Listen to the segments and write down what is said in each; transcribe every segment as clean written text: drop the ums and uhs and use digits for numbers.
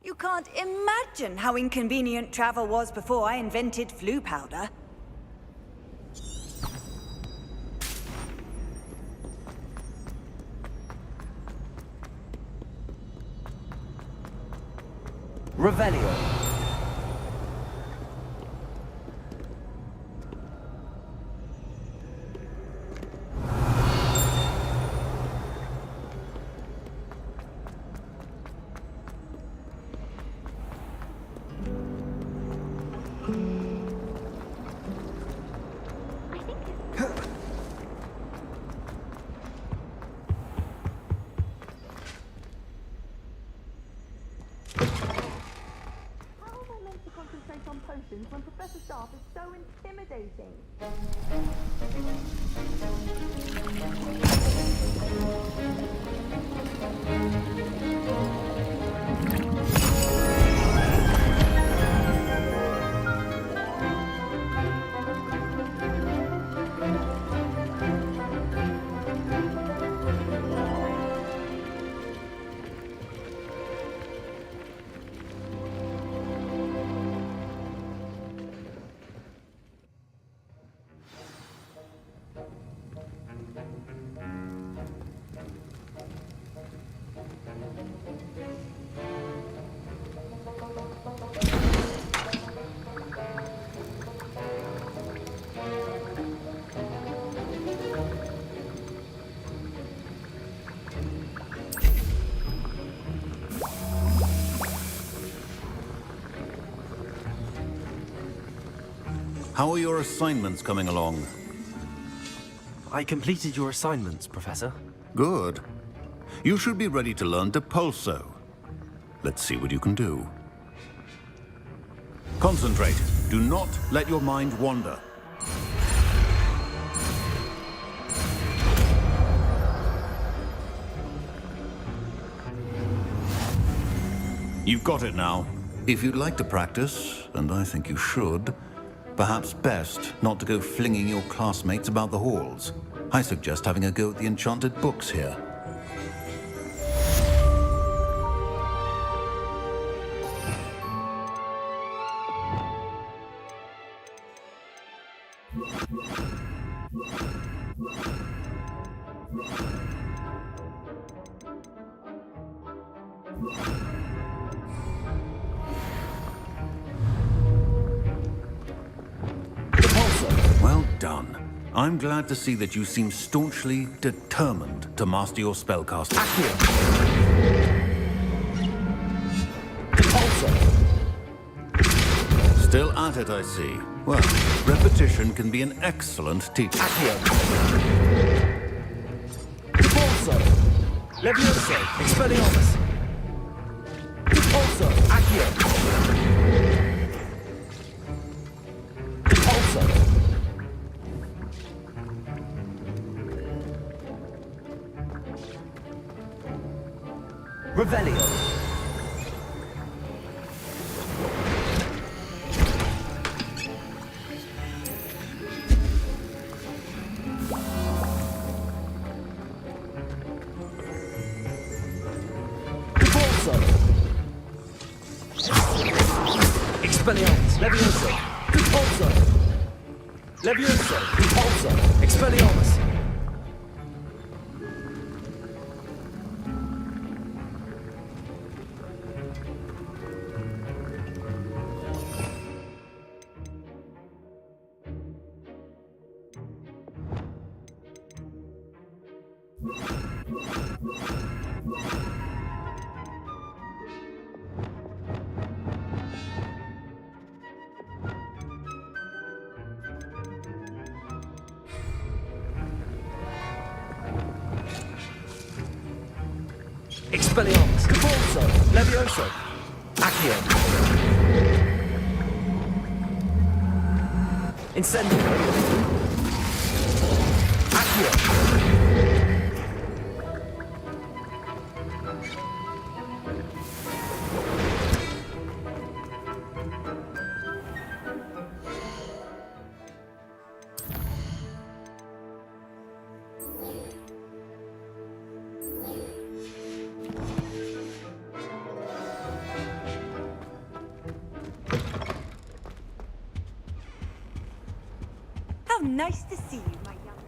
You can't imagine how inconvenient travel was before I invented flu powder. Revelio. On potions when Professor Staff is so intimidating. How are your assignments coming along? I completed your assignments, Professor. Good. You should be ready to learn Depulso. Let's see what you can do. Concentrate. Do not let your mind wander. You've got it now. If you'd like to practice, and I think you should, perhaps best not to go flinging your classmates about the halls. I suggest having a go at the enchanted books here. Well done. I'm glad to see that you seem staunchly determined to master your spellcasting. Still at it, I see. Well, repetition can be an excellent teacher. Levioso. Expelliarmus. Depulso. Accio. Depulso. Revelio. Expelliarmus. Levioso. Depulso. Levioso. Depulso. Expelliarmus. Expelliarmus. Depulso. Levioso. Accio. Incendio. Accio. How nice to see you, my young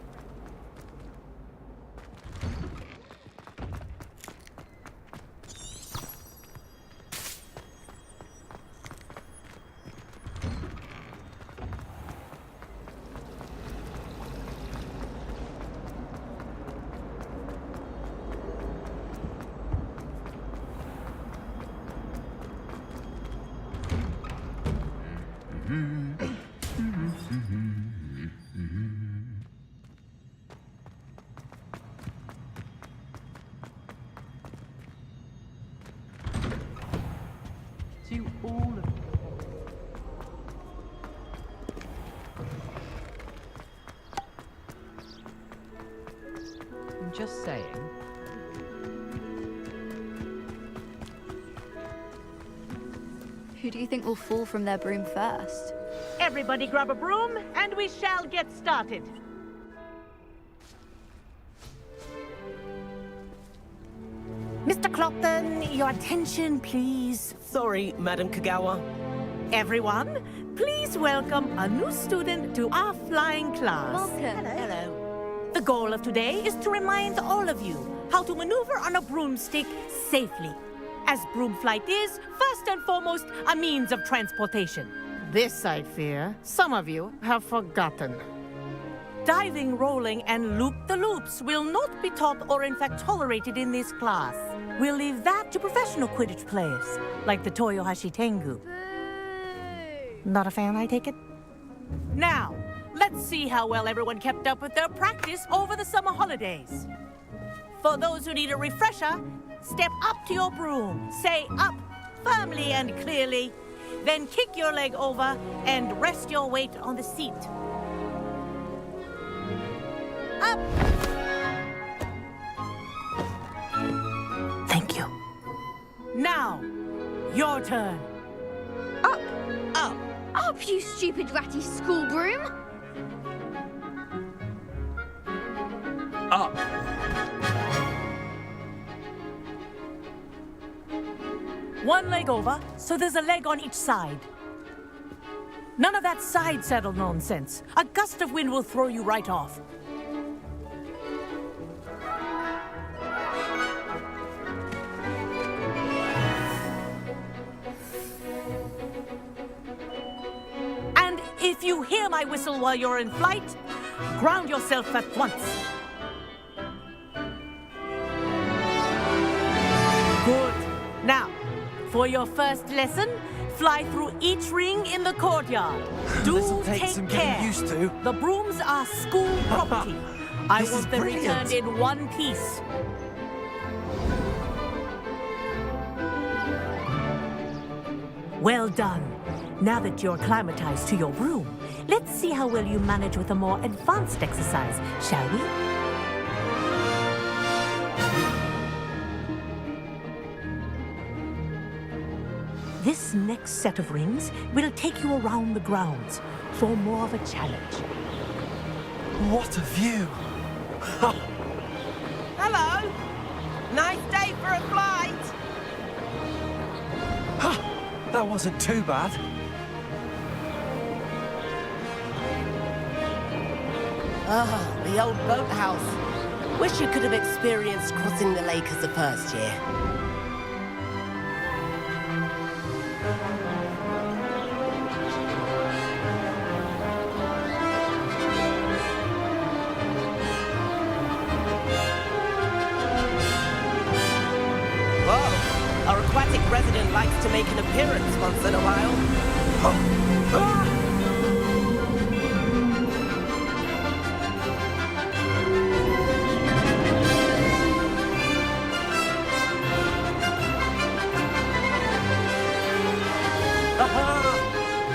To all of you. I'm just saying. Who do you think will fall from their broom first? Everybody grab a broom, and we shall get started. Mr. Clopton, your attention, please. Sorry, Madam Kagawa. Everyone, please welcome a new student to our flying class. Welcome. Hello. The goal of today is to remind all of you how to maneuver on a broomstick safely, as broom flight is, first and foremost, a means of transportation. This, I fear, some of you have forgotten. Diving, rolling, and loop-the-loops will not be taught or in fact tolerated in this class. We'll leave that to professional Quidditch players, like the Toyohashi Tengu. Not a fan, I take it? Now, let's see how well everyone kept up with their practice over the summer holidays. For those who need a refresher, step up to your broom, say up firmly and clearly, then kick your leg over and rest your weight on the seat. Up! Thank you. Now, your turn. Up! Up! Up, you stupid ratty school broom! Up. One leg over, so there's a leg on each side. None of that side saddle nonsense. A gust of wind will throw you right off. And if you hear my whistle while you're in flight, ground yourself at once. Good. Now, for your first lesson, fly through each ring in the courtyard. Do This'll take take some care. getting used to. The brooms are school property. I This is want them brilliant. returned in one piece. Well done. Now that you're acclimatized to your broom, let's see how well you manage with a more advanced exercise, shall we? This next set of rings will take you around the grounds for more of a challenge. What a view! Hello! Nice day for a flight! That wasn't too bad. Ah, the old boathouse. Wish you could have experienced crossing the lake as a first year. Whoa! Our aquatic resident likes to make an appearance once in a while.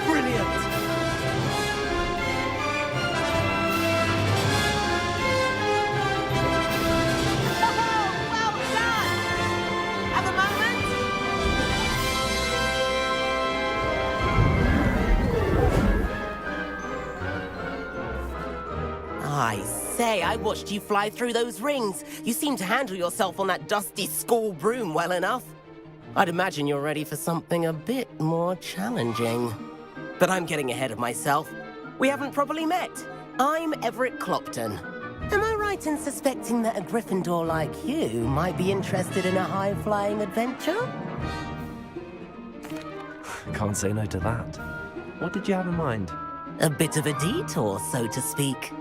Brilliant! Well done! Have a moment? I say, I watched you fly through those rings. You seem to handle yourself on that dusty school broom well enough. I'd imagine you're ready for something a bit more challenging. But I'm getting ahead of myself. We haven't properly met. I'm Everett Clopton. Am I right in suspecting that a Gryffindor like you might be interested in a high-flying adventure? Can't say no to that. What did you have in mind? A bit of a detour, so to speak.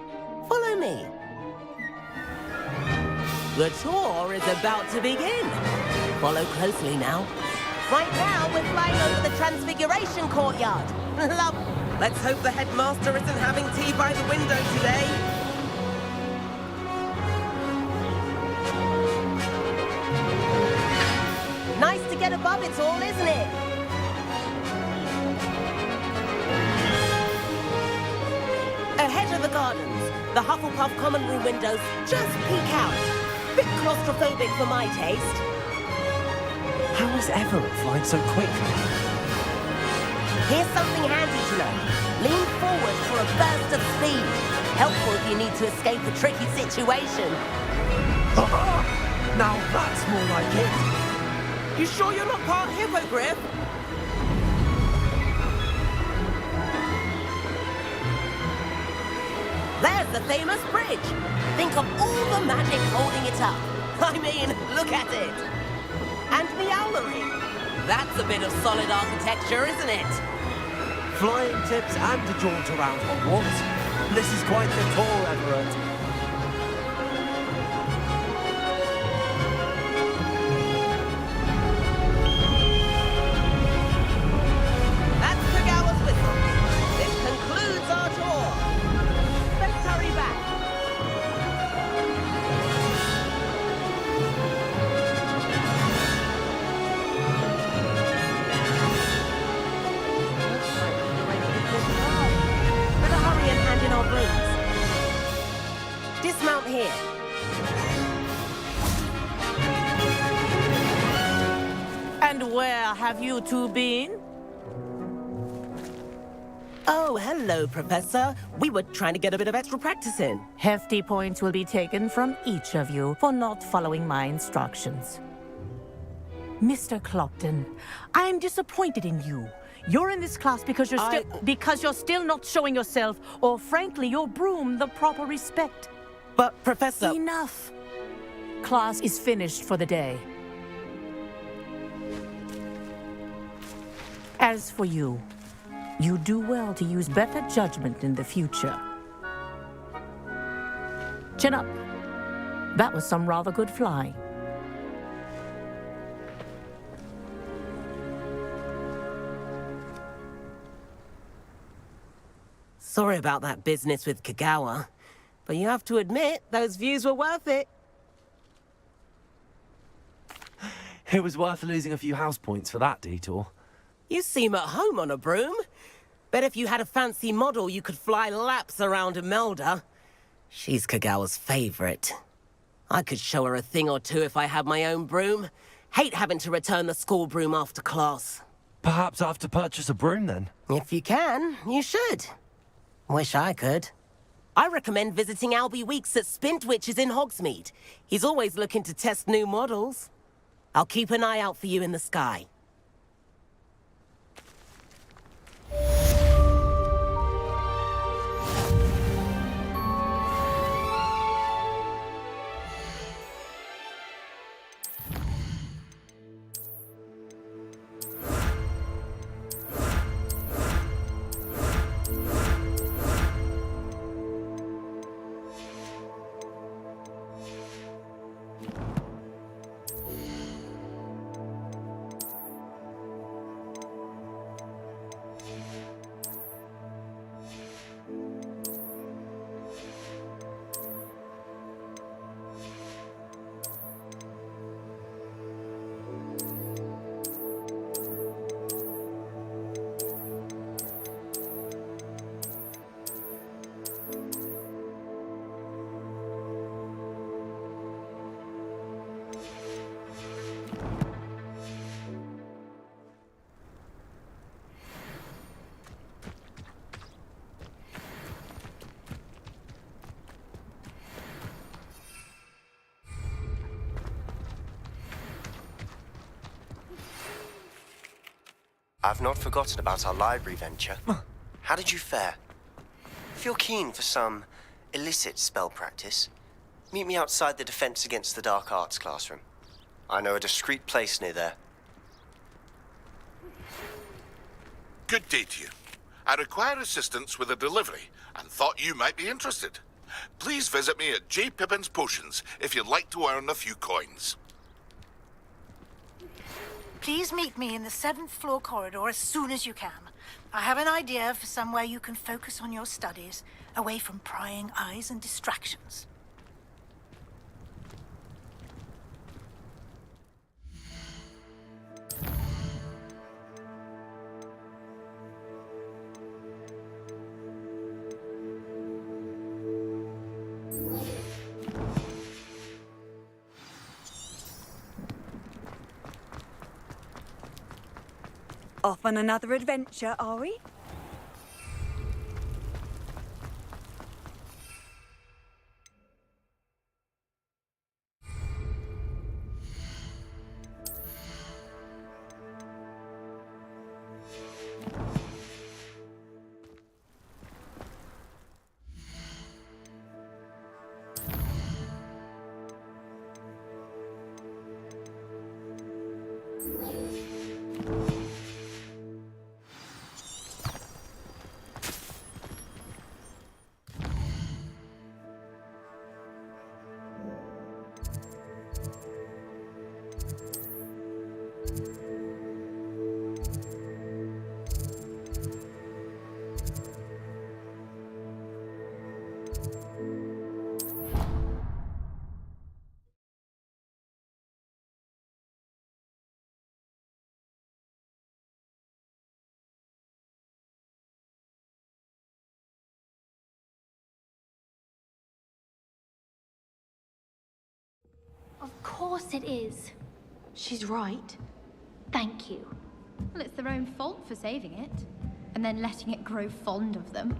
Follow me. The tour is about to begin. Follow closely now. Right now, we're flying over the Transfiguration Courtyard. Love. Let's hope the headmaster isn't having tea by the window today. Nice to get above it all, isn't it? Ahead of the gardens, the Hufflepuff common room windows just peek out. Bit claustrophobic for my taste. How is Everett flying so quickly? Here's something handy to know. Lean forward for a burst of speed. Helpful if you need to escape a tricky situation. Now that's more like it. You sure you're not part hippogriff? There's the famous bridge. Think of all the magic holding it up. I mean, look at it. And the owlery. That's a bit of solid architecture, isn't it? Flying tips and a jaunt around Hogwarts. This is quite the tour, Everett. That's Kagawa's whistle. This concludes our tour. Let's hurry back. Better hurry and hand in our brooms. Dismount here. And where have you two been? Oh, hello, Professor. We were trying to get a bit of extra practice in. Hefty points will be taken from each of you for not following my instructions. Mr. Clopton, I am disappointed in you. You're in this class because you're still not showing yourself, or frankly, your broom the proper respect. But, Professor... Enough. Class is finished for the day. As for you, you do well to use better judgment in the future. Chin up. That was some rather good flying. Sorry about that business with Kagawa, but you have to admit, those views were worth it. It was worth losing a few house points for that detour. You seem at home on a broom. Bet if you had a fancy model, you could fly laps around Imelda. She's Kagawa's favorite. I could show her a thing or two if I had my own broom. Hate having to return the school broom after class. Perhaps I have to purchase a broom then. If you can, you should. Wish I could. I recommend visiting Albie Weeks at Spintwitches in Hogsmeade. He's always looking to test new models. I'll keep an eye out for you in the sky. I've not forgotten about our library venture. How did you fare? If you're keen for some illicit spell practice, meet me outside the Defense Against the Dark Arts classroom. I know a discreet place near there. Good day to you. I require assistance with a delivery and thought you might be interested. Please visit me at J. Pippin's Potions if you'd like to earn a few coins. Please meet me in the 7th floor corridor as soon as you can. I have an idea for somewhere you can focus on your studies, away from prying eyes and distractions. Off on another adventure, are we? Of course it is. She's right. Thank you. Well, it's their own fault for saving it, and then letting it grow fond of them.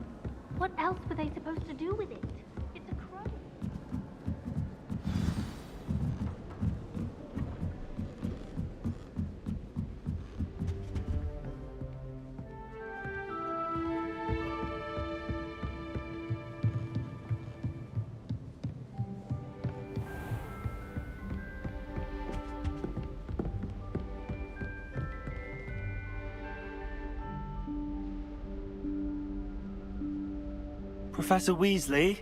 What else were they supposed to do with it? It's a crow. Professor Weasley?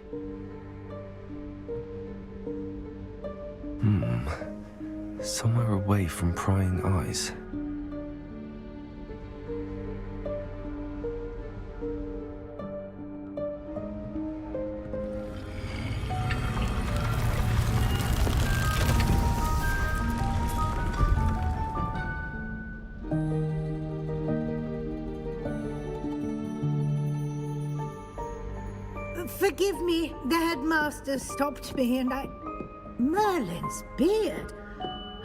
Somewhere away from prying eyes. Forgive me, the headmaster stopped me and I... Merlin's beard.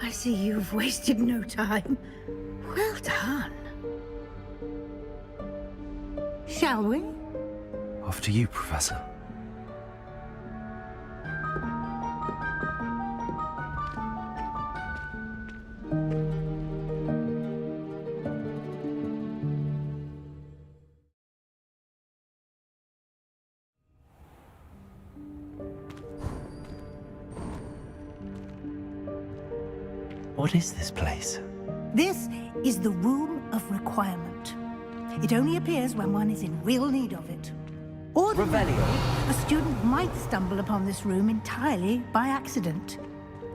I see you've wasted no time. Well done. Shall we? After you, Professor. What is this place? This is the Room of Requirement. It only appears when one is in real need of it. Ordinarily, a student might stumble upon this room entirely by accident.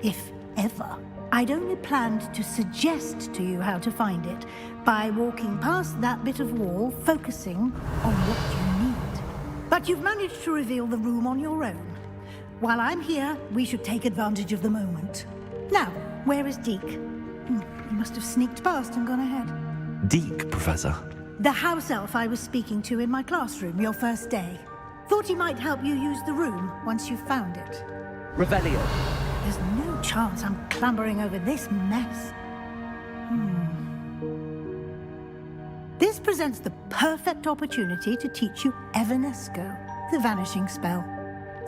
If ever. I'd only planned to suggest to you how to find it by walking past that bit of wall, focusing on what you need. But you've managed to reveal the room on your own. While I'm here, we should take advantage of the moment. Now, where is Deke? He must have sneaked past and gone ahead. Deke, Professor. The house elf I was speaking to in my classroom your first day. Thought he might help you use the room once you've found it. Revelio. There's no chance I'm clambering over this mess. This presents the perfect opportunity to teach you Evanesco, the vanishing spell.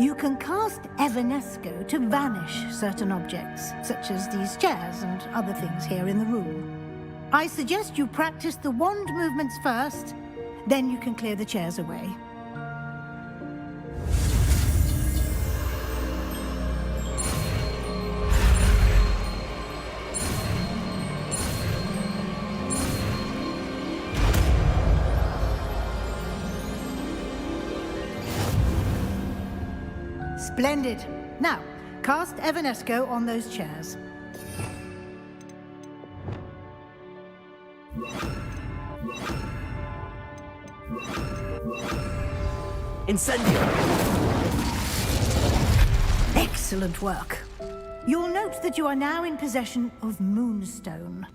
You can cast Evanesco to vanish certain objects, such as these chairs and other things here in the room. I suggest you practice the wand movements first, then you can clear the chairs away. Splendid. Now, cast Evanesco on those chairs. Incendio! Excellent work. You'll note that you are now in possession of Moonstone.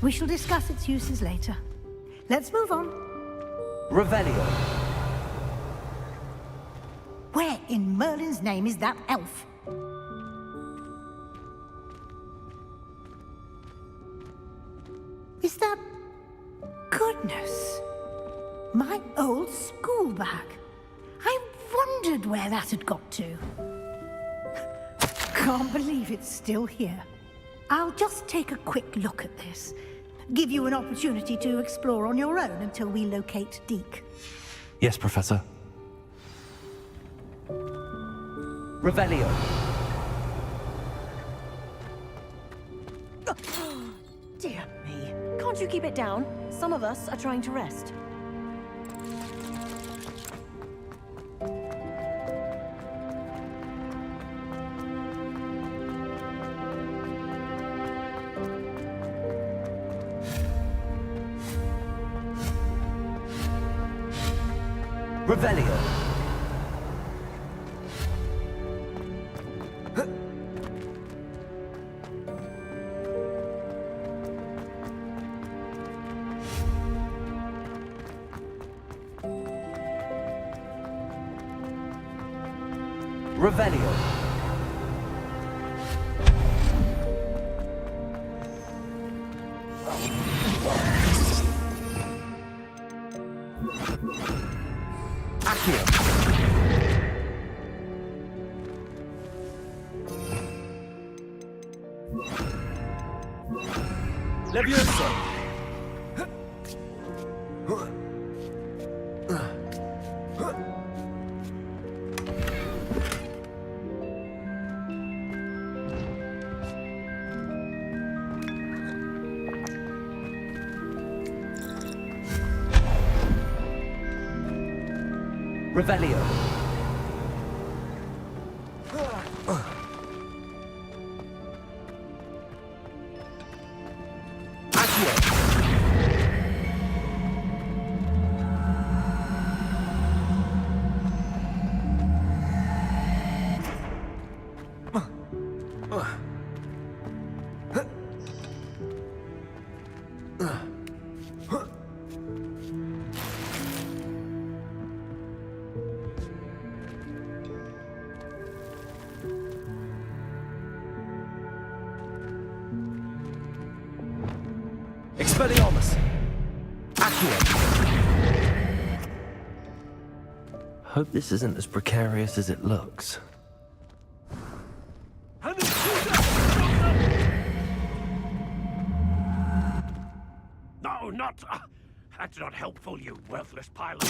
We shall discuss its uses later. Let's move on. Revelio. Where in Merlin's name is that elf? Is that... Goodness. My old school bag. I wondered where that had got to. Can't believe it's still here. I'll just take a quick look at this. Give you an opportunity to explore on your own until we locate Deke. Yes, Professor. Revelio. Dear me. Can't you keep it down? Some of us are trying to rest. Revelio. Revelio. Accio. Levioso. Revelio. Accio. Expelliarmus! Accio! Hope this isn't as precarious as it looks. No, not... that's not helpful, you worthless pile of...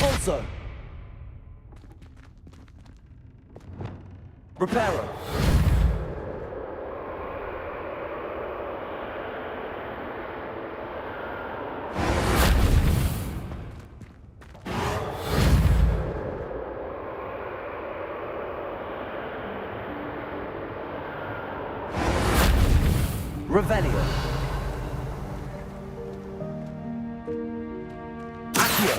Also. Reparo. Revelio. Accio.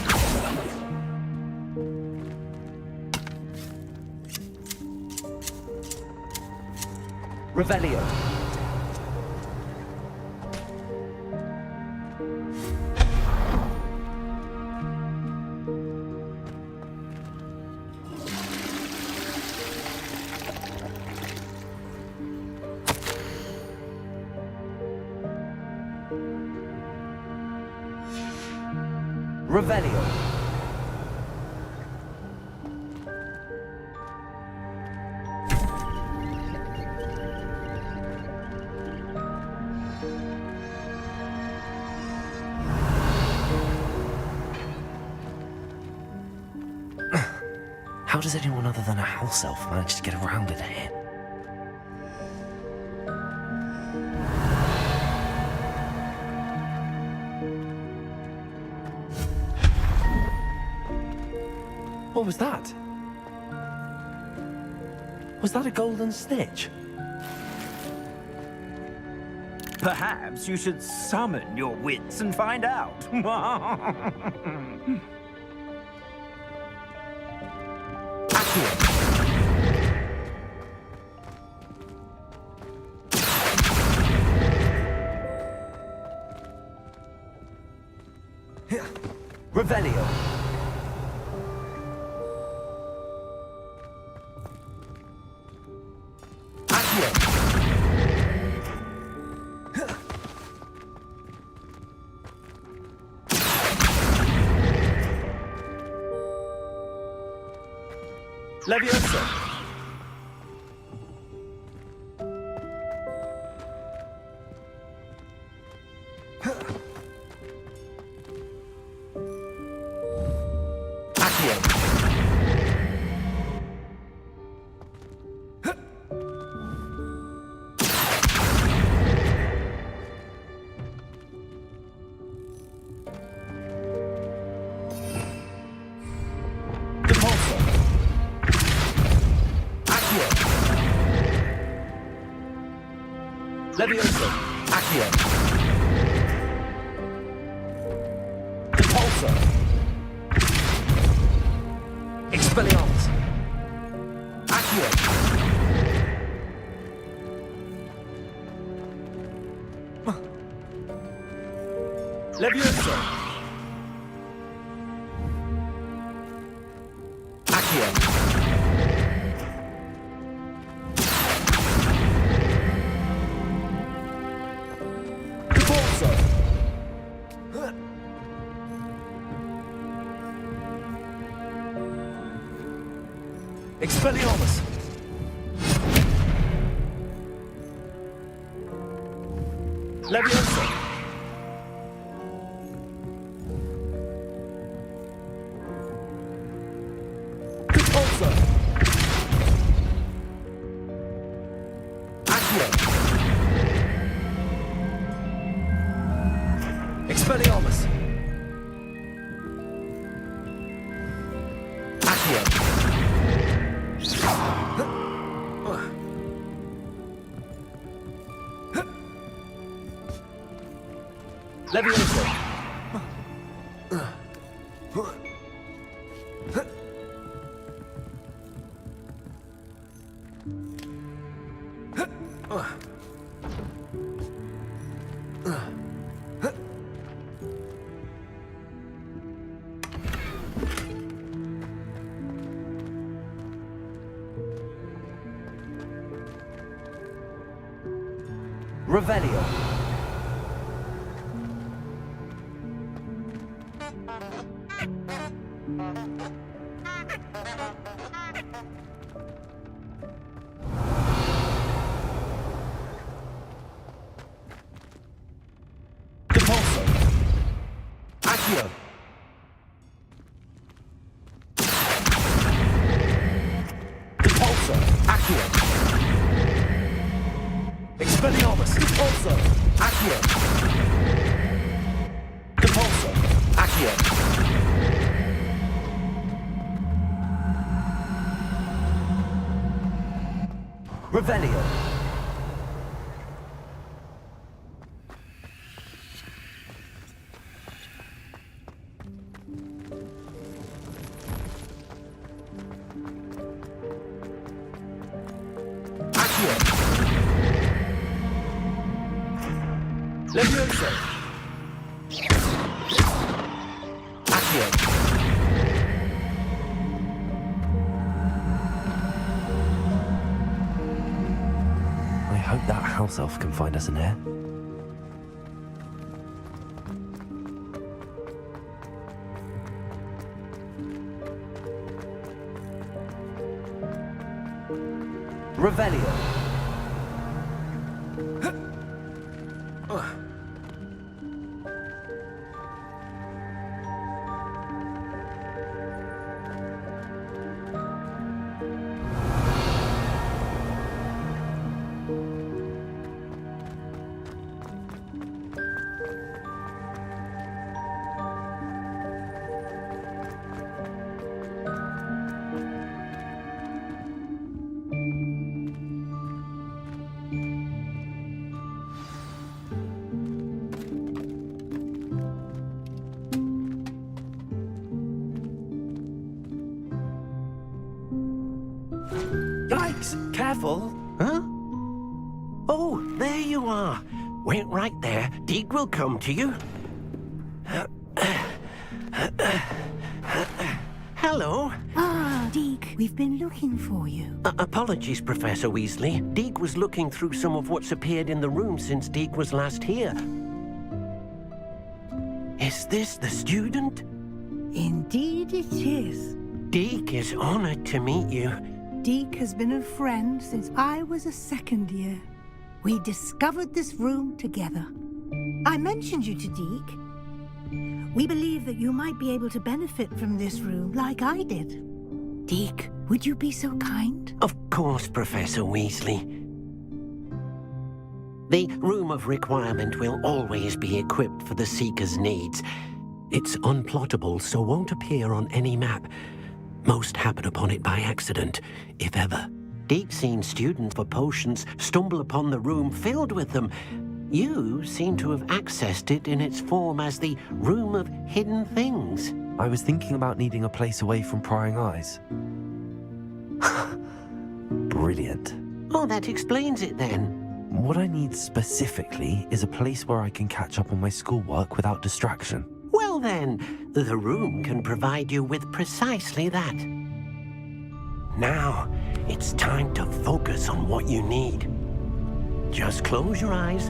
Revelio. Revelio. How does anyone other than a house elf manage to get around in here? What was that? Was that a golden snitch? Perhaps you should summon your wits and find out. Revelio. Leviosa. Leviosa. Accio. Repulsor. Expelliarmus. Accio. Leviosa. Accio. Expelliarmus. Leviosa. Repulsor. Accio. Expelliarmus. Accio. Leviosa. Revelio. Repulsor. Accio. Repulsor. Accio. Expelliarmus. Repulsor. Accio. Repulsor. Accio. Revelio. Accio. Leviosa. Accio. I hope that house elf can find us in here. Revelio. please. Careful. Huh? Oh, there you are. Wait right there. Deek will come to you. Hello. Ah, Deek, we've been looking for you. Apologies, Professor Weasley. Deek was looking through some of what's appeared in the room since Deek was last here. Is this the student? Indeed it is. Deek is honored to meet you. Deek has been a friend since I was a second year. We discovered this room together. I mentioned you to Deek. We believe that you might be able to benefit from this room like I did. Deek, would you be so kind? Of course, Professor Weasley. The Room of Requirement will always be equipped for the Seeker's needs. It's unplottable, so won't appear on any map. Most happen upon it by accident, if ever. Deek's seen students for potions stumble upon the room filled with them. You seem to have accessed it in its form as the Room of Hidden Things. I was thinking about needing a place away from prying eyes. Brilliant. Oh, that explains it then. What I need specifically is a place where I can catch up on my schoolwork without distraction. Well then, the room can provide you with precisely that. Now, it's time to focus on what you need. Just close your eyes.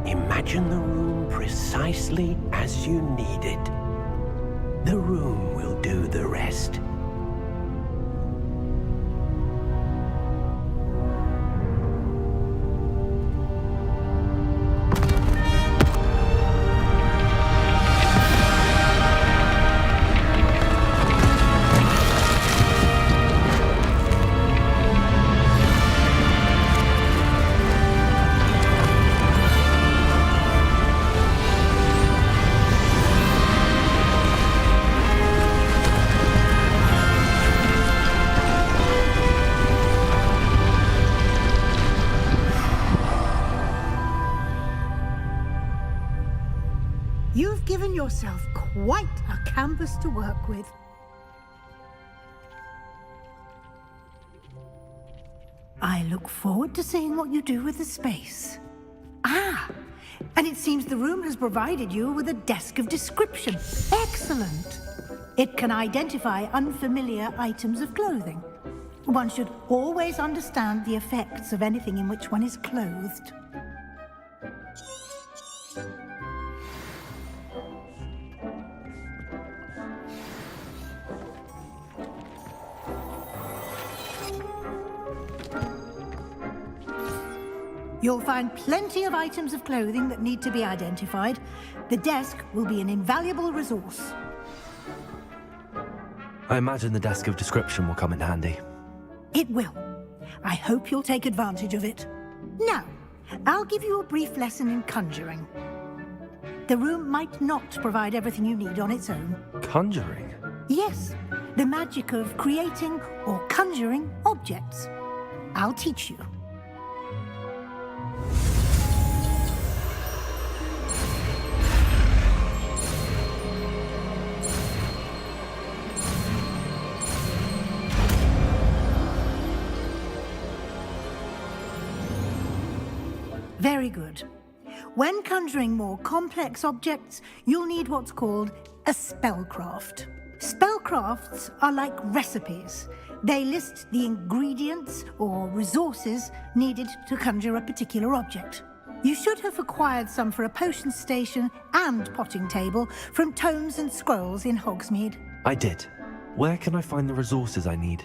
Imagine the room precisely as you need it. The room will do the rest. You've given yourself quite a canvas to work with. I look forward to seeing what you do with the space. Ah, and it seems the room has provided you with a desk of description. Excellent. It can identify unfamiliar items of clothing. One should always understand the effects of anything in which one is clothed. You'll find plenty of items of clothing that need to be identified. The desk will be an invaluable resource. I imagine the desk of description will come in handy. It will. I hope you'll take advantage of it. Now, I'll give you a brief lesson in conjuring. The room might not provide everything you need on its own. Conjuring? Yes, the magic of creating or conjuring objects. I'll teach you. Very good. When conjuring more complex objects, you'll need what's called a spellcraft. Spellcrafts are like recipes. They list the ingredients or resources needed to conjure a particular object. You should have acquired some for a potion station and potting table from tomes and scrolls in Hogsmeade. I did. Where can I find the resources I need?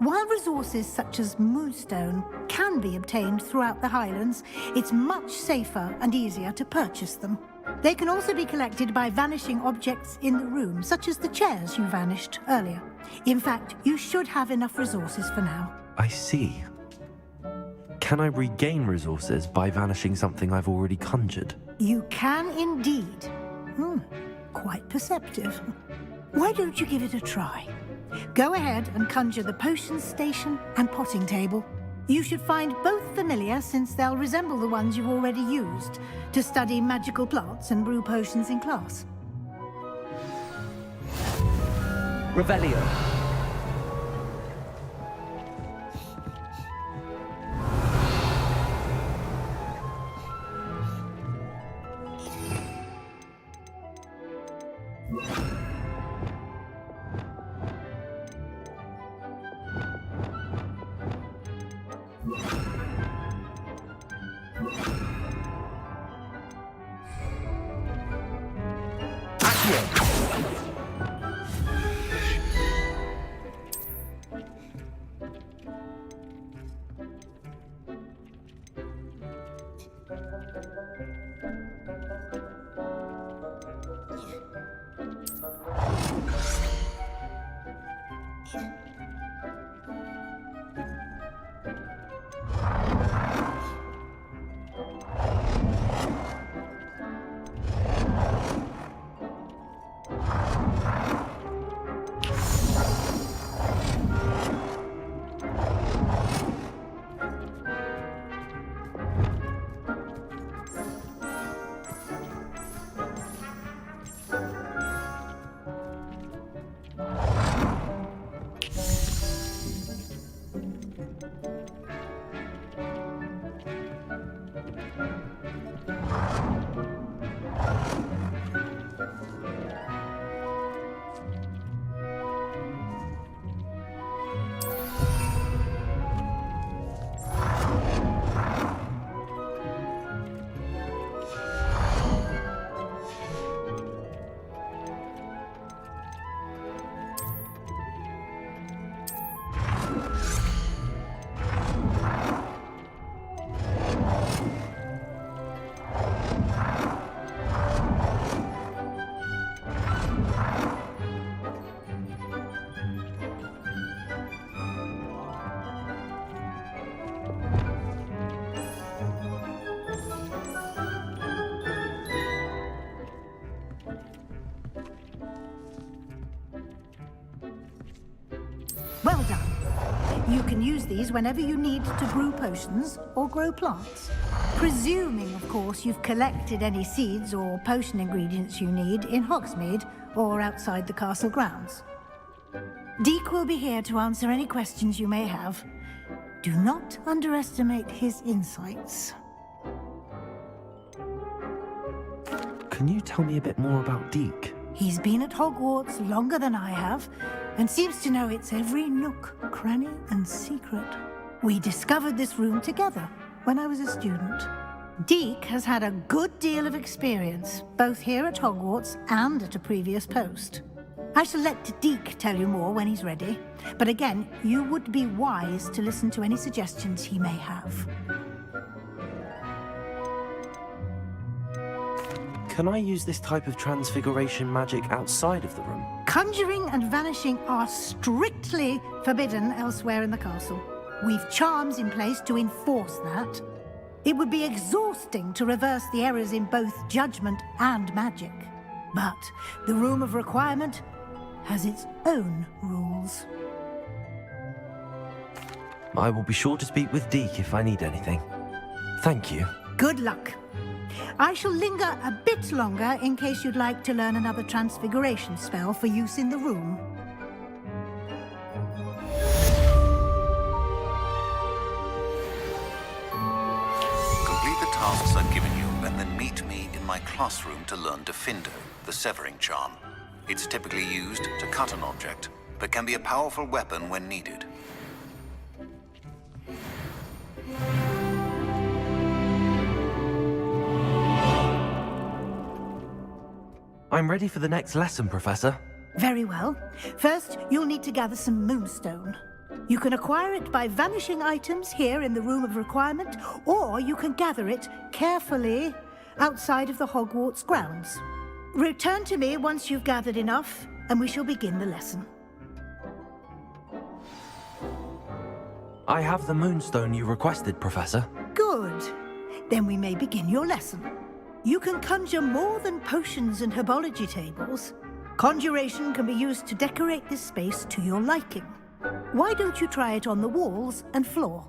While resources such as moonstone can be obtained throughout the Highlands, it's much safer and easier to purchase them. They can also be collected by vanishing objects in the room, such as the chairs you vanished earlier. In fact, you should have enough resources for now. I see. Can I regain resources by vanishing something I've already conjured? You can indeed. Quite perceptive. Why don't you give it a try? Go ahead and conjure the potion station and potting table. You should find both familiar, since they'll resemble the ones you've already used to study magical plants and brew potions in class. Revelio. Well done. You can use these whenever you need to brew potions or grow plants. Presuming, of course, you've collected any seeds or potion ingredients you need in Hogsmeade or outside the castle grounds. Deek will be here to answer any questions you may have. Do not underestimate his insights. Can you tell me a bit more about Deek? He's been at Hogwarts longer than I have, and seems to know its every nook, cranny, and secret. We discovered this room together when I was a student. Deek has had a good deal of experience, both here at Hogwarts and at a previous post. I shall let Deek tell you more when he's ready, but again, you would be wise to listen to any suggestions he may have. Can I use this type of transfiguration magic outside of the room? Conjuring and vanishing are strictly forbidden elsewhere in the castle. We've charms in place to enforce that. It would be exhausting to reverse the errors in both judgment and magic. But the Room of Requirement has its own rules. I will be sure to speak with Deek if I need anything. Thank you. Good luck. I shall linger a bit longer in case you'd like to learn another transfiguration spell for use in the room. Complete the tasks I've given you, and then meet me in my classroom to learn Defindo, the severing charm. It's typically used to cut an object, but can be a powerful weapon when needed. I'm ready for the next lesson, Professor. Very well. First, you'll need to gather some moonstone. You can acquire it by vanishing items here in the Room of Requirement, or you can gather it carefully outside of the Hogwarts grounds. Return to me once you've gathered enough, and we shall begin the lesson. I have the moonstone you requested, Professor. Good. Then we may begin your lesson. You can conjure more than potions and herbology tables. Conjuration can be used to decorate this space to your liking. Why don't you try it on the walls and floor?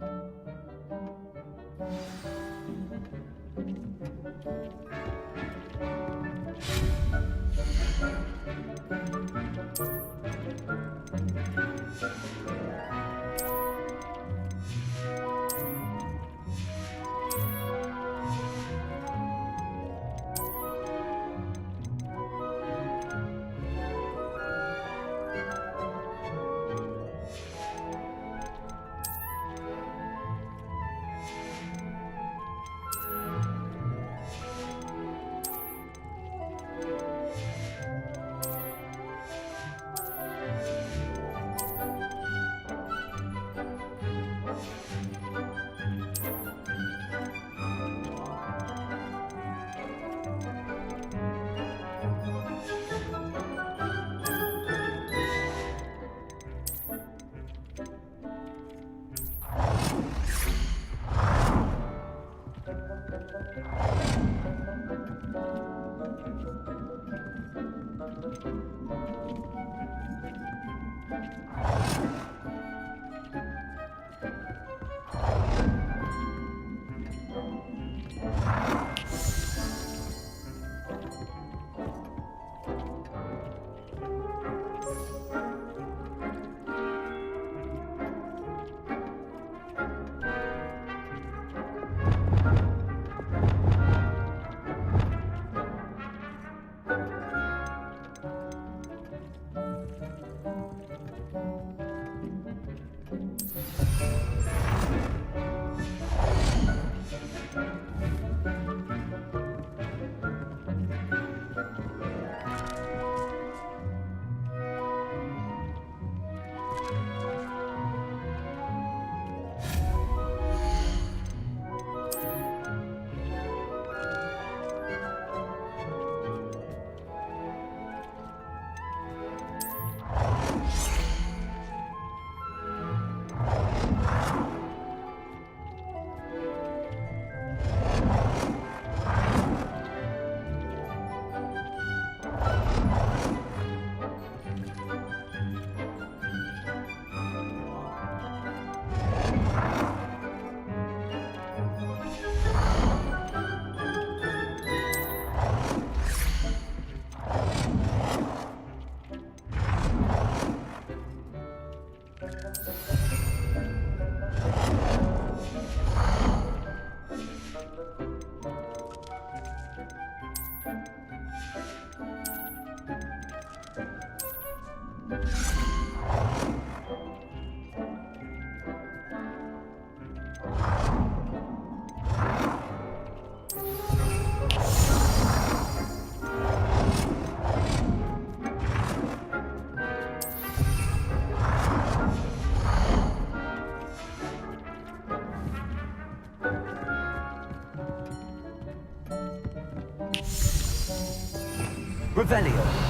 Revelio.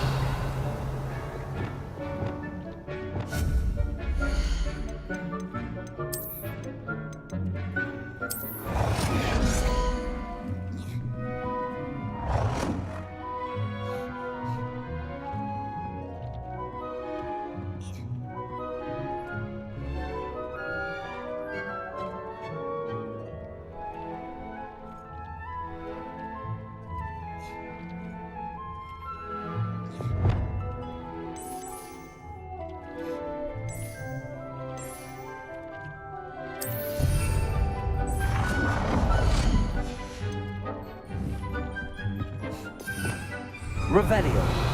Revelio.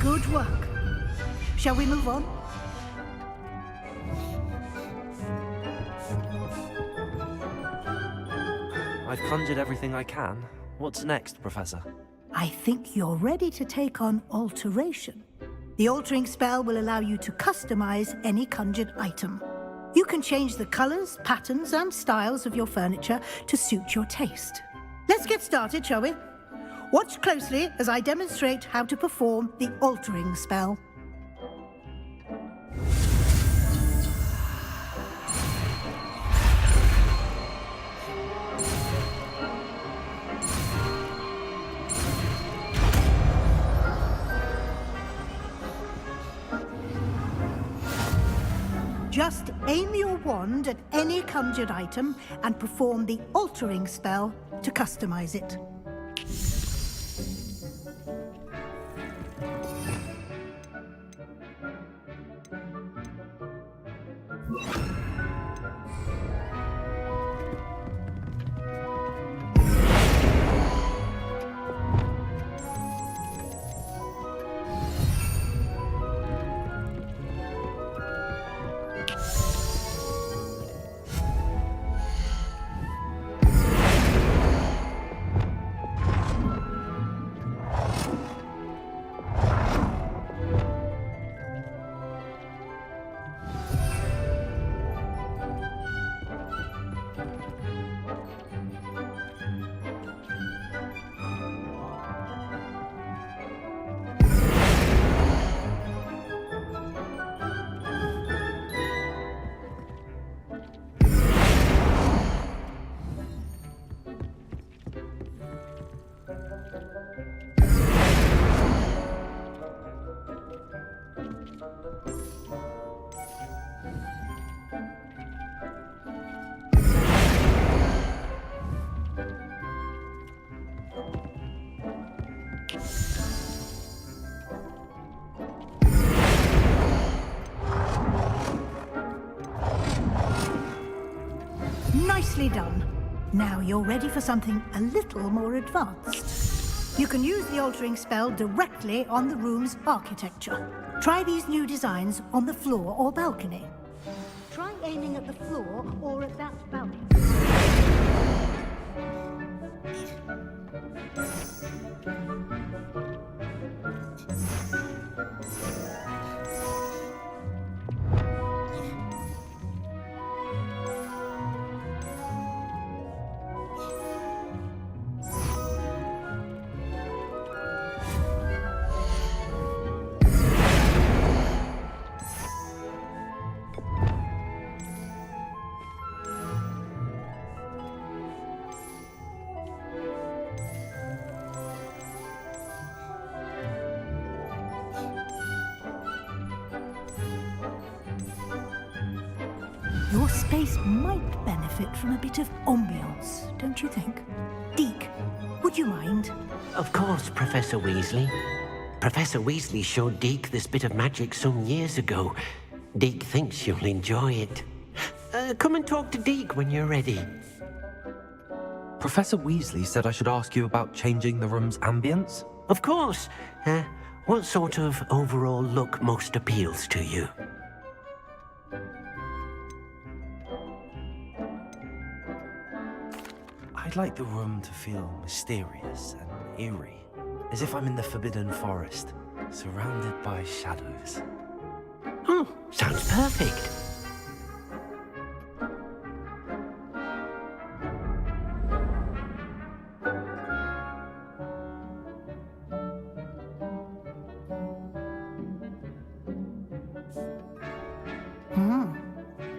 Good work. Shall we move on? I've conjured everything I can. What's next, Professor? I think you're ready to take on alteration. The altering spell will allow you to customize any conjured item. You can change the colors, patterns, and styles of your furniture to suit your taste. Let's get started, shall we? Watch closely as I demonstrate how to perform the altering spell. Just aim your wand at any conjured item and perform the altering spell to customize it. Nicely done. Now you're ready for something a little more advanced. You can use the altering spell directly on the room's architecture. Try these new designs on the floor or balcony. Try aiming at the floor or at that balcony. space might benefit from a bit of ambiance, don't you think? Deke, would you mind? Of course, Professor Weasley. Professor Weasley showed Deke this bit of magic some years ago. Deke thinks you'll enjoy it. Come and talk to Deke when you're ready. Professor Weasley said I should ask you about changing the room's ambience? Of course. What sort of overall look most appeals to you? I'd like the room to feel mysterious and eerie, as if I'm in the Forbidden Forest, surrounded by shadows. Oh, sounds perfect.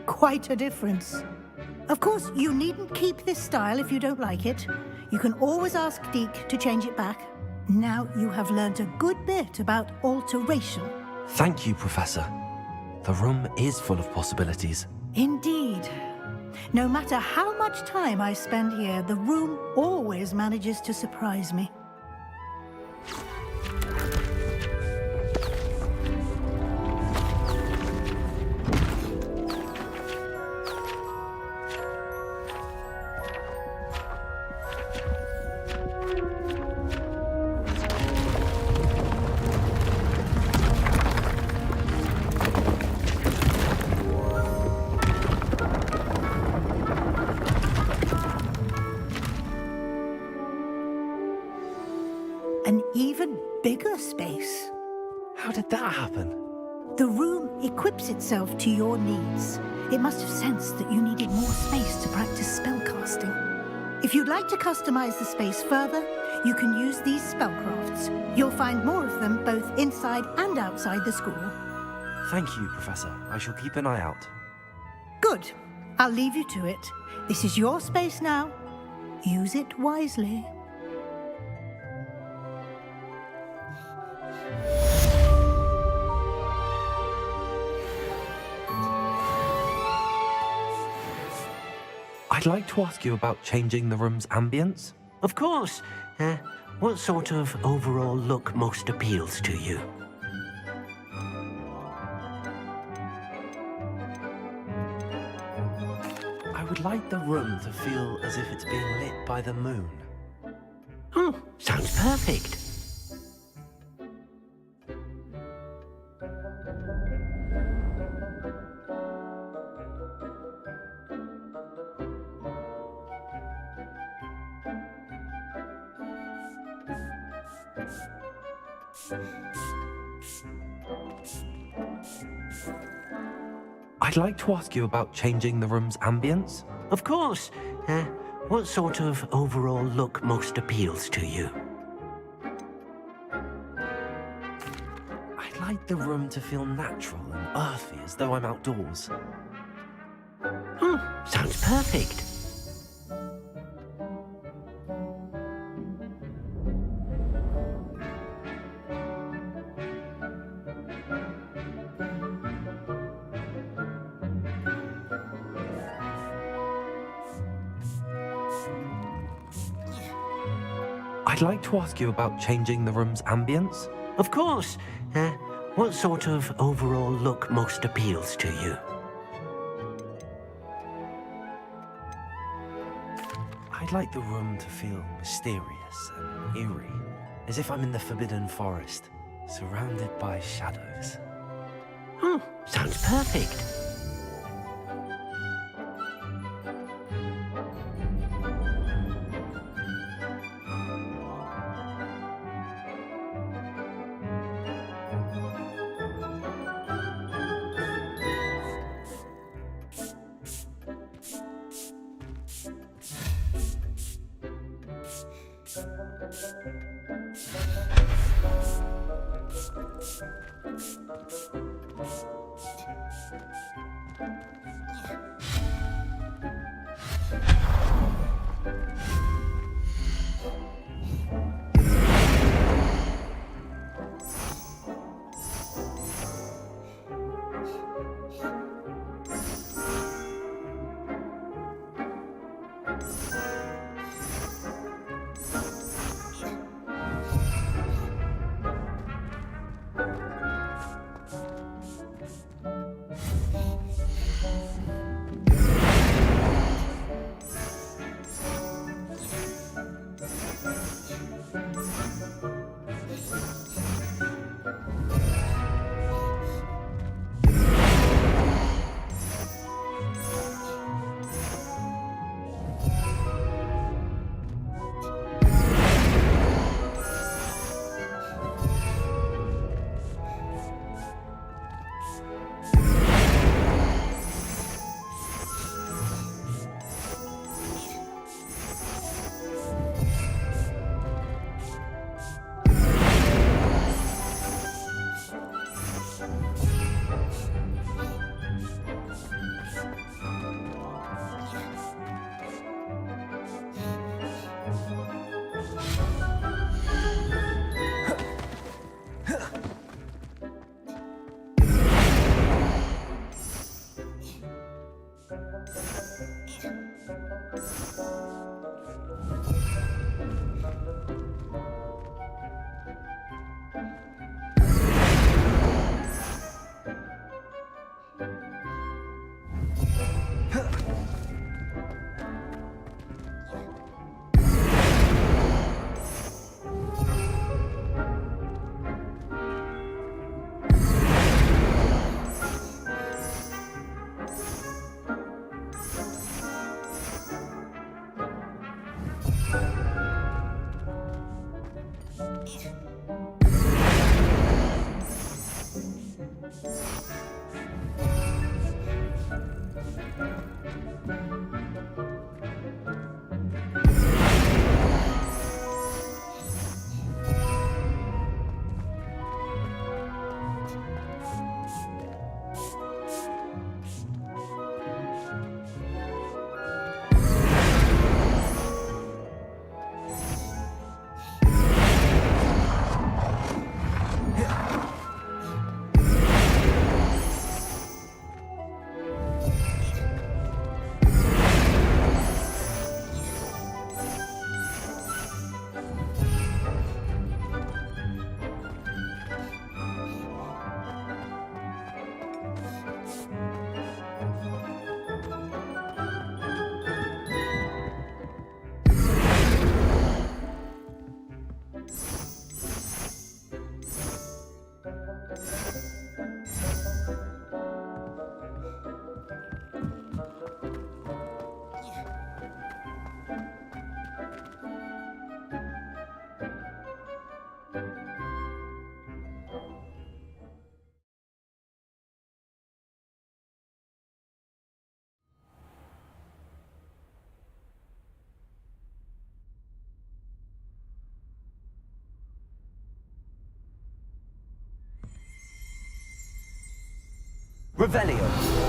Quite a difference. Of course, you needn't keep this style if you don't like it. You can always ask Deke to change it back. Now you have learnt a good bit about alteration. Thank you, Professor. The room is full of possibilities. Indeed. No matter how much time I spend here, the room always manages to surprise me. An even bigger space. How did that happen? The room equips itself to your needs. It must have sensed that you needed more space to practice spellcasting. If you'd like to customize the space further, you can use these spellcrafts. You'll find more of them both inside and outside the school. Thank you, Professor. I shall keep an eye out. Good. I'll leave you to it. This is your space now. Use it wisely. I'd like to ask you about changing the room's ambience. Of course. What sort of overall look most appeals to you? I would like the room to feel as if it's being lit by the moon. Oh, sounds perfect. I'd like to ask you about changing the room's ambience. Of course. What sort of overall look most appeals to you? I'd like the room to feel natural and earthy, as though I'm outdoors. Oh, sounds perfect. I'd like to ask you about changing the room's ambience. Of course. What sort of overall look most appeals to you? I'd like the room to feel mysterious and eerie, as if I'm in the Forbidden Forest, surrounded by shadows. Oh, sounds perfect. Revelio.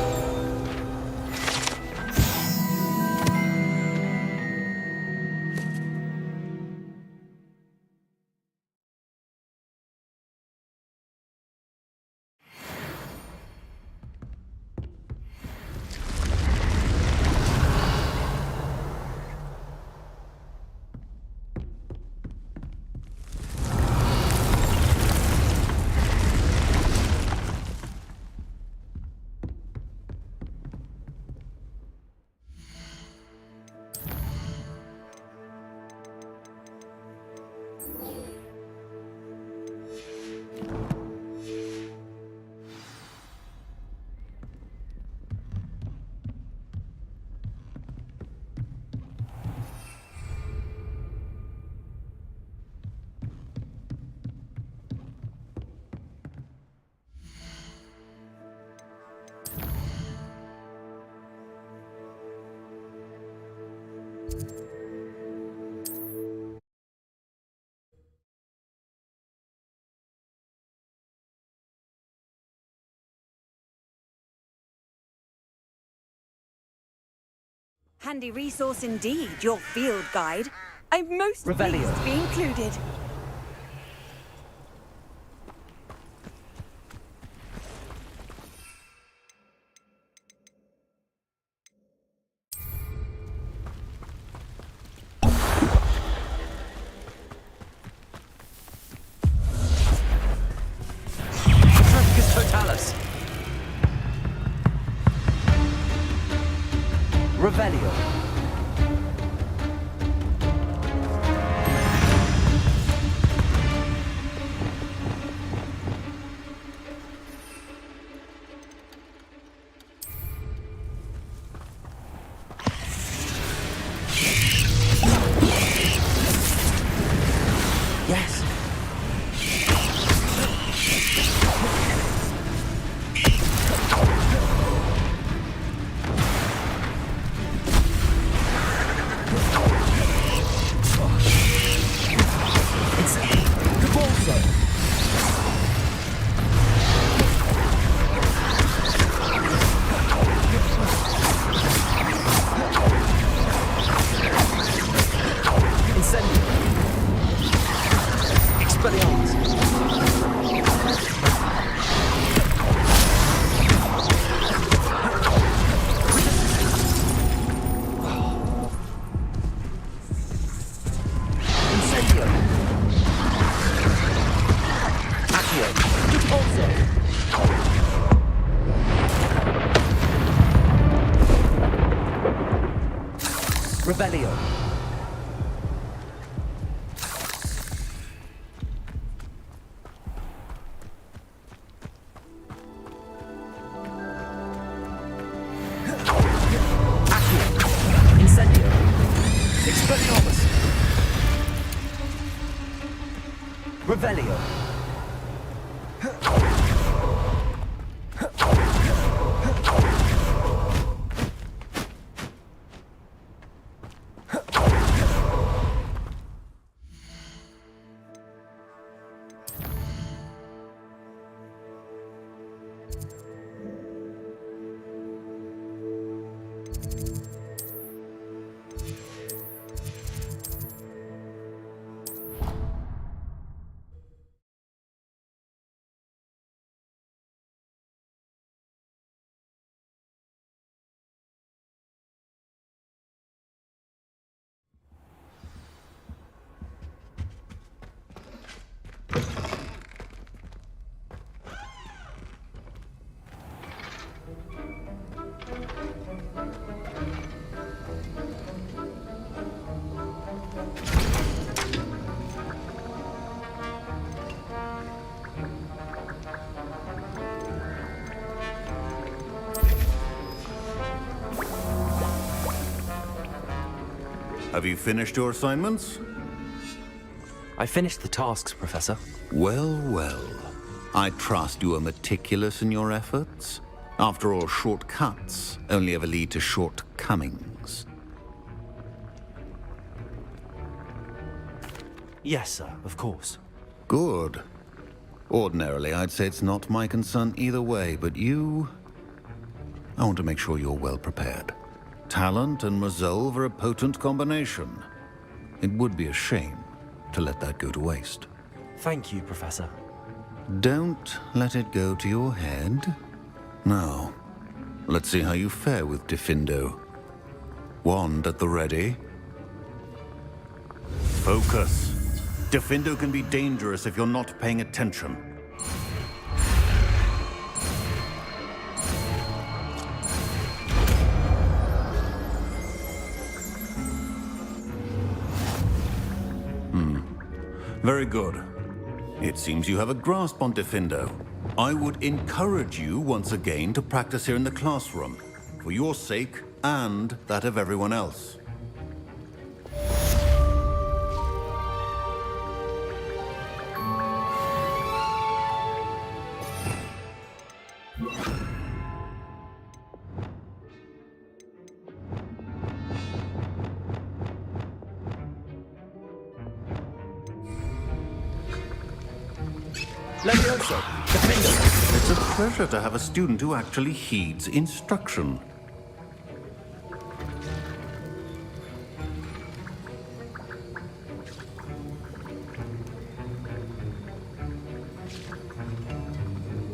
Handy resource indeed, your field guide. I'm most pleased to be included. Totalis. Revelio. Yes. Revelio. Incendio. Expelliarmus. Revelio. Have you finished your assignments? I finished the tasks, Professor. Well, well. I trust you are meticulous in your efforts. After all, shortcuts only ever lead to shortcomings. Yes, sir, of course. Good. Ordinarily, I'd say it's not my concern either way, but you I want to make sure you're well prepared. Talent and resolve are a potent combination. It would be a shame to let that go to waste. Thank you, Professor. Don't let it go to your head. Now, let's see how you fare with Diffindo. Wand at the ready. Focus. Diffindo can be dangerous if you're not paying attention. Very good. It seems you have a grasp on Diffindo. I would encourage you once again to practice here in the classroom, for your sake and that of everyone else. Levioso, Diffindo. It's a pleasure to have a student who actually heeds instruction.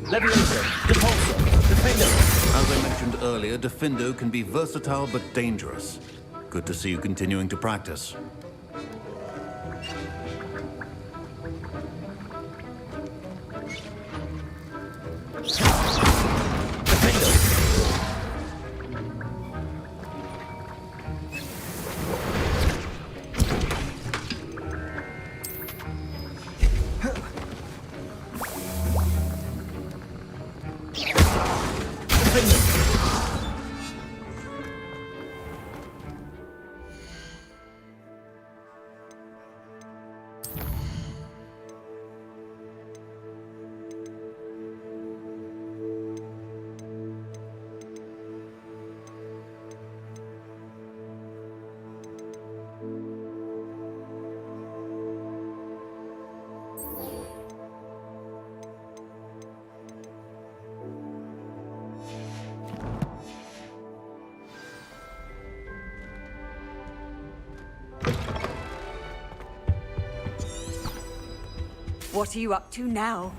Levioso, Depulso, Diffindo. As I mentioned earlier, Diffindo can be versatile but dangerous. Good to see you continuing to practice. What are you up to now?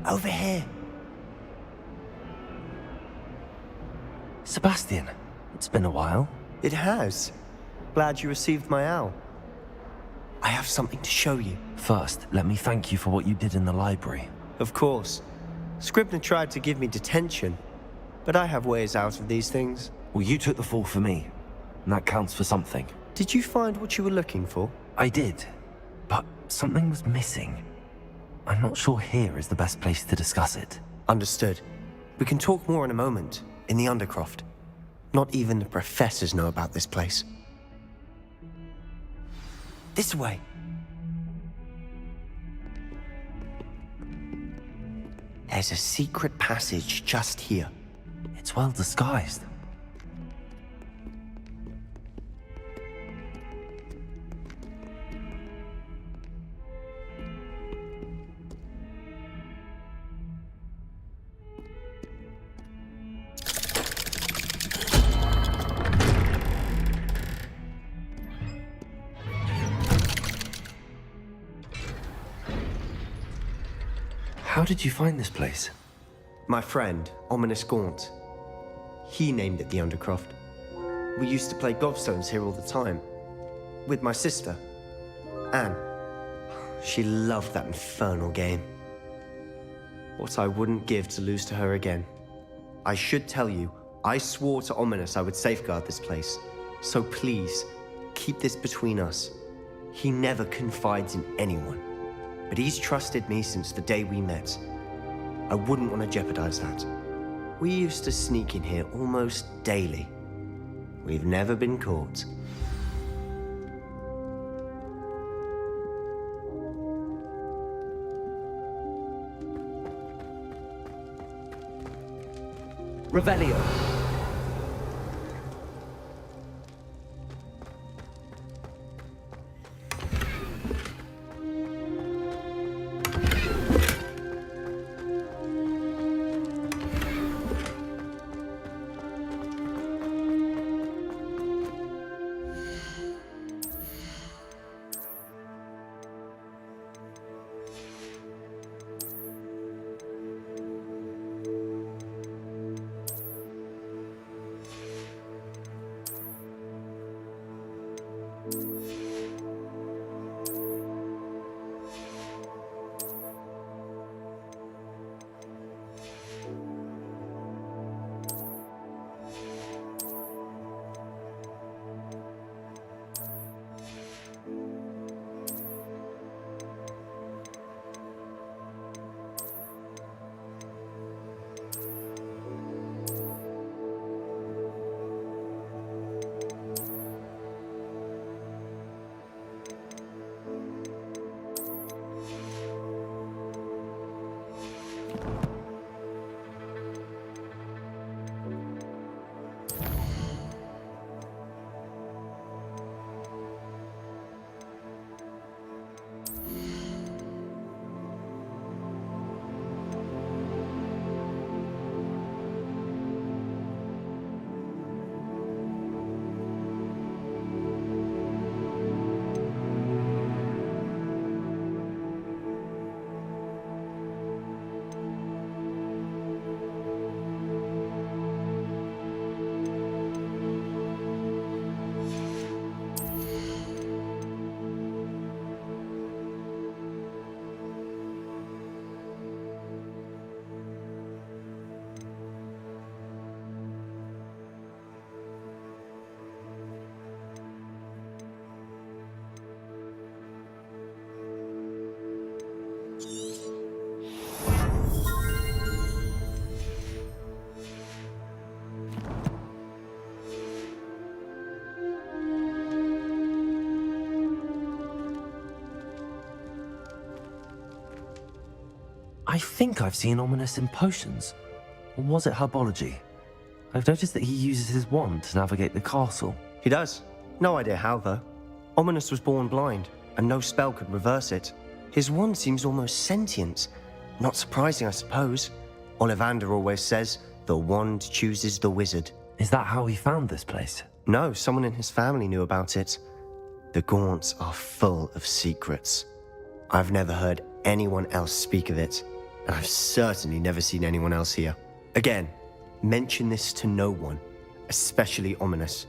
Over here. Sebastian, it's been a while. It has. Glad you received my owl. I have something to show you. First, let me thank you for what you did in the library. Of course. Scribner tried to give me detention, but I have ways out of these things. Well, you took the fall for me, and that counts for something. Did you find what you were looking for? I did, but something was missing. I'm not sure here is the best place to discuss it. Understood. We can talk more in a moment, in the Undercroft. Not even the professors know about this place. This way. There's a secret passage just here. It's well disguised. How did you find this place? My friend, Ominous Gaunt. He named it the Undercroft. We used to play gobstones here all the time. With my sister, Anne. She loved that infernal game. What I wouldn't give to lose to her again. I should tell you, I swore to Ominous I would safeguard this place. So please, keep this between us. He never confides in anyone. But he's trusted me since the day we met. I wouldn't want to jeopardize that. We used to sneak in here almost daily. We've never been caught. Revelio. I think I've seen Ominous in potions. Or was it herbology? I've noticed that he uses his wand to navigate the castle. He does. No idea how, though. Ominous was born blind, and no spell could reverse it. His wand seems almost sentient. Not surprising, I suppose. Ollivander always says, the wand chooses the wizard. Is that how he found this place? No, someone in his family knew about it. The Gaunts are full of secrets. I've never heard anyone else speak of it, and I've certainly never seen anyone else here. Again, mention this to no one, especially Ominous.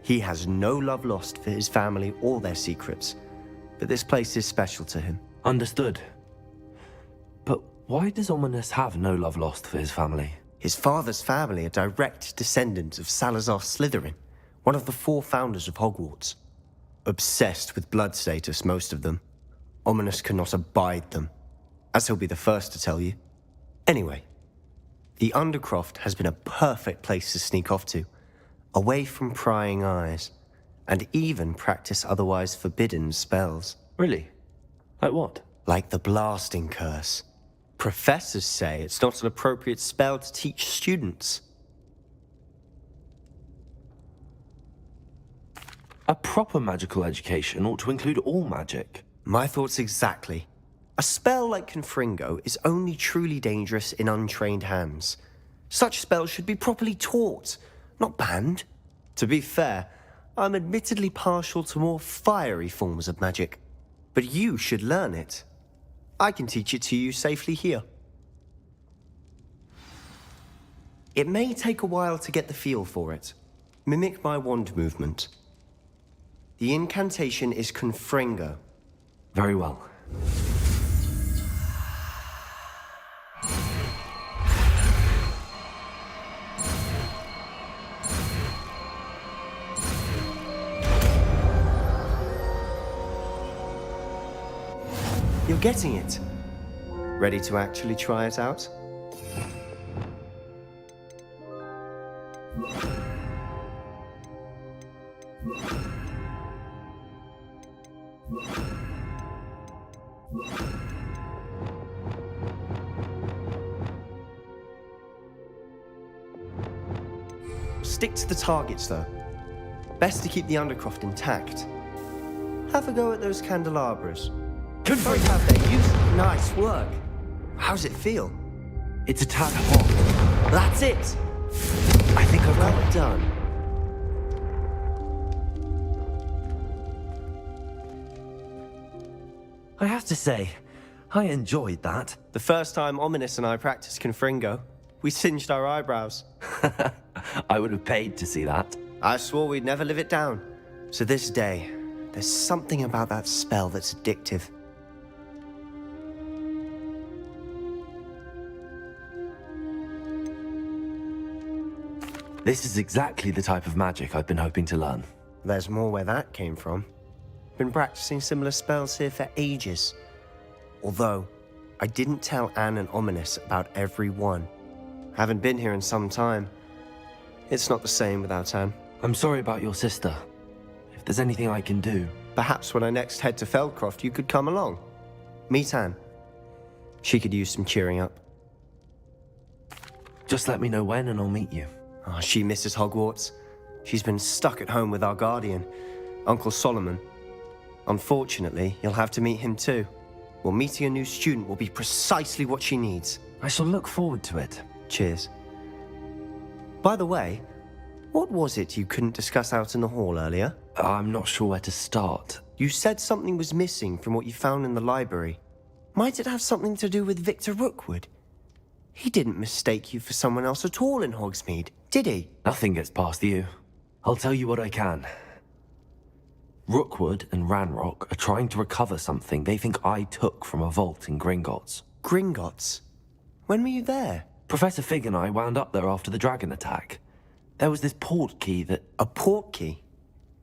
He has no love lost for his family or their secrets, but this place is special to him. Understood. But why does Ominous have no love lost for his family? His father's family are direct descendants of Salazar Slytherin, one of the 4 founders of Hogwarts. Obsessed with blood status, most of them. Ominous cannot abide them, as he'll be the first to tell you. Anyway, the Undercroft has been a perfect place to sneak off to, away from prying eyes, and even practice otherwise forbidden spells. Really? Like what? Like the blasting curse. Professors say it's not an appropriate spell to teach students. A proper magical education ought to include all magic. My thoughts exactly. A spell like Confringo is only truly dangerous in untrained hands. Such spells should be properly taught, not banned. To be fair, I'm admittedly partial to more fiery forms of magic. But you should learn it. I can teach it to you safely here. It may take a while to get the feel for it. Mimic my wand movement. The incantation is Confringo. Very well. You're getting it. Ready to actually try it out? Stick to the targets, though. Best to keep the Undercroft intact. Have a go at those candelabras. Both have their use. Nice work. How's it feel? It's a tad hot. That's it. I think I've got Well it. done. I have to say, I enjoyed that. The first time Ominous and I practiced Confringo, we singed our eyebrows. I would have paid to see that. I swore we'd never live it down. So this day, there's something about that spell that's addictive. This is exactly the type of magic I've been hoping to learn. There's more where that came from. Been practicing similar spells here for ages. Although, I didn't tell Anne and Ominous about every one. Haven't been here in some time. It's not the same without Anne. I'm sorry about your sister. If there's anything I can do... Perhaps when I next head to Feldcroft, you could come along. Meet Anne. She could use some cheering up. Just let me know when and I'll meet you. Oh, she misses Hogwarts. She's been stuck at home with our guardian, Uncle Solomon. Unfortunately, you'll have to meet him too. Well, meeting a new student will be precisely what she needs. I shall look forward to it. Cheers. By the way, what was it you couldn't discuss out in the hall earlier? I'm not sure where to start. You said something was missing from what you found in the library. Might it have something to do with Victor Rookwood? He didn't mistake you for someone else at all in Hogsmeade, did he? Nothing gets past you. I'll tell you what I can. Rookwood and Ranrock are trying to recover something they think I took from a vault in Gringotts. Gringotts? When were you there? Professor Fig and I wound up there after the dragon attack. There was this port key that... A port key?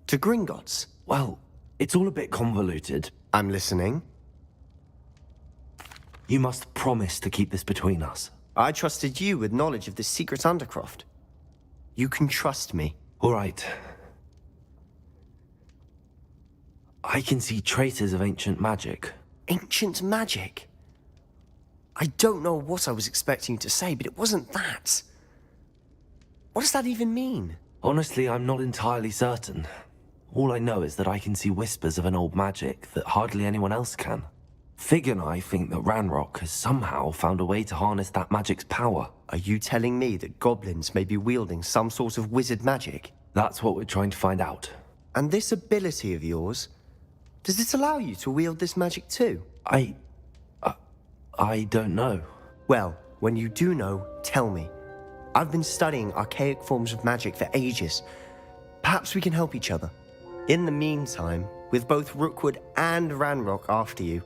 To Gringotts? Well, it's all a bit convoluted. I'm listening. You must promise to keep this between us. I trusted you with knowledge of this secret Undercroft. You can trust me. All right. I can see traces of ancient magic. Ancient magic? I don't know what I was expecting you to say, but it wasn't that. What does that even mean? Honestly, I'm not entirely certain. All I know is that I can see whispers of an old magic that hardly anyone else can. Fig and I think that Ranrock has somehow found a way to harness that magic's power. Are you telling me that goblins may be wielding some sort of wizard magic? That's what we're trying to find out. And this ability of yours, does it allow you to wield this magic too? I don't know. Well, when you do know, tell me. I've been studying archaic forms of magic for ages. Perhaps we can help each other. In the meantime, with both Rookwood and Ranrock after you,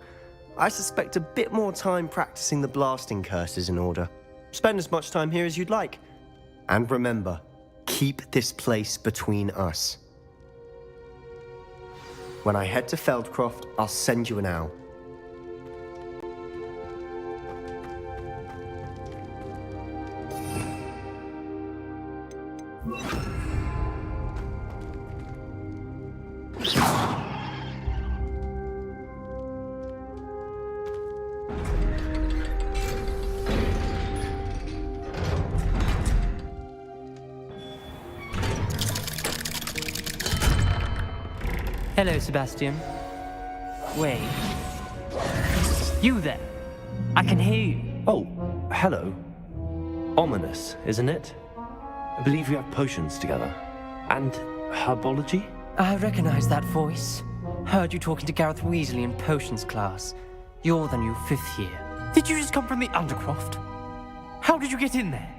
I suspect a bit more time practicing the blasting curse is in order. Spend as much time here as you'd like. And remember, keep this place between us. When I head to Feldcroft, I'll send you an owl. Hello, Sebastian. Wait. You there? I can hear you. Oh, hello. Ominous, isn't it? I believe we have potions together. And herbology? I recognize that voice. Heard you talking to Gareth Weasley in potions class. You're the new 5th year. Did you just come from the Undercroft? How did you get in there?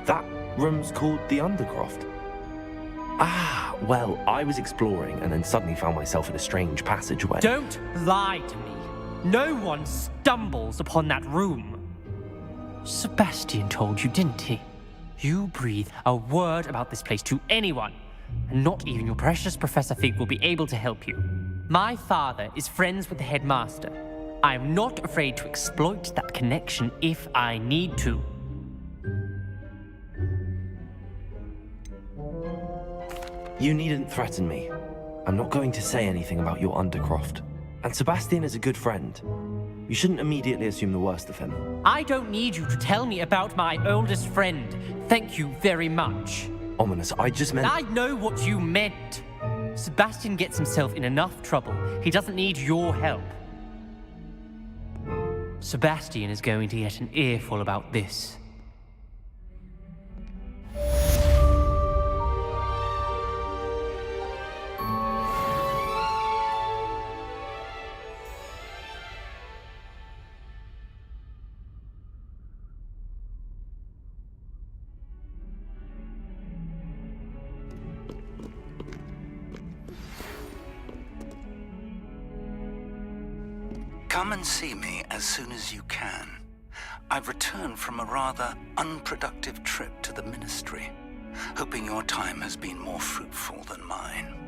That room's called the Undercroft. Ah, well, I was exploring and then suddenly found myself in a strange passageway. Don't lie to me. No one stumbles upon that room. Sebastian told you, didn't he? You breathe a word about this place to anyone, and not even your precious Professor Fig will be able to help you. My father is friends with the headmaster. I am not afraid to exploit that connection if I need to. You needn't threaten me. I'm not going to say anything about your Undercroft. And Sebastian is a good friend. You shouldn't immediately assume the worst of him. I don't need you to tell me about my oldest friend. Thank you very much. Ominous, I just meant... I know what you meant. Sebastian gets himself in enough trouble. He doesn't need your help. Sebastian is going to get an earful about this. Come and see me as soon as you can. I've returned from a rather unproductive trip to the Ministry, hoping your time has been more fruitful than mine.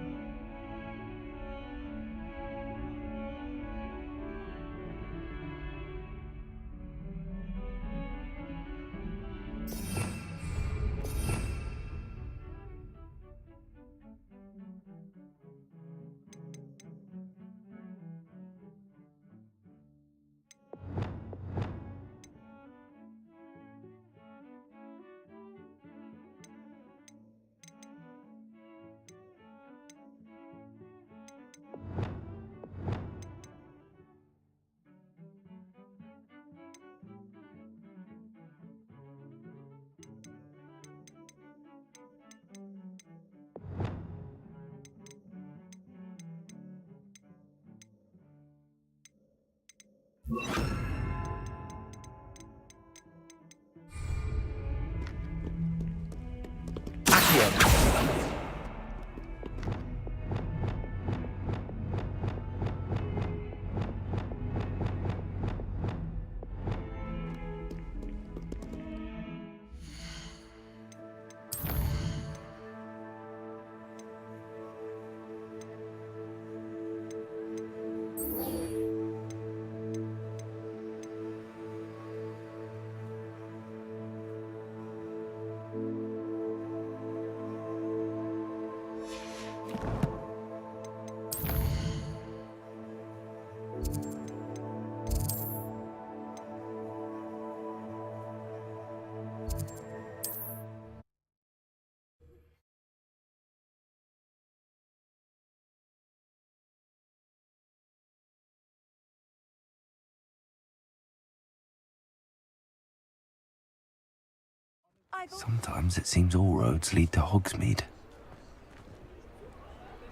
Sometimes it seems all roads lead to Hogsmeade.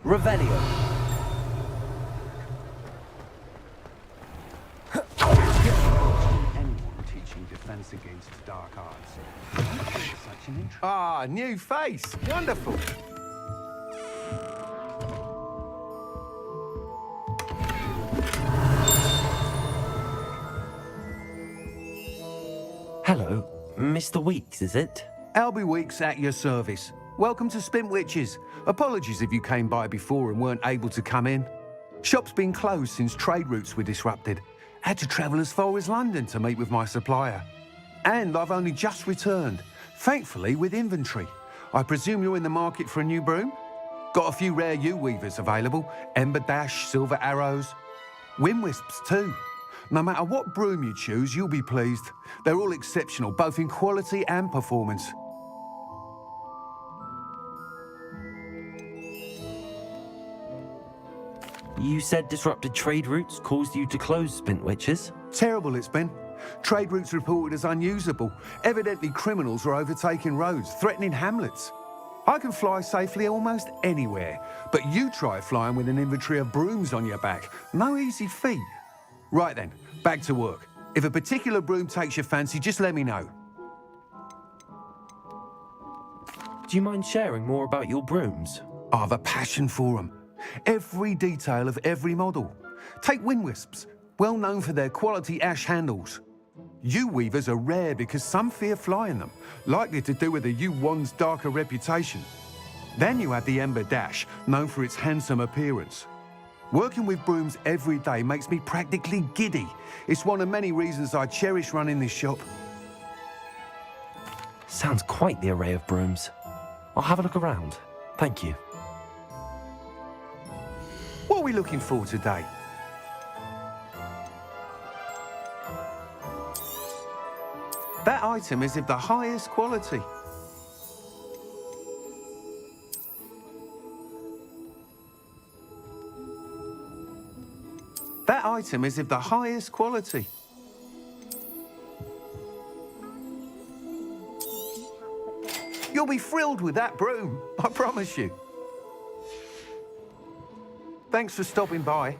Revelio. Anyone teaching defense against dark arts. Such an interest. Ah, new face. Wonderful. Hello, Mr. Weeks, is it? Albie Weeks at your service. Welcome to Spintwitches. Apologies if you came by before and weren't able to come in. Shop's been closed since trade routes were disrupted. Had to travel as far as London to meet with my supplier. And I've only just returned, thankfully with inventory. I presume you're in the market for a new broom? Got a few rare yew-weavers available. Ember Dash, Silver Arrows. Wind Wisps too. No matter what broom you choose, you'll be pleased. They're all exceptional, both in quality and performance. You said disrupted trade routes caused you to close Spintwitches? Terrible it's been. Trade routes reported as unusable. Evidently criminals are overtaking roads, threatening hamlets. I can fly safely almost anywhere, but you try flying with an inventory of brooms on your back. No easy feat. Right then, back to work. If a particular broom takes your fancy, just let me know. Do you mind sharing more about your brooms? I have a passion for them. Every detail of every model. Take Wind Wisps, well known for their quality ash handles. Yew-weavers are rare because some fear flying them, likely to do with the yew-wand's darker reputation. Then you have the Ember Dash, known for its handsome appearance. Working with brooms every day makes me practically giddy. It's one of many reasons I cherish running this shop. Sounds quite the array of brooms. I'll have a look around. Thank you. What are we looking for today? That item is of the highest quality. That item is of the highest quality. You'll be thrilled with that broom, I promise you. Thanks for stopping by.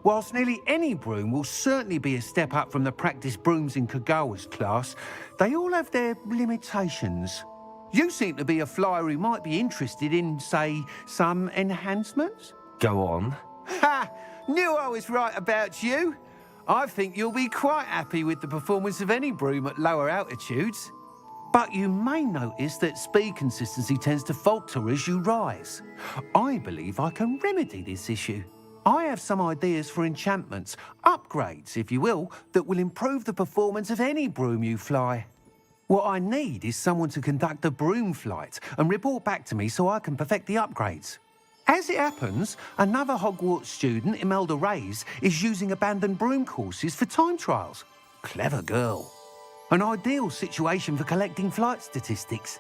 Whilst nearly any broom will certainly be a step up from the practice brooms in Kagawa's class, they all have their limitations. You seem to be a flyer who might be interested in, say, some enhancements? Go on. Ha! Knew I was right about you. I think you'll be quite happy with the performance of any broom at lower altitudes. But you may notice that speed consistency tends to falter as you rise. I believe I can remedy this issue. I have some ideas for enchantments, upgrades, if you will, that will improve the performance of any broom you fly. What I need is someone to conduct a broom flight and report back to me so I can perfect the upgrades. As it happens, another Hogwarts student, Imelda Reyes, is using abandoned broom courses for time trials. Clever girl. An ideal situation for collecting flight statistics.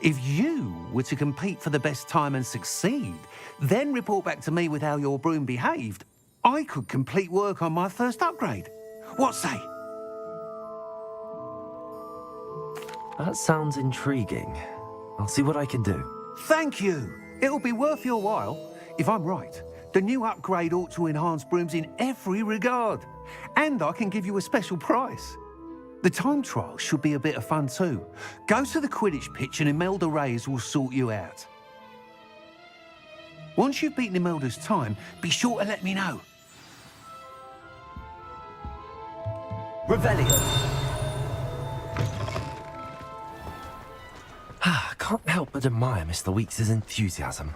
If you were to compete for the best time and succeed, then report back to me with how your broom behaved, I could complete work on my first upgrade. What say? That sounds intriguing. I'll see what I can do. Thank you. It'll be worth your while. If I'm right, the new upgrade ought to enhance brooms in every regard. And I can give you a special price. The time trial should be a bit of fun too. Go to the Quidditch pitch and Imelda Reyes will sort you out. Once you've beaten Imelda's time, be sure to let me know. Revelio. Can't help but admire Mr. Weeks' enthusiasm.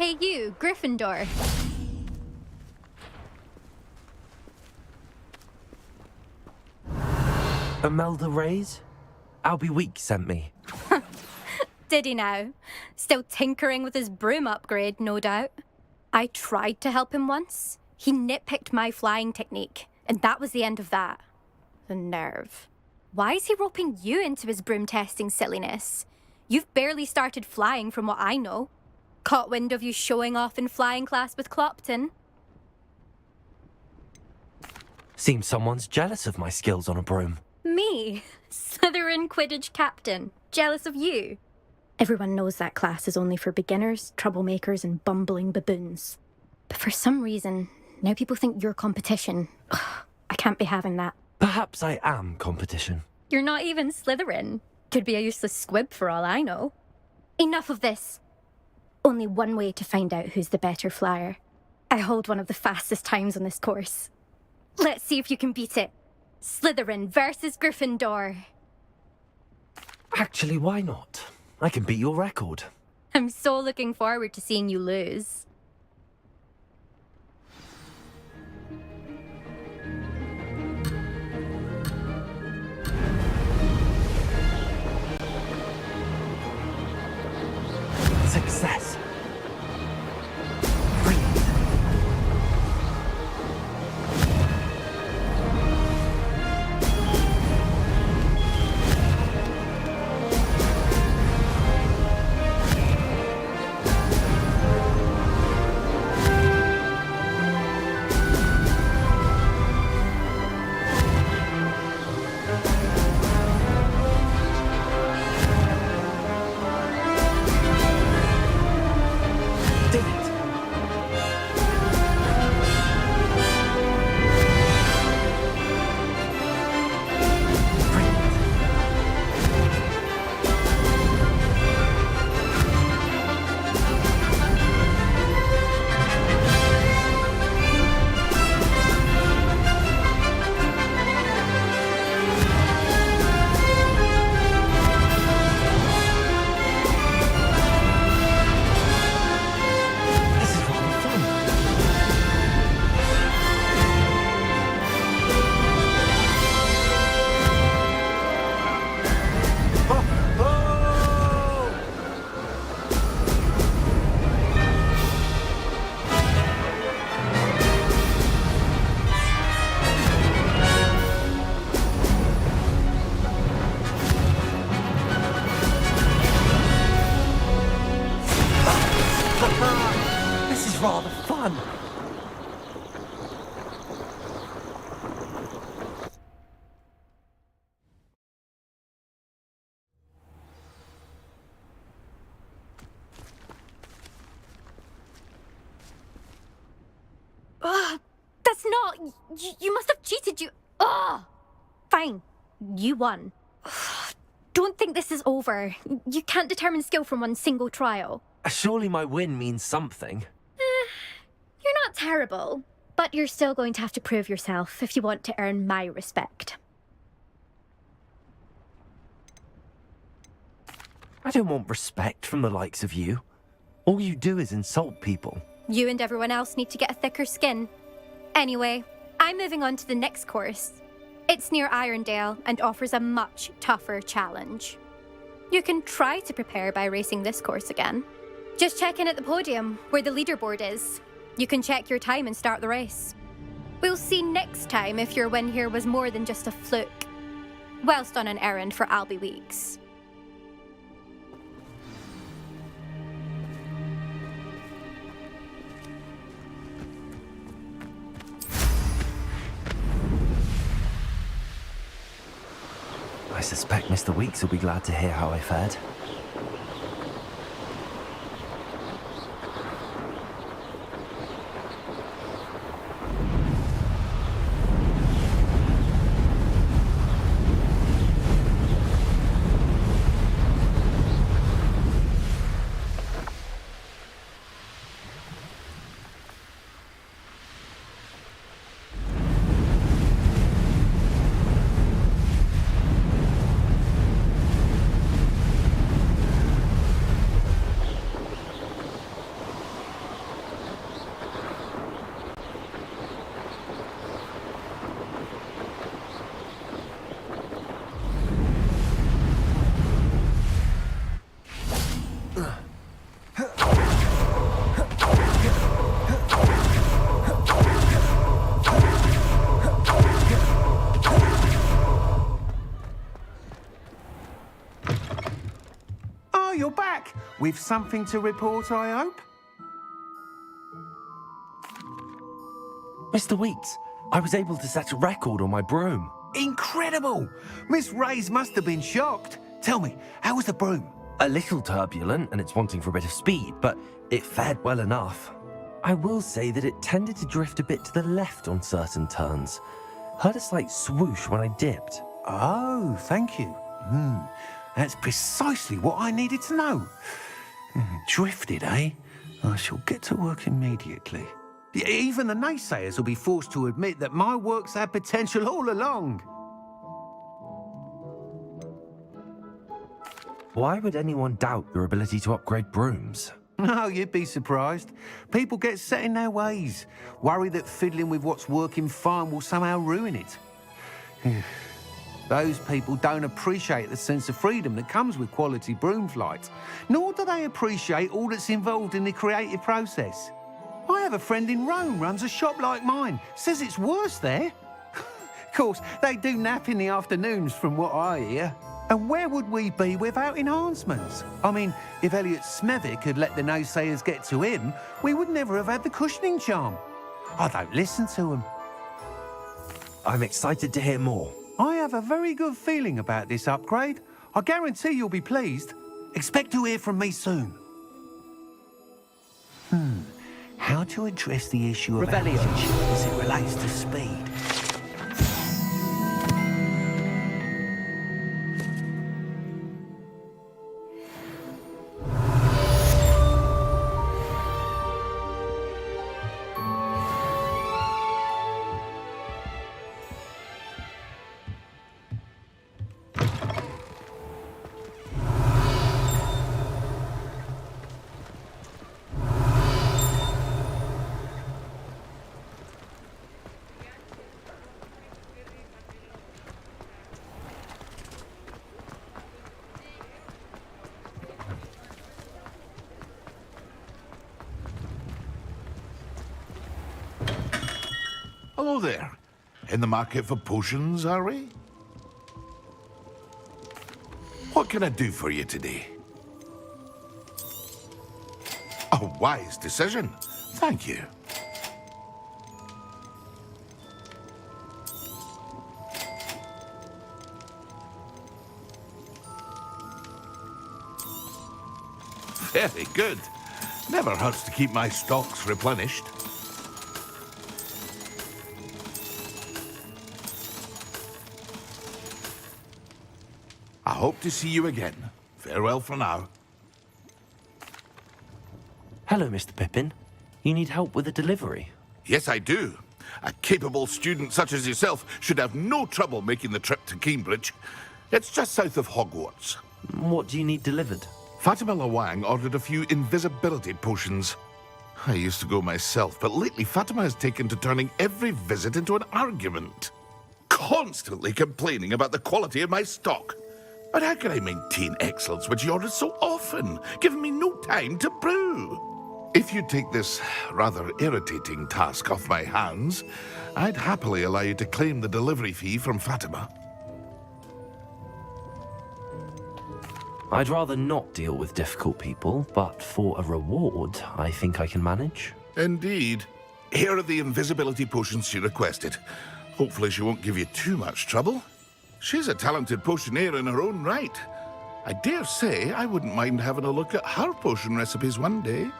Hey you, Gryffindor. Imelda Reyes? Albie Weeks sent me. Did he now? Still tinkering with his broom upgrade, no doubt. I tried to help him once. He nitpicked my flying technique, and that was the end of that. The nerve. Why is he roping you into his broom testing silliness? You've barely started flying from what I know. Caught wind of you showing off in flying class with Clopton. Seems someone's jealous of my skills on a broom. Me? Slytherin Quidditch captain. Jealous of you? Everyone knows that class is only for beginners, troublemakers, and bumbling baboons. But for some reason, now people think you're competition. Ugh, I can't be having that. Perhaps I am competition. You're not even Slytherin. Could be a useless squib for all I know. Enough of this. Only one way to find out who's the better flyer. I hold one of the fastest times on this course. Let's see if you can beat it. Slytherin versus Gryffindor. Actually, why not? I can beat your record. I'm so looking forward to seeing you lose. Success. rather fun. Ugh, that's not... You must have cheated, you... Ugh! Fine. You won. Ugh, don't think this is over. You can't determine skill from one single trial. Surely my win means something. You're not terrible, but you're still going to have to prove yourself if you want to earn my respect. I don't want respect from the likes of you. All you do is insult people. You and everyone else need to get a thicker skin. Anyway, I'm moving on to the next course. It's near Irondale and offers a much tougher challenge. You can try to prepare by racing this course again. Just check in at the podium, where the leaderboard is. You can check your time and start the race. We'll see next time if your win here was more than just a fluke. Whilst on an errand for Albie Weeks. I suspect Mr. Weeks will be glad to hear how I fared. You're back with something to report, I hope? Mr. Weeks, I was able to set a record on my broom. Incredible! Miss Reyes must have been shocked. Tell me, how was the broom? A little turbulent, and it's wanting for a bit of speed, but it fared well enough. I will say that it tended to drift a bit to the left on certain turns. Heard a slight swoosh when I dipped. Oh, thank you. That's precisely what I needed to know. Drifted, eh? I shall get to work immediately. Even the naysayers will be forced to admit that my work's had potential all along. Why would anyone doubt your ability to upgrade brooms? No, you'd be surprised. People get set in their ways, worry that fiddling with what's working fine will somehow ruin it. Those people don't appreciate the sense of freedom that comes with quality broom flight, nor do they appreciate all that's involved in the creative process. I have a friend in Rome runs a shop like mine, says it's worse there. Of course, they do nap in the afternoons from what I hear. And where would we be without enhancements? I mean, if Elliot Smethwick had let the naysayers get to him, we would never have had the cushioning charm. I don't listen to him. I'm excited to hear more. I have a very good feeling about this upgrade. I guarantee you'll be pleased. Expect to hear from me soon. How to address the issue of altitude as it relates to speed? Hello there. In the market for potions, are we? What can I do for you today? A wise decision. Thank you. Very good. Never hurts to keep my stocks replenished. I hope to see you again. Farewell for now. Hello, Mr. Pippin. You need help with a delivery? Yes, I do. A capable student such as yourself should have no trouble making the trip to Cambridge. It's just south of Hogwarts. What do you need delivered? Fatima Lawang ordered a few invisibility potions. I used to go myself, but lately Fatima has taken to turning every visit into an argument. Constantly complaining about the quality of my stock. But how can I maintain excellence when she orders so often, giving me no time to brew? If you take this rather irritating task off my hands, I'd happily allow you to claim the delivery fee from Fatima. I'd rather not deal with difficult people, but for a reward, I think I can manage. Indeed. Here are the invisibility potions she requested. Hopefully she won't give you too much trouble. She's a talented potioneer in her own right. I dare say I wouldn't mind having a look at her potion recipes one day.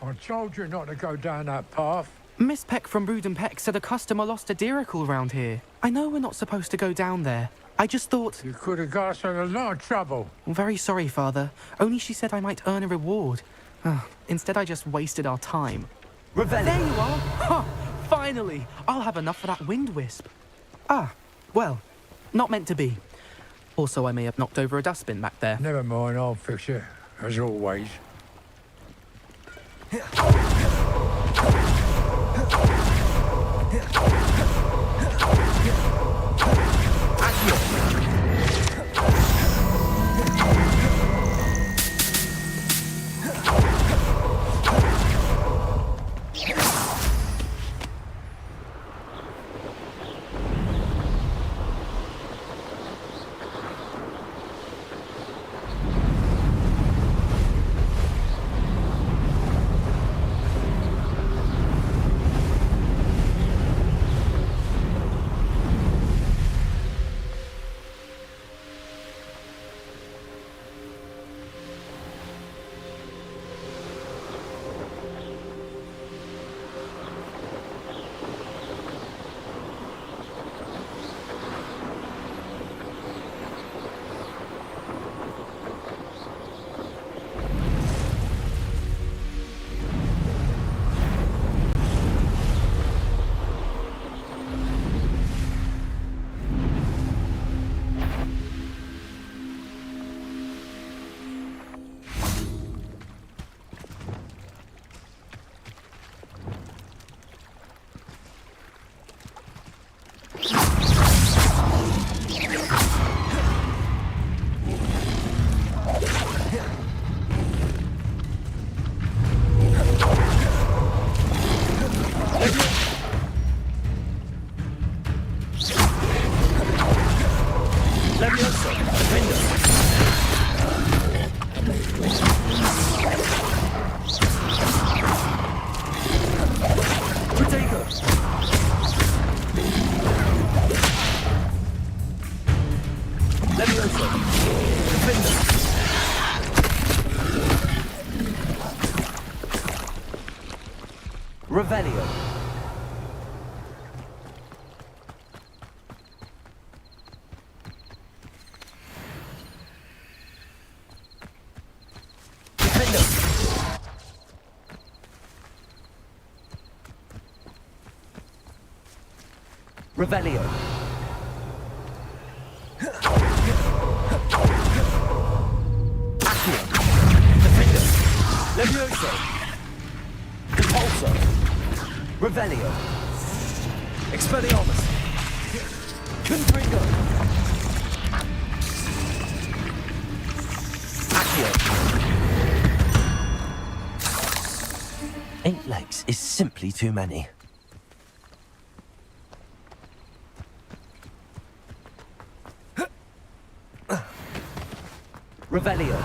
I told you not to go down that path. Miss Peck from Brood and Peck said a customer lost a diricle round here. I know we're not supposed to go down there. I just thought... You could have got us in a lot of trouble. I'm very sorry, Father. Only she said I might earn a reward. Instead, I just wasted our time. Revelio. There you are! Ha! Finally! I'll have enough for that wind wisp. Ah, well, not meant to be. Also, I may have knocked over a dustbin back there. Never mind, I'll fix it, as always. Revelio. Revelio. Accio. Defender. Levioso. Repulsor. Revelio. Expelliarmus. Confringo. Accio. 8 legs is simply too many. Revelio.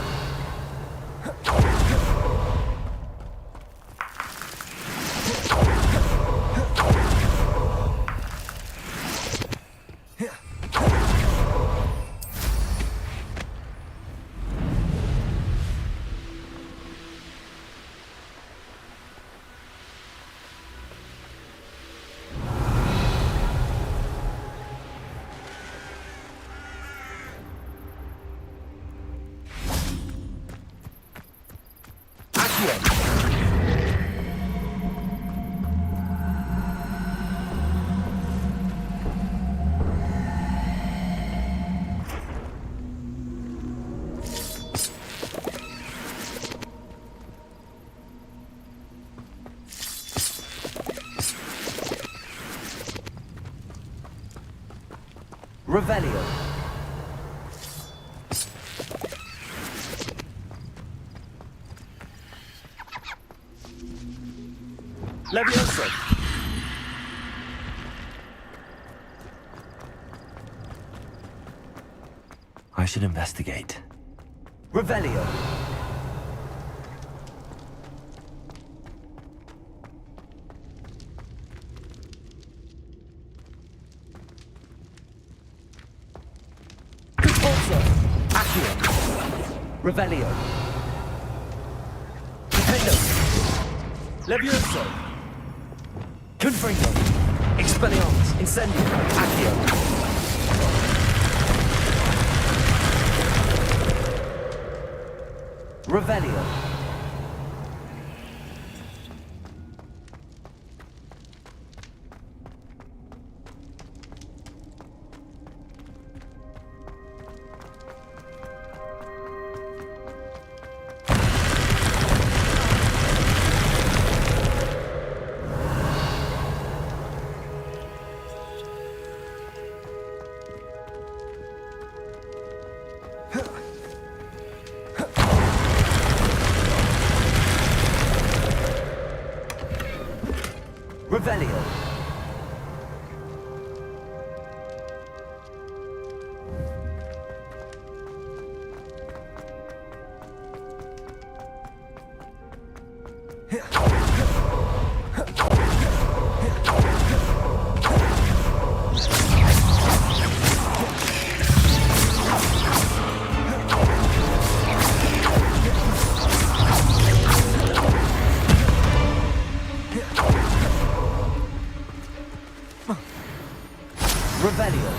Revelio. Levioso. I should investigate. Revelio. Conforzo. Accio. Revelio. Dependo. Levioso. Confringo. Expelliarmus. Incendio. Accio. Revelio. Revelio. Revelio.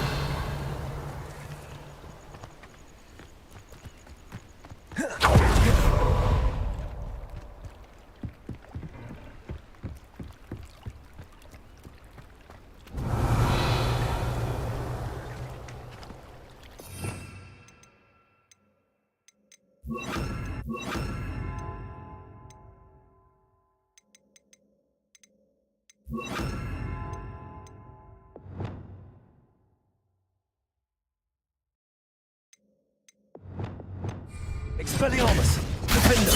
Expelliarmus. Defender.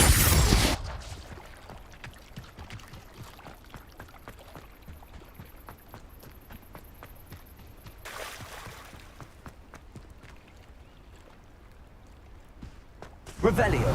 Revelio.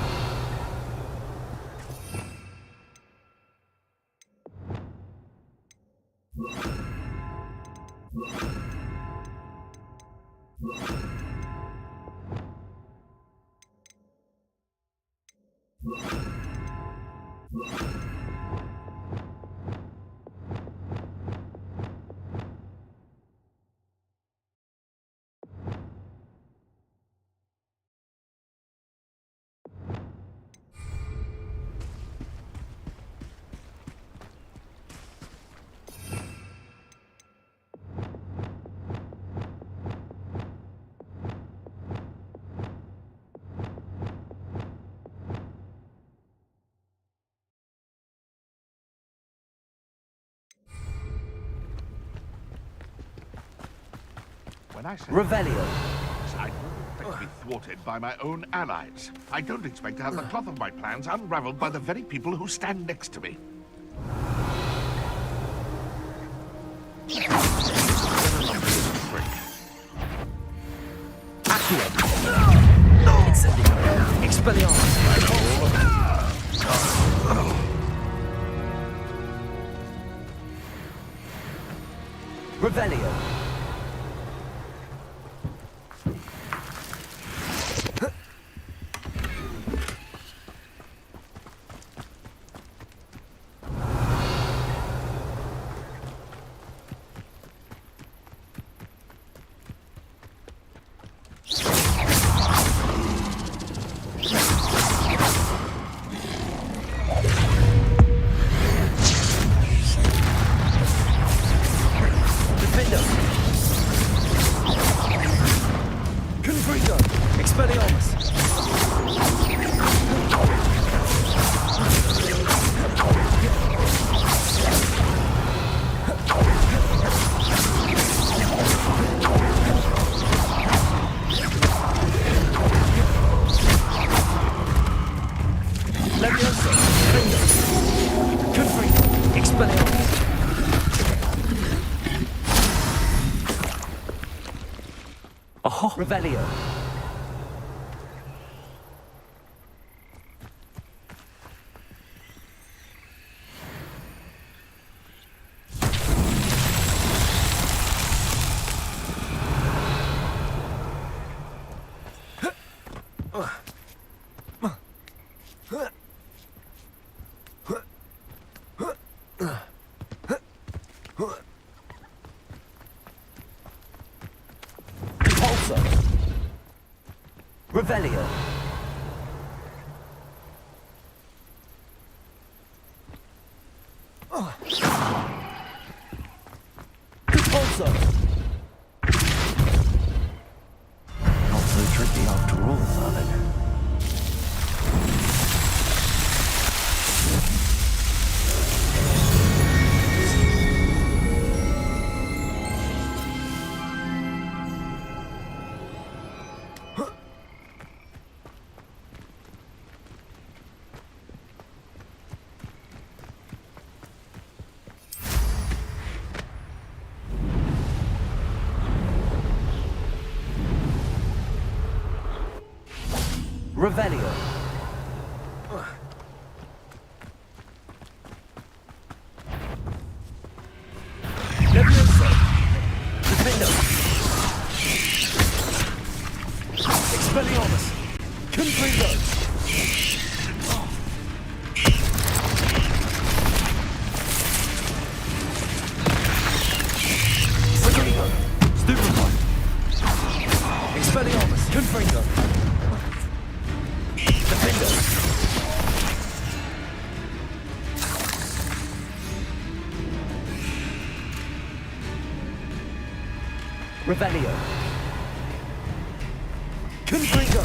When I say Revelio. I don't expect to be thwarted by my own allies. I don't expect to have the cloth of my plans unraveled by the very people who stand next to me. Accio. Incendio. Expelliarmus. Revelio. Revelio. Revelio. Repulsor. Not so tricky after all, Merlin. Revelio. Levioso. Defendo. Expelliarmus. Confringo. Rodrigo. Stupefy. Expelliarmus. Confringo. Revelio. Confringo.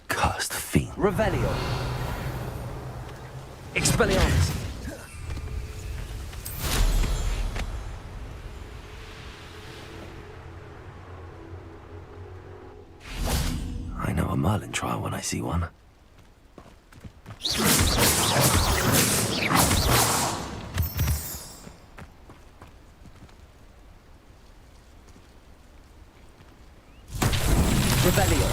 Cursed fiend. Revelio. Expelliarmus. I know a Merlin trial when I see one. Revelio.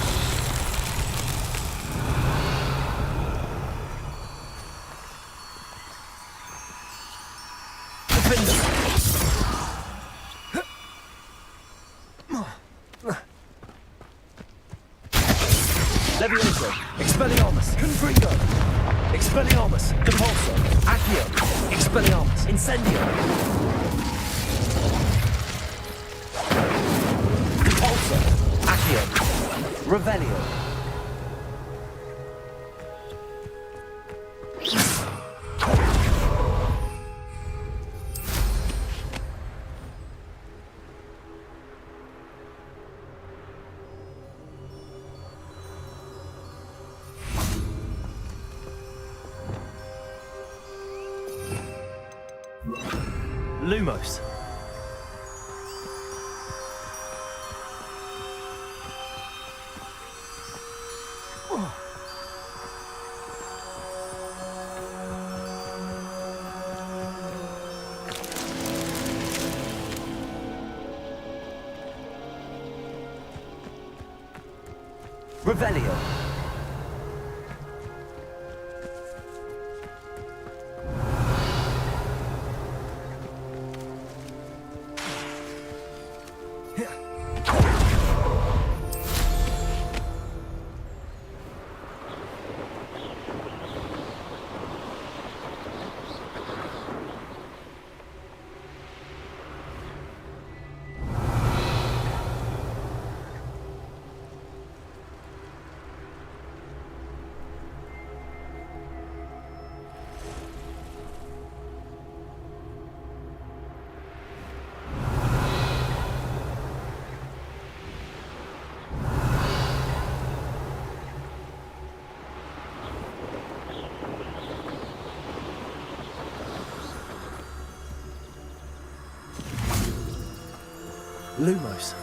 Defender. Levioso. Expelliarmus. Confringo. Expelliarmus. Depulso. Accio. Expelliarmus. Incendio. Depulso. Accio. Revelio. Lumos. Revelio. Lumos.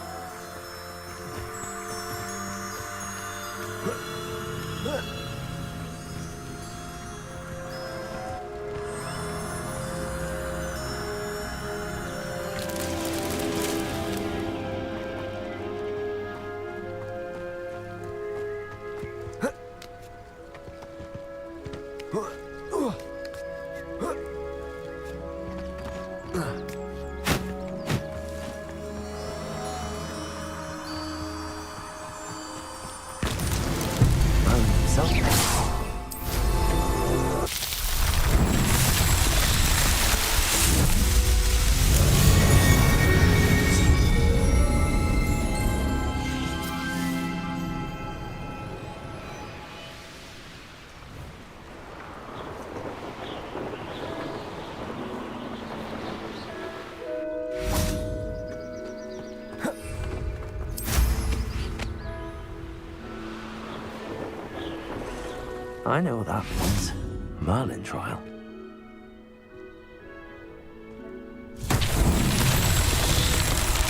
I know what that means. Merlin trial.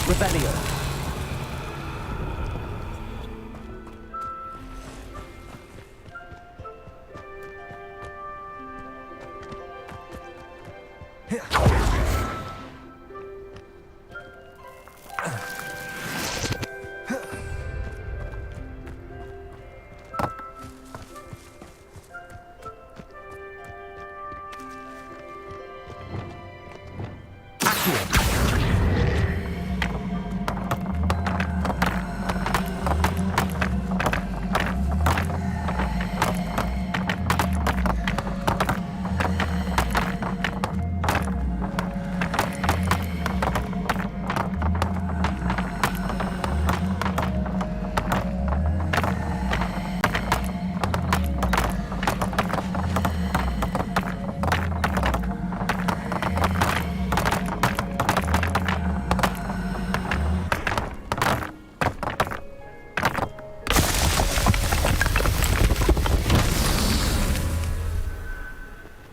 Rebellion.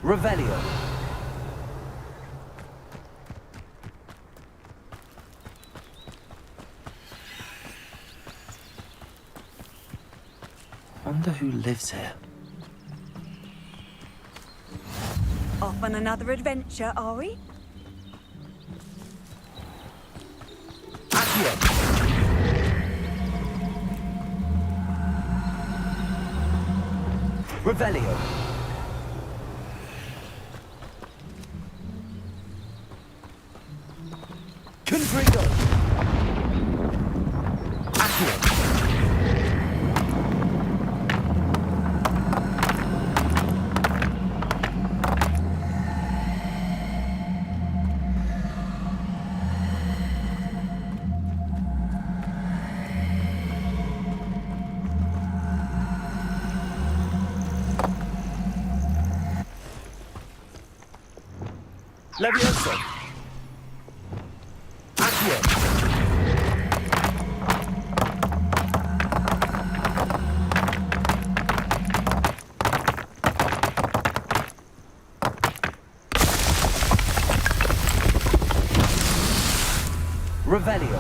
Revelio. Wonder who lives here. Off on another adventure, are we? Revelio. Confringo. Accio. Levioso. Accio. Revelio.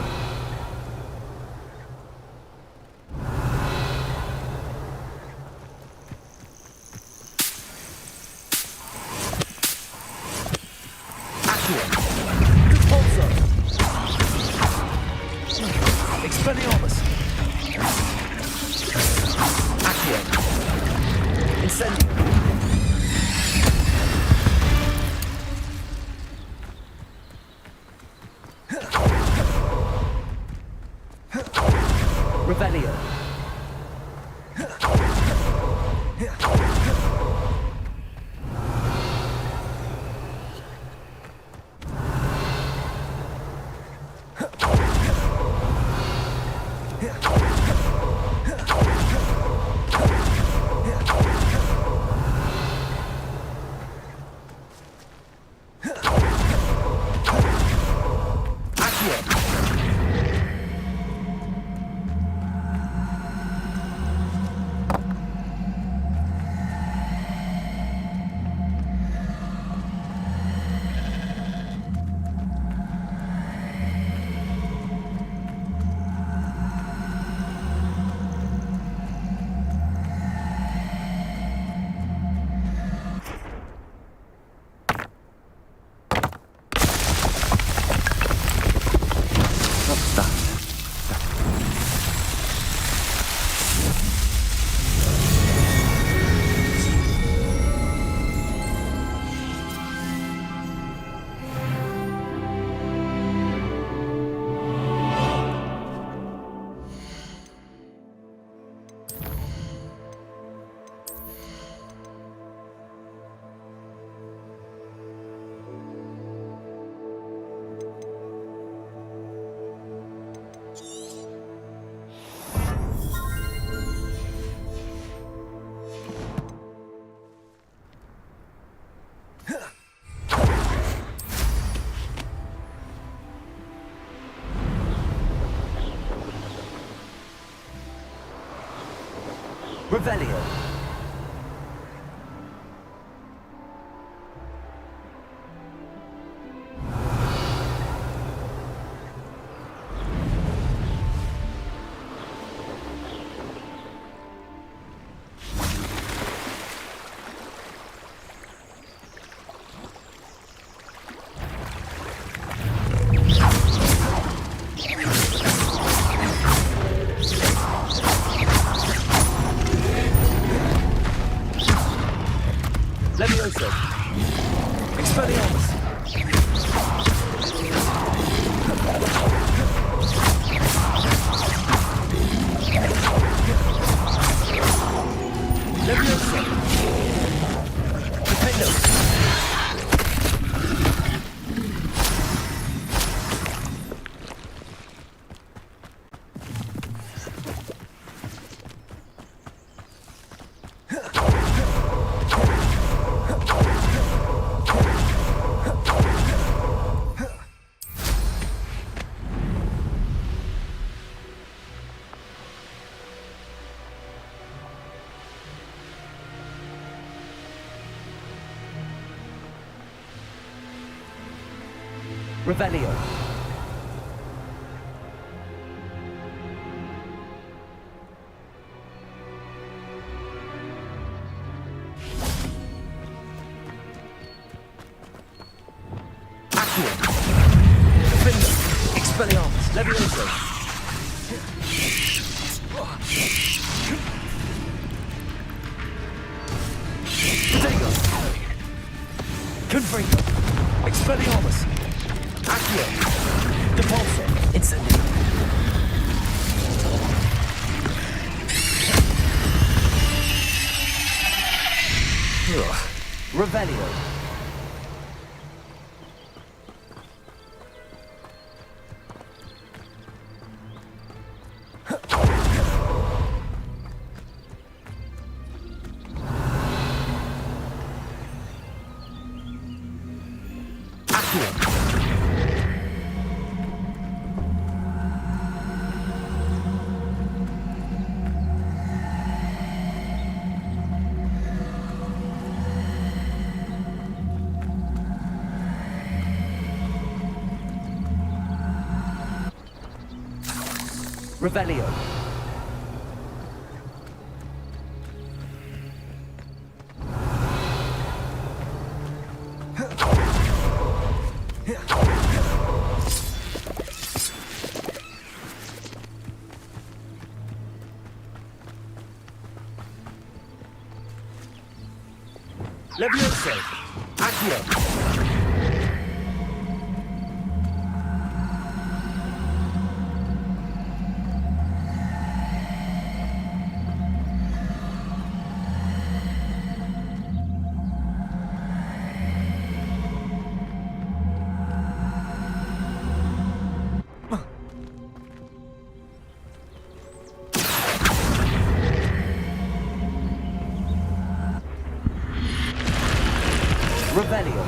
Accio. Repulso. Expelliarmus. Accio. Incendio. Revelio. What's that? Revelio. Levioso. Expelliarmus. Levioso. Defendo. Revelio. Accio. Defender. Expelliarmus. Levioso. Protego. Confringo. Expelliarmus. Accio. Depulso. Incendio. Revelio. Revelio. Levioso. Accio. Revelio.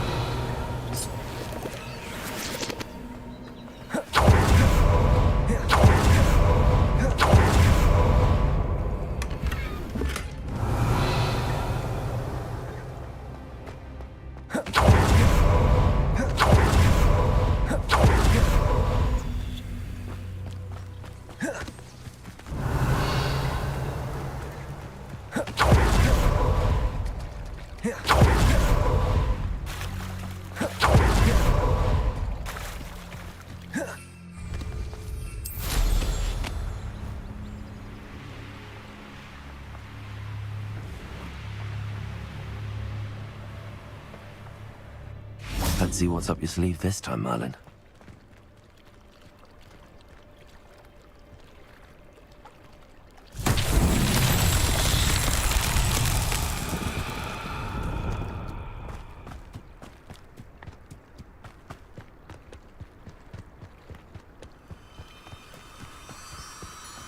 Let's see what's up your sleeve this time, Merlin.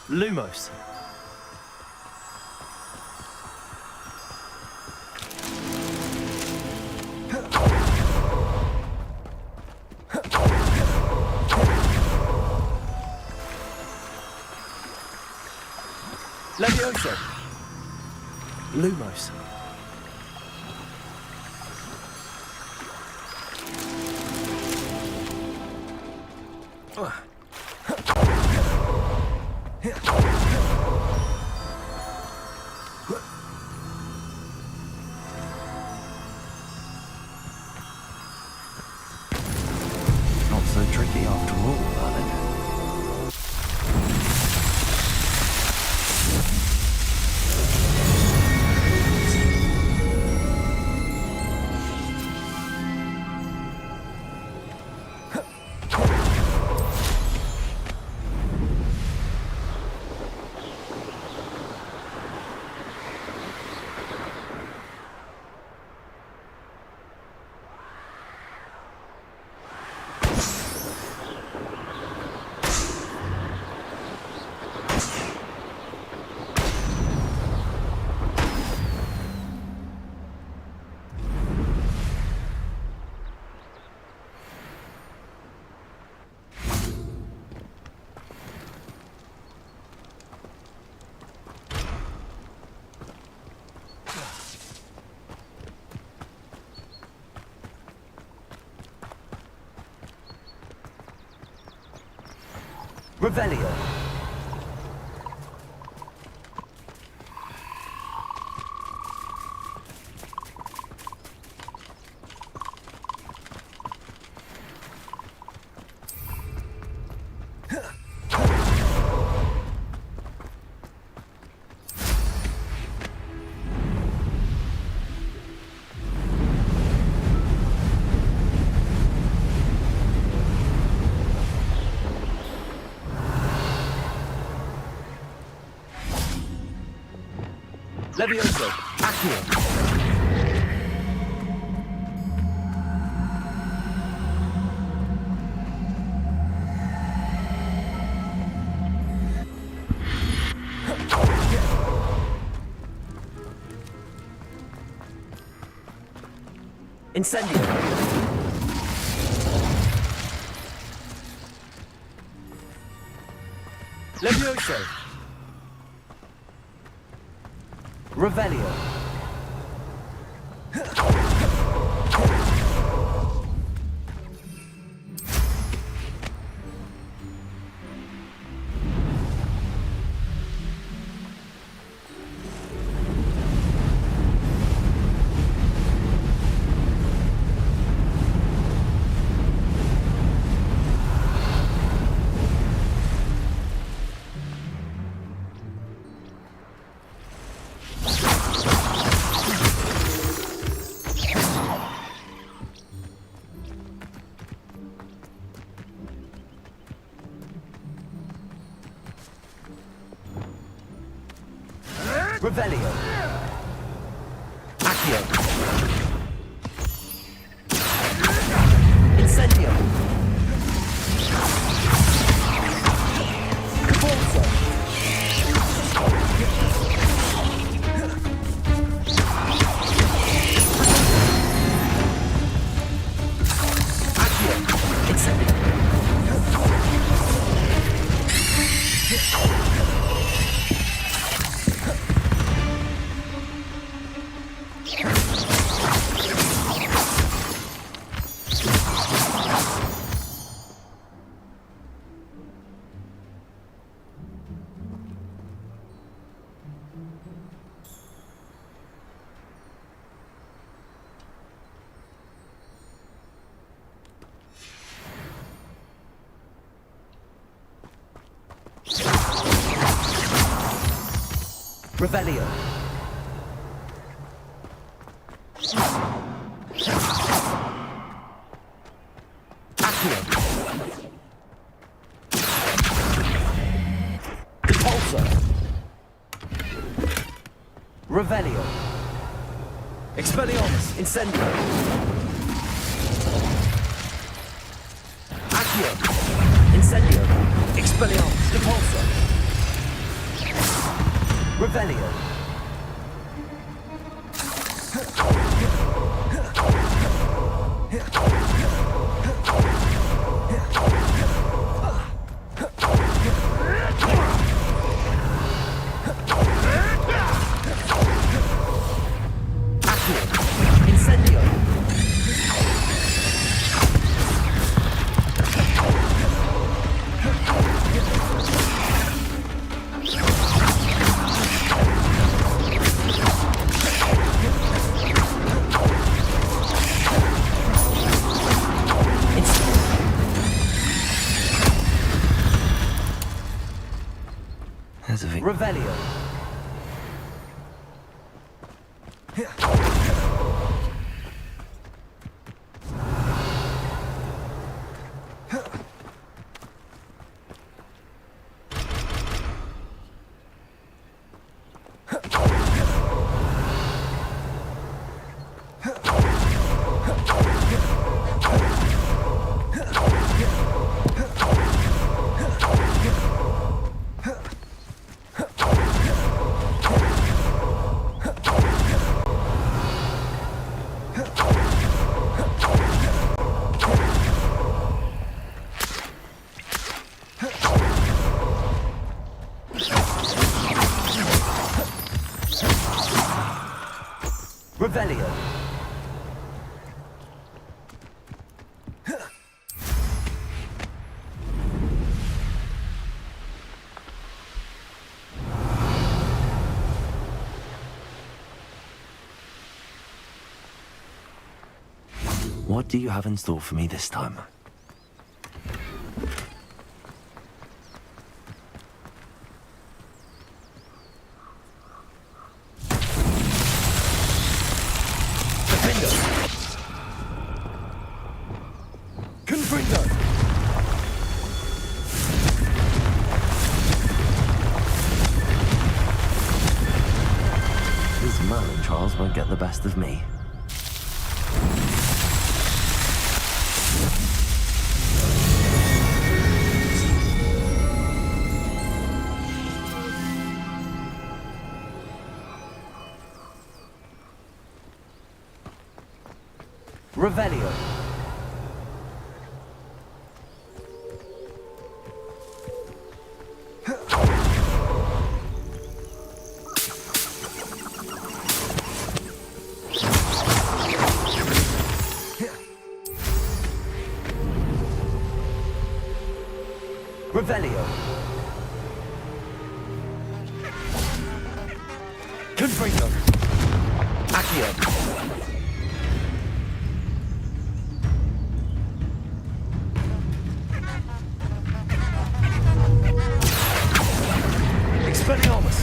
Lumos. Levioso. Lumos. Not so tricky after all, Merlin. Revelio. Levioso. Accio. Incendio. Levioso. Revelio. Revelio. Accio. Incendio. Cabalzo. Accio. Incendio. Revelio. Accio. Repulsor. Revelio. Expelliarmus. Incendio. Accio. Incendio. Expelliarmus. Repulsor. Revelio. Accio. Incendio. There's a Vic. Revelio. Revelio. What do you have in store for me this time? These Merlin trials won't get the best of me. Revelio. Revelio. Confringo. Accio. Expelliarmus.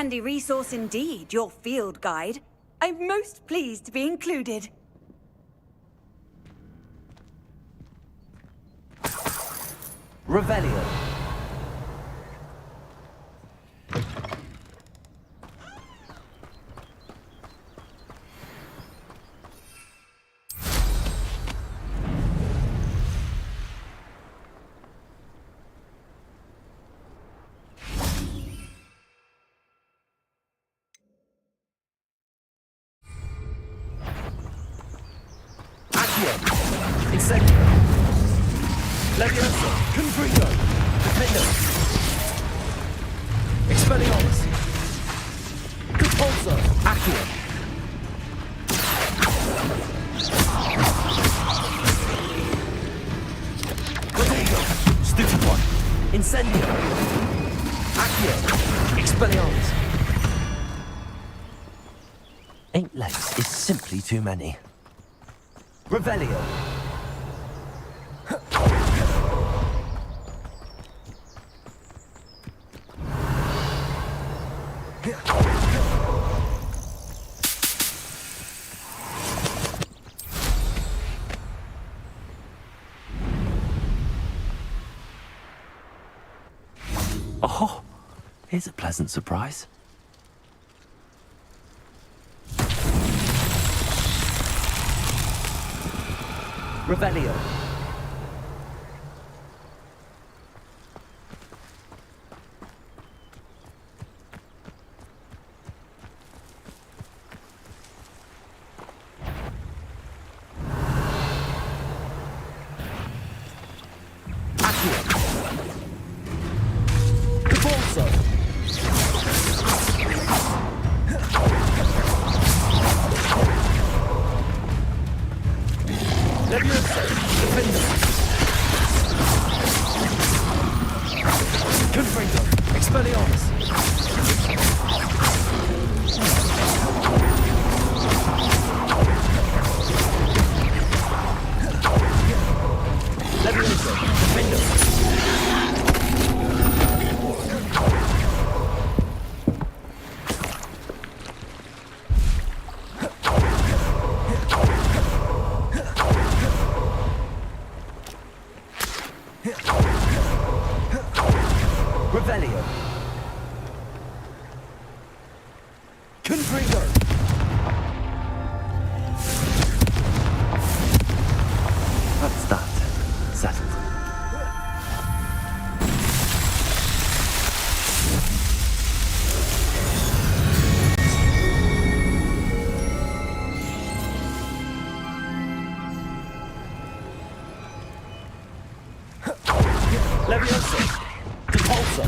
handy resource indeed, your field guide. I'm most pleased to be included. Revelio. Incendio. Levioso. Confringo. Defendo. Expelliarmus. Compulso. Accio. Protego. Stupefy. Incendio. Accio. Expelliarmus. 8 legs is simply too many. Revelio. Oh, here's a pleasant surprise. Revelio. That's that. Settled. Levioso. Compulso.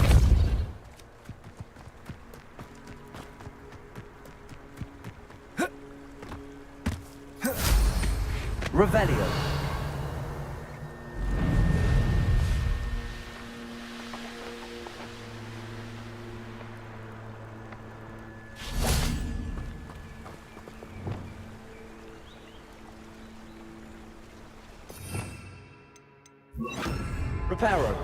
Revelio. Reparo.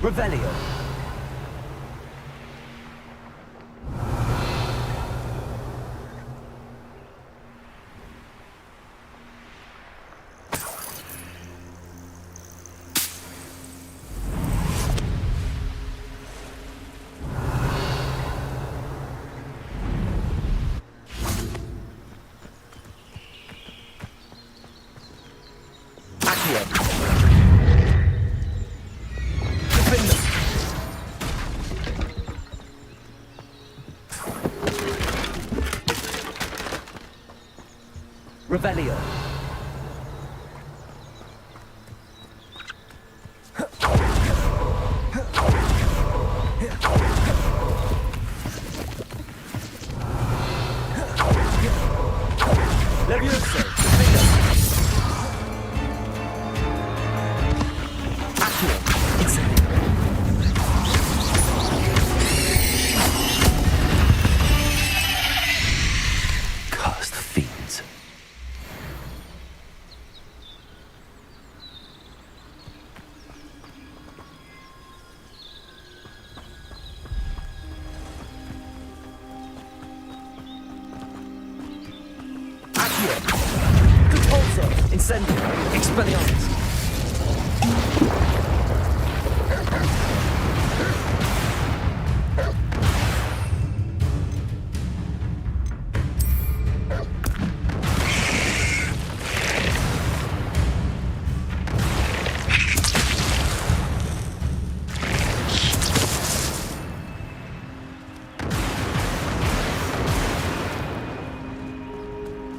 Revelio. Accio. Revelio. Accio. Repulsor. Incendio. Expelliarmus.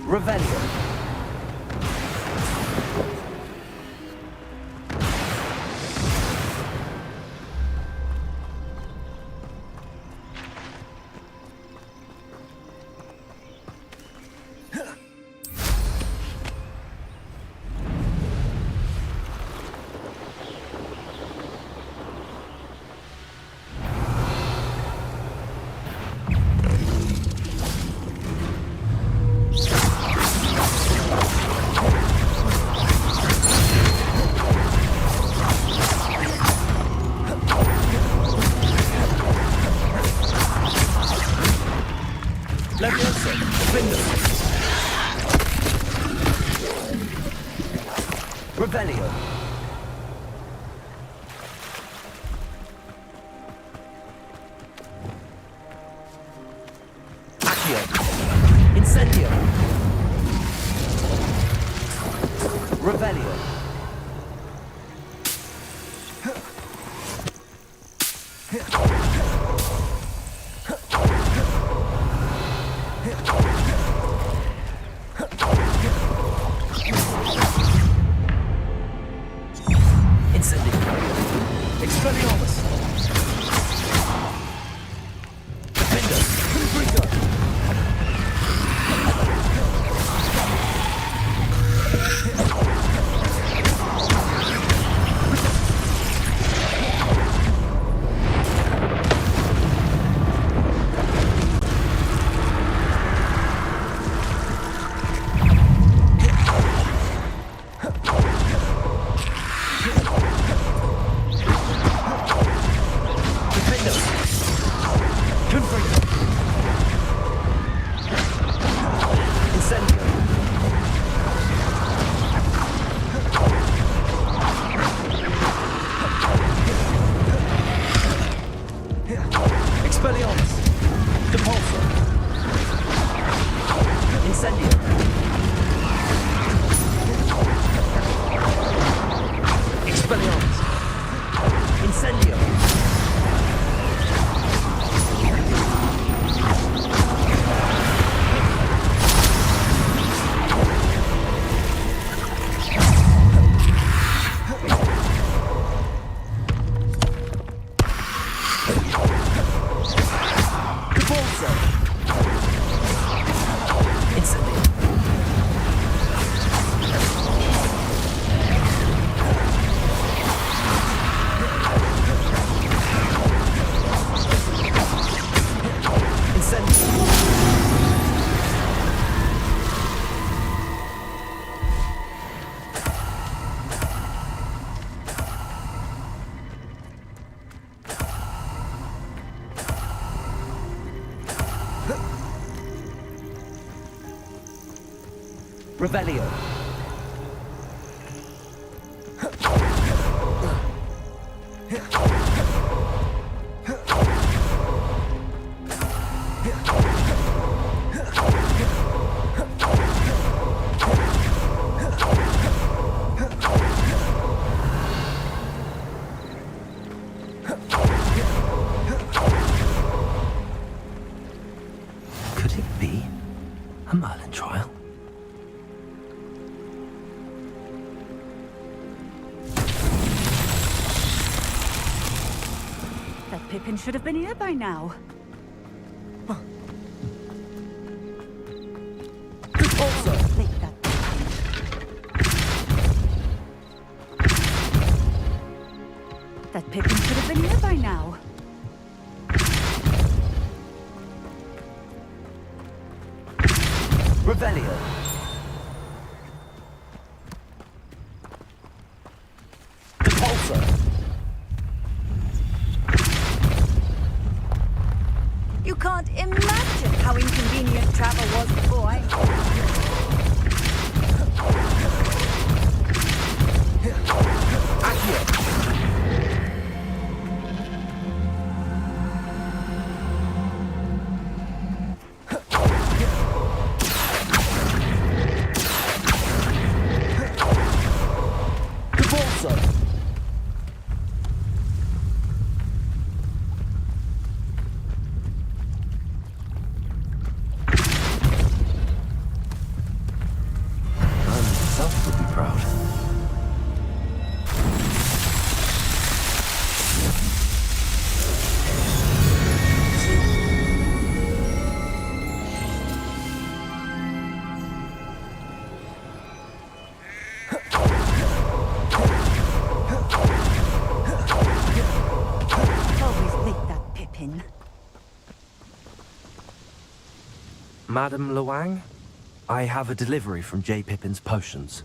Revelio. Leviosa. Defender. Revelio. Accio. Incendio. Revelio. Incendio. Expelliarmus. Defender. Confringo. Expelliarmus. Depulsor. Incendio. Expelliarmus. Incendio. Depulsor. Incendio. Revelio. Could it be a Merlin trial? That Pippin should have been here by now. Repulsor. Leave that. That Pippin should have been here by now. Revelio. Depulsor. Madame Luang? I have a delivery from J. Pippin's Potions.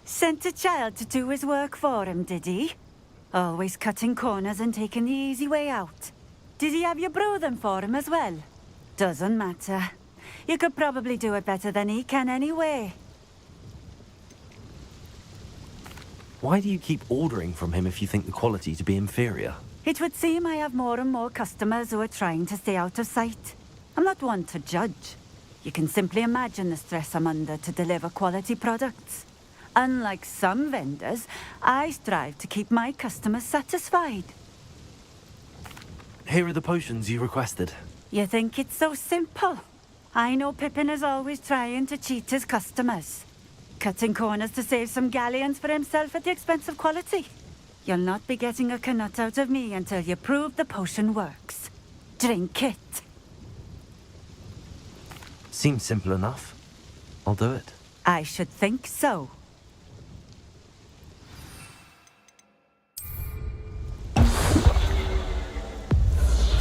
Sent a child to do his work for him, did he? Always cutting corners and taking the easy way out. Did he have you brew them for him as well? Doesn't matter. You could probably do it better than he can anyway. Why do you keep ordering from him if you think the quality to be inferior? It would seem I have more and more customers who are trying to stay out of sight. I'm not one to judge. You can simply imagine the stress I'm under to deliver quality products. Unlike some vendors, I strive to keep my customers satisfied. Here are the potions you requested. You think it's so simple? I know Pippin is always trying to cheat his customers. Cutting corners to save some galleons for himself at the expense of quality. You'll not be getting a canut out of me until you prove the potion works. Drink it. Seems simple enough. I'll do it. I should think so.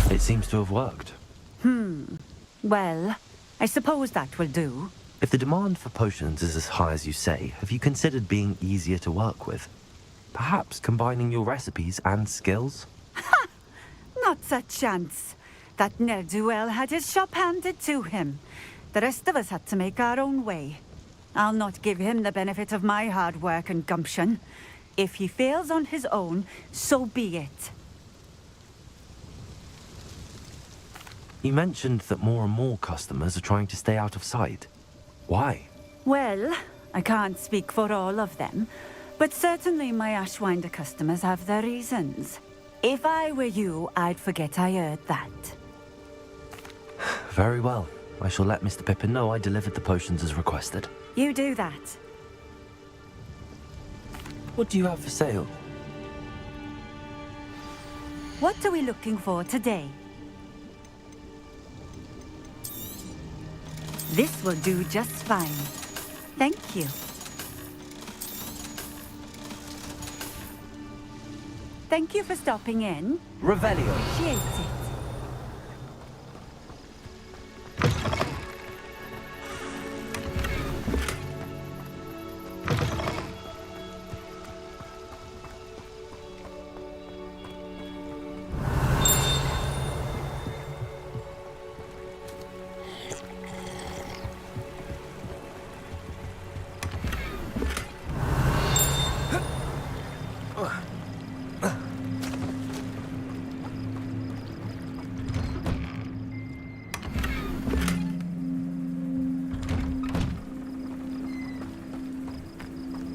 It seems to have worked. Well, I suppose that will do. If the demand for potions is as high as you say, have you considered being easier to work with? Perhaps combining your recipes and skills? Not a chance. That ne'er-do-well had his shop handed to him. The rest of us had to make our own way. I'll not give him the benefit of my hard work and gumption. If he fails on his own, so be it. You mentioned that more and more customers are trying to stay out of sight. Why? Well, I can't speak for all of them, but certainly my Ashwinder customers have their reasons. If I were you, I'd forget I heard that. Very well. I shall let Mr. Pippin know I delivered the potions as requested. You do that. What do you have for sale? What are we looking for today? This will do just fine. Thank you. Thank you for stopping in. Revelio. Appreciate it.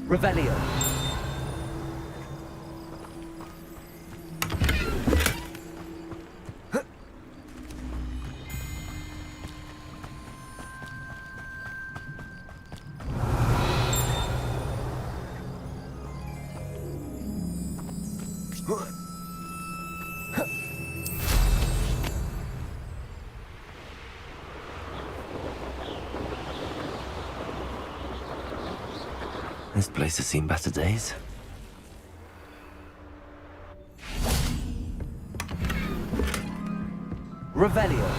Revelio. This place has seen better days. Revelio.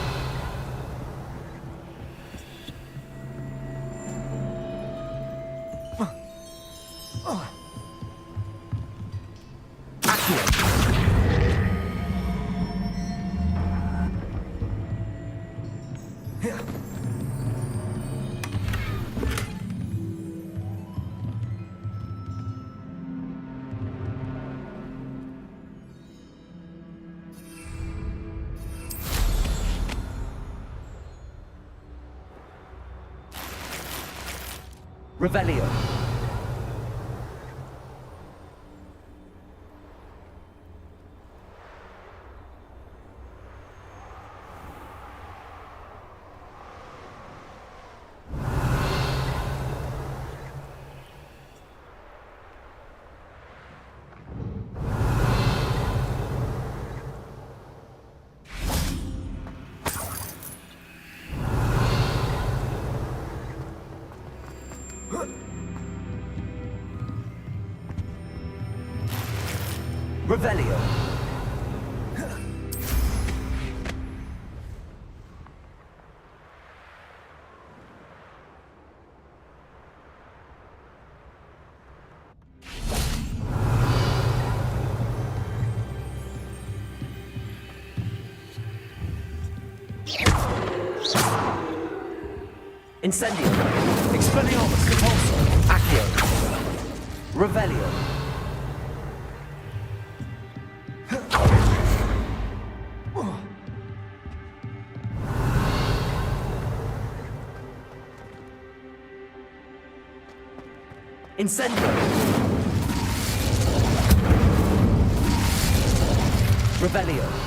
Revelio. Revelio. Incendio. Expelliarmus Repulsor. Accio. Revelio. Incendio. Revelio.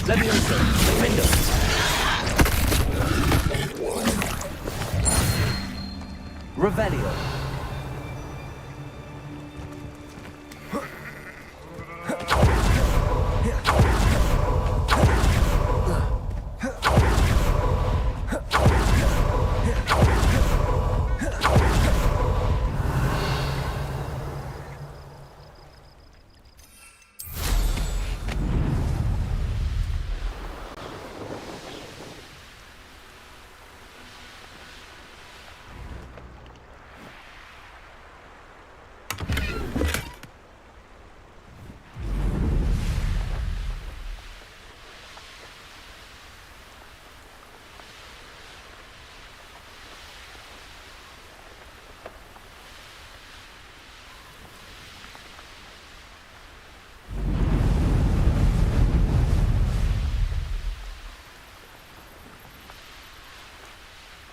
Levioso. Window. Revelio.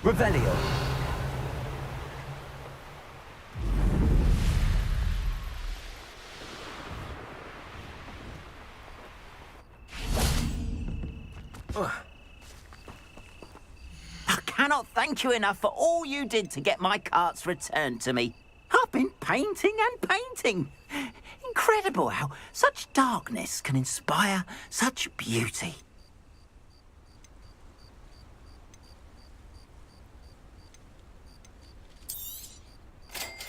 Revelio. I cannot thank you enough for all you did to get my carts returned to me. I've been painting and painting. Incredible how such darkness can inspire such beauty.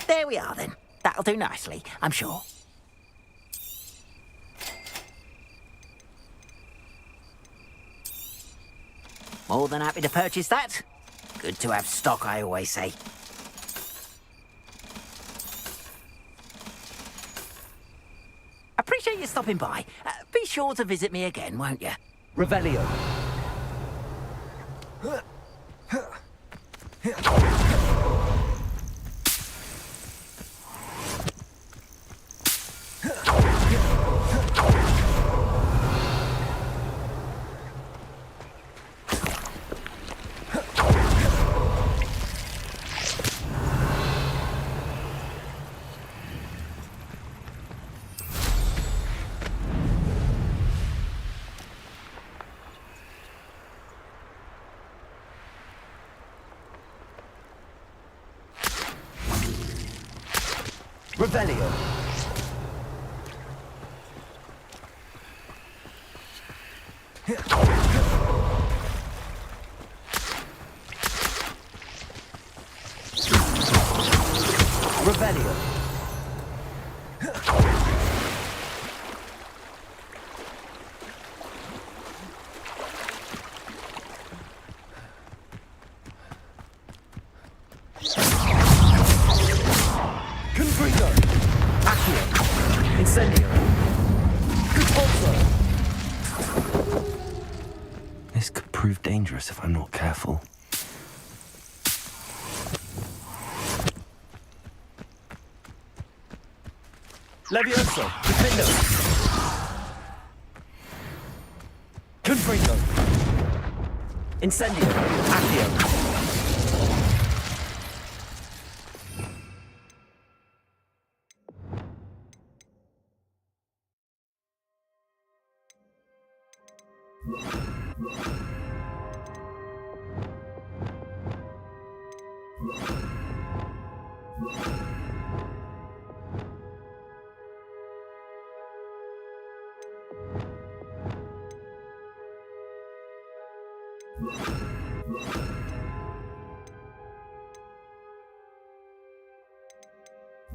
There we are then. That'll do nicely, I'm sure. More than happy to purchase that. Good to have stock, I always say. Appreciate you stopping by. Be sure to visit me again, won't you? Revelio. Revelio. Revelio. Confringo. Accio. Incendio. Repulsor. This could prove dangerous if I'm not careful. Levioso. Defendo. Confringo. Incendio. Accio.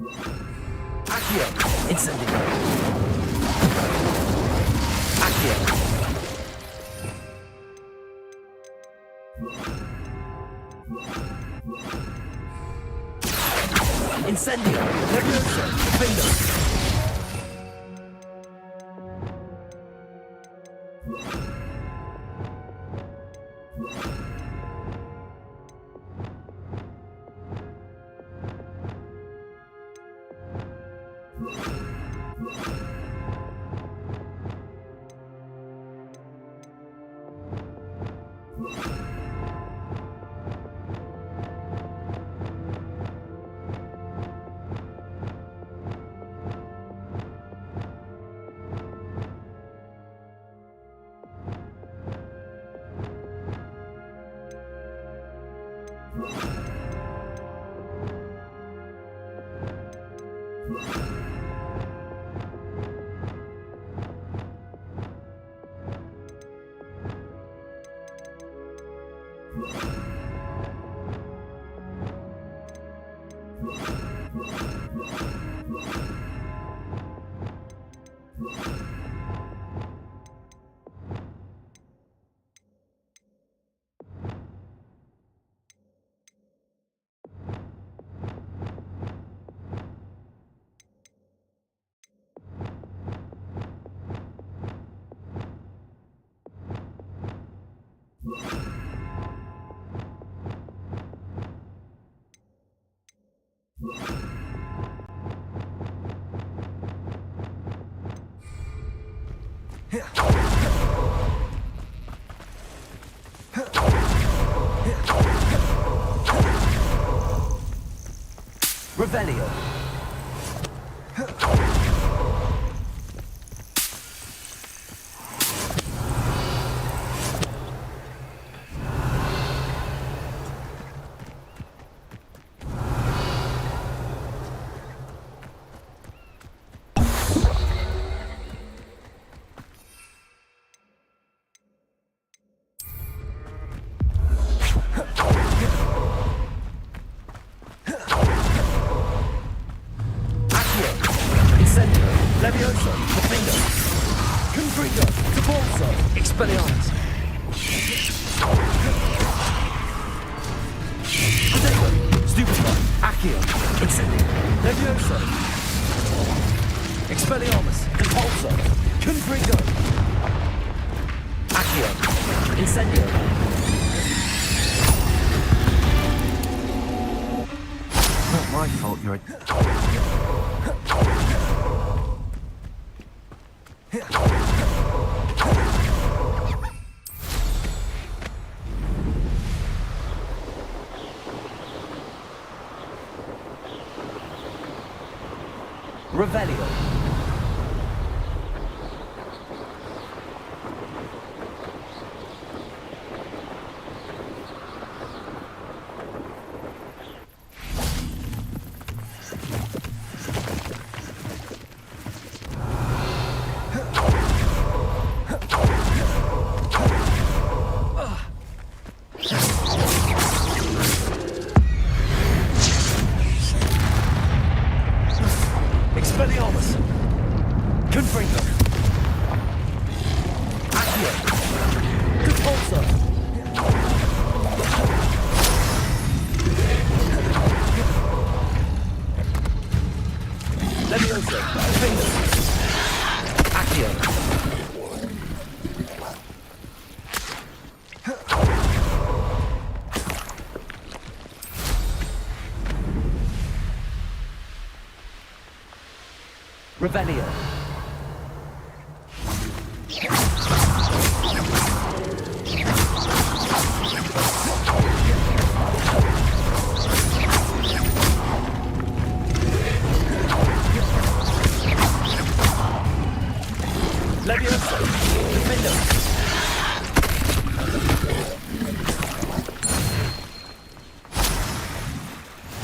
Accio. Incendio. Accio. Incendio. Levioso. Defendo. Revelio. Levioso, Defendo, Confringo, Debolso, Expelliarmus. Potato, Stupefy, Accio, Incendio, Levioso, Expelliarmus, Impulso, Confringo, Accio, Incendio. Not my fault you're a... Revelio. Expelliarmus! Confringo! Accio! Compulso! Levioso! Defendo! Accio! Revelio. Levioso. Defendo.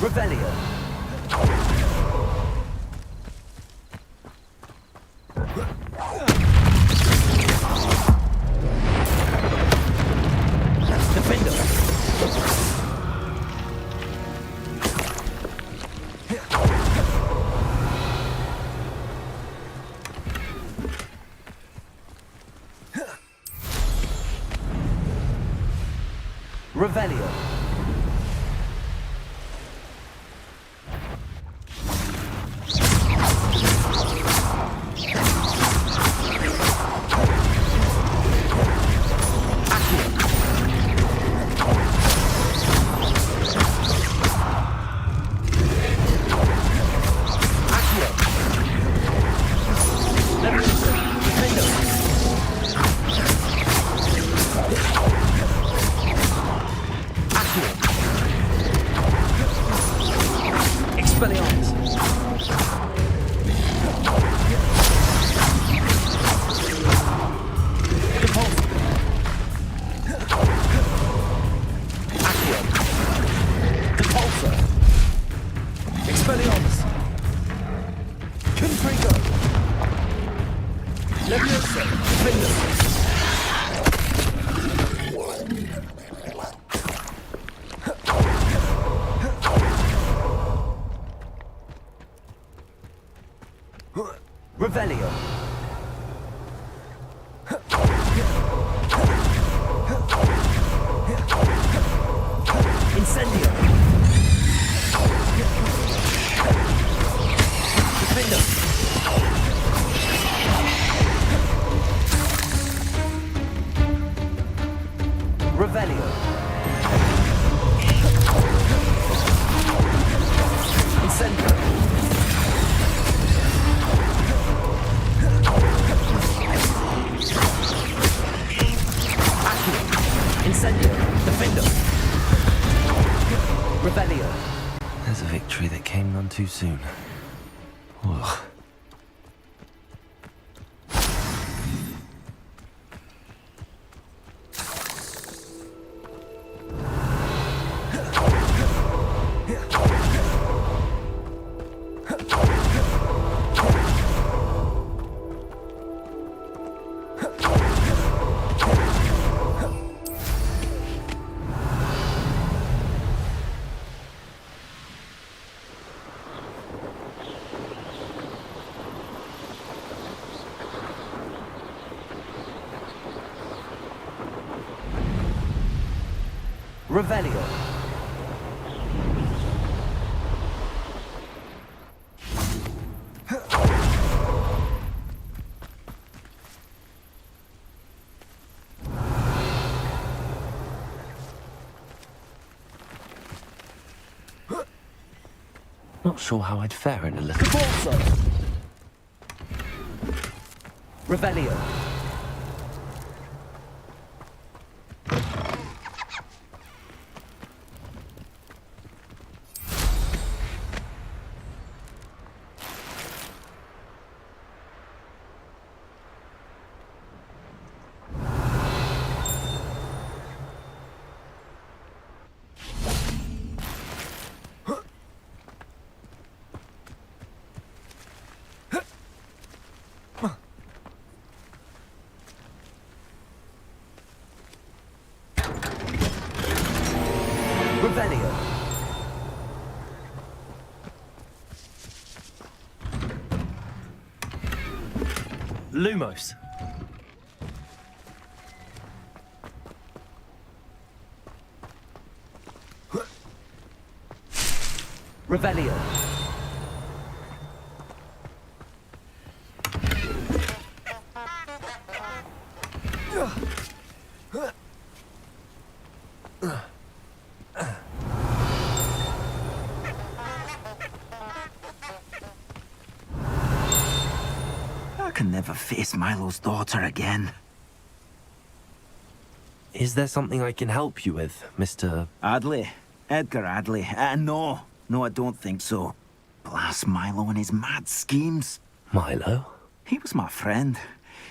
Revelio. Revelio. Revelio. Incendio. Defendo. Revelio. Incendio. Incendio. Defendo. Revelio. There's a victory that came none too soon. Ugh. Revelio. Not sure how I'd fare in a little... Caporso. Revelio. Revelio. Lumos. Revelio. I can never face Milo's daughter again. Is there something I can help you with, Mr... Adley? Edgar Adley? No, I don't think so. Blast Milo and his mad schemes. Milo? He was my friend.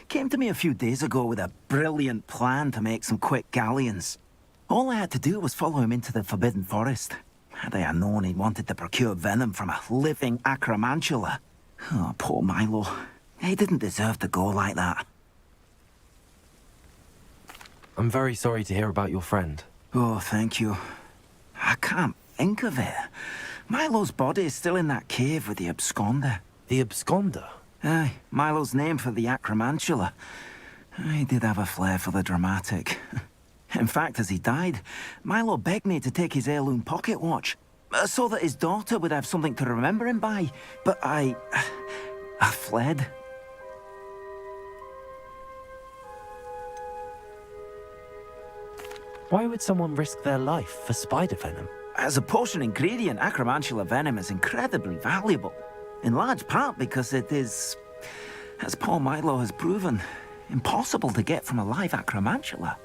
Came to me a few days ago with a brilliant plan to make some quick galleons. All I had to do was follow him into the Forbidden Forest. Had I known he wanted to procure venom from a living acromantula. Oh, poor Milo. He didn't deserve to go like that. I'm very sorry to hear about your friend. Oh, thank you. I can't think of it. Milo's body is still in that cave with the absconder. The absconder? Aye, Milo's name for the acromantula. He did have a flair for the dramatic. In fact, as he died, Milo begged me to take his heirloom pocket watch, so that his daughter would have something to remember him by. But I fled. Why would someone risk their life for spider venom? As a potion ingredient, acromantula venom is incredibly valuable. In large part because it is, as Paul Milo has proven, impossible to get from a live acromantula.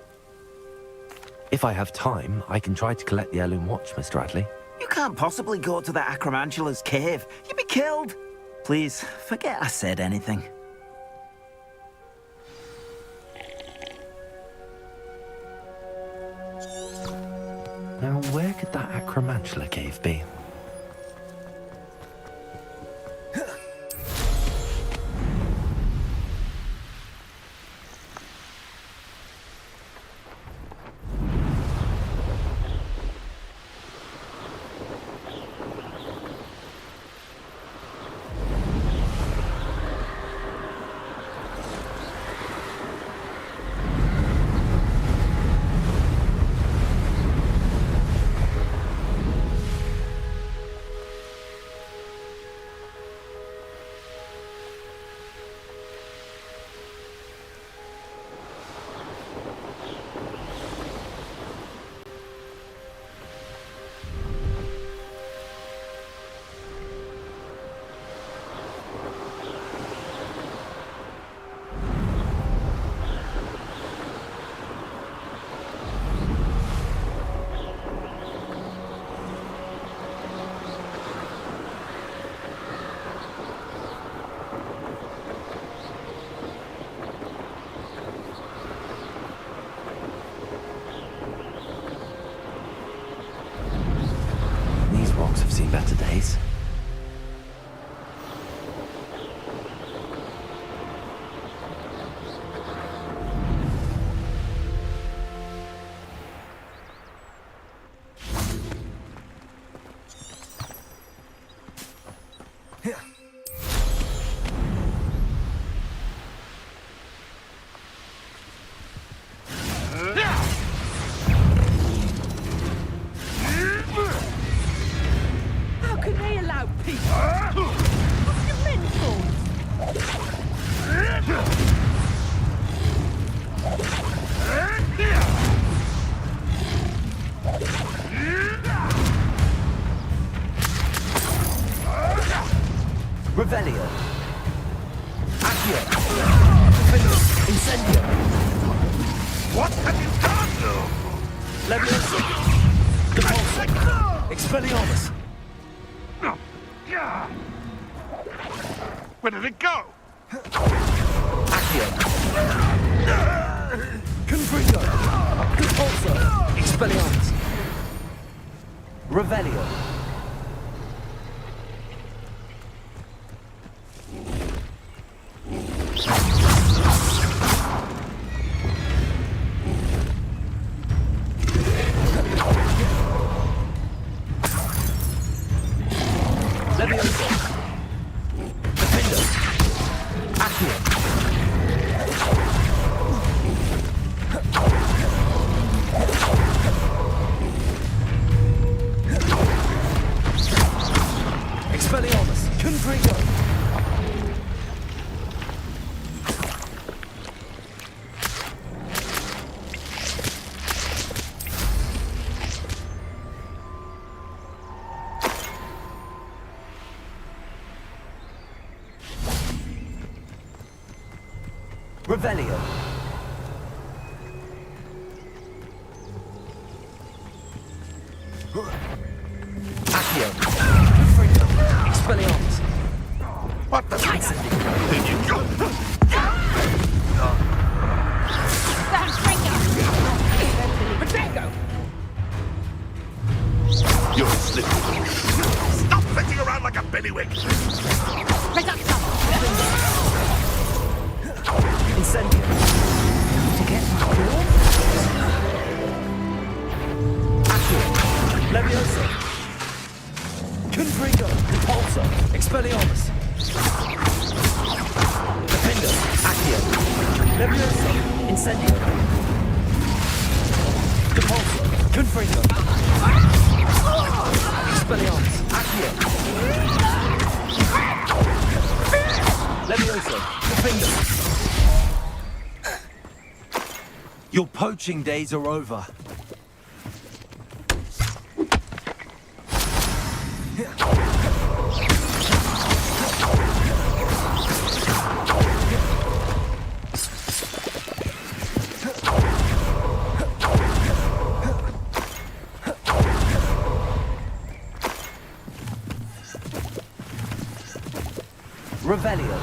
If I have time, I can try to collect the heirloom watch, Mr. Radley. You can't possibly go to the acromantula's cave. You'd be killed. Please, forget I said anything. Now, where could that acromantula cave be? Have seen better days. Revelio. Accio. Incendio. What have you done? Leviosa. Depulso. Expelliarmus. Where did it go? Accio. Confringo. Depulso. Expelliarmus. Revelio. Revelio. Accio. Confringo. Expelliarmus. What the? Did you go? Potato. You're slipping. Stop flitting around like a bellywig. Incendio. To get my door? Accio. Leviosa. Confringo. Depulso. Expelliarmus. Defendo. Accio. Leviosa. Incendio. Confringo. Expelliarmus. Accio. Levioso. Confringo. Your poaching days are over. Revelio.